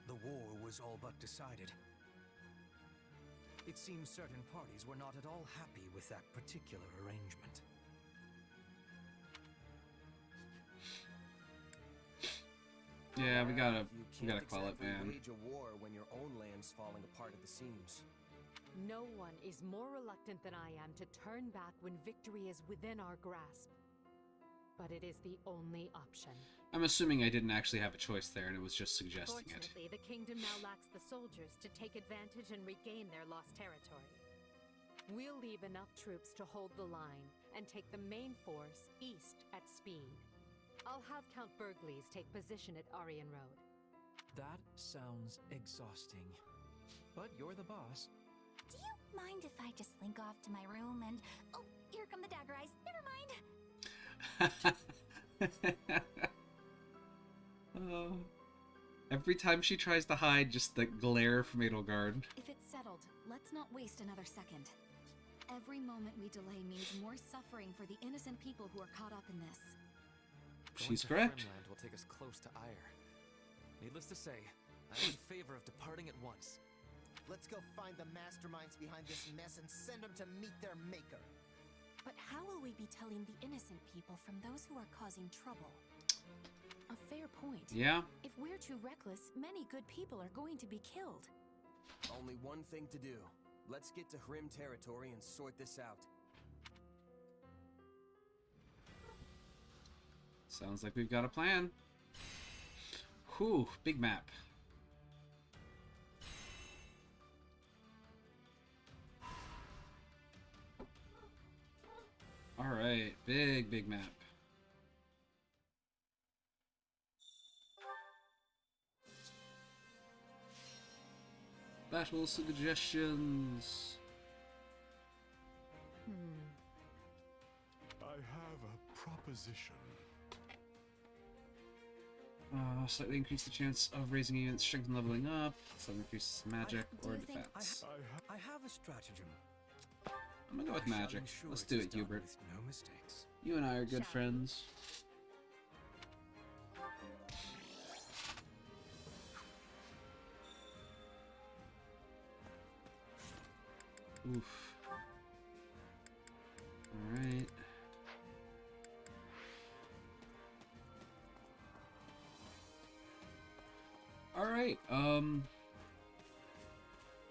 The war was all but decided. It seems certain parties were not at all happy with that particular arrangement. Yeah, we gotta quell it, exactly man. wage a war when your own land's falling apart at the seams. No one is more reluctant than I am to turn back when victory is within our grasp. But it is the only option. I'm assuming I didn't actually have a choice there, and it was just suggesting it. Fortunately, the kingdom now lacks the soldiers to take advantage and regain their lost territory. We'll leave enough troops to hold the line and take the main force east at speed. I'll have Count Burgleys take position at Aryan Road. That sounds exhausting. But you're the boss. Do you mind if I just slink off to my room and... Oh, here come the dagger eyes. Never mind. Oh. Every time she tries to hide, just the glare from Edelgard. If it's settled, let's not waste another second. Every moment we delay means more suffering for the innocent people who are caught up in this. She's Going to correct. Grimland will take us close to Ire. Needless to say, I'm in favor of departing at once. Let's go find the masterminds behind this mess and send them to meet their maker. But how will we be telling the innocent people from those who are causing trouble? A fair point. Yeah. If we're too reckless, many good people are going to be killed. Only one thing to do. Let's get to Hrim territory and sort this out. Sounds like we've got a plan. Whew, big map. Alright, big map. Battle suggestions. I have a proposition. Slightly increase the chance of raising units, strength and leveling up. Slightly increase magic or defense. I have a stratagem. I'm gonna go with magic. Let's do it, Hubert. No mistakes. You and I are good friends. Oof. Alright. Alright,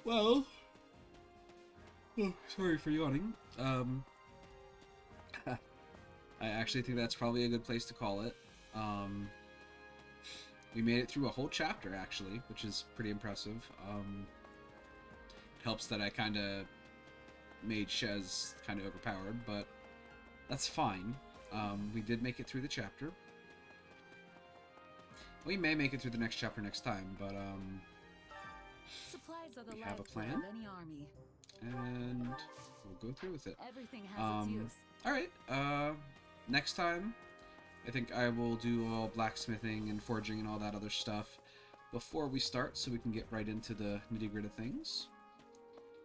well... Oh, sorry for yawning. I actually think that's probably a good place to call it. We made it through a whole chapter, actually, which is pretty impressive. It helps that I kind of made Shez kind of overpowered, but that's fine. We did make it through the chapter. We may make it through the next chapter next time, but Supplies are the we have a lifeblood plan, of any army. and we'll go through with it. Everything has its use. Alright, next time, I think I will do all blacksmithing and forging and all that other stuff before we start, so we can get right into the nitty-gritty things.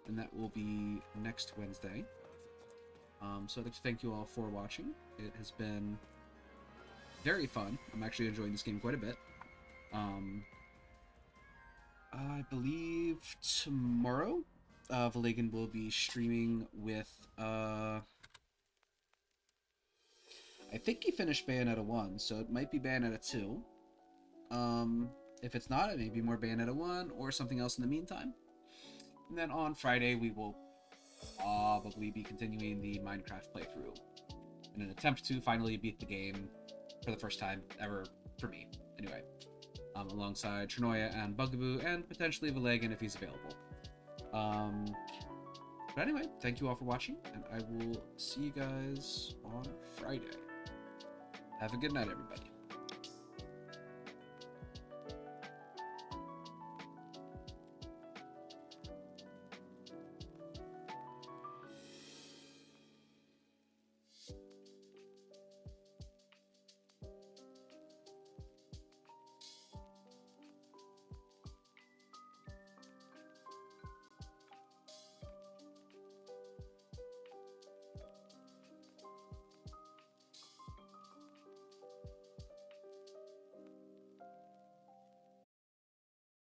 And that will be next Wednesday. So I'd like to thank you all for watching. It has been very fun. I'm actually enjoying this game quite a bit. I believe tomorrow, Valagan will be streaming with, I think he finished Bayonetta 1, so it might be Bayonetta 2. If it's not, it may be more Bayonetta 1 or something else in the meantime. And then on Friday, we will probably be continuing the Minecraft playthrough in an attempt to finally beat the game for the first time ever for me. Anyway, alongside Trinoya and Bugaboo, and potentially Valagan if he's available. But anyway, thank you all for watching, and I will see you guys on Friday. Have a good night, everybody.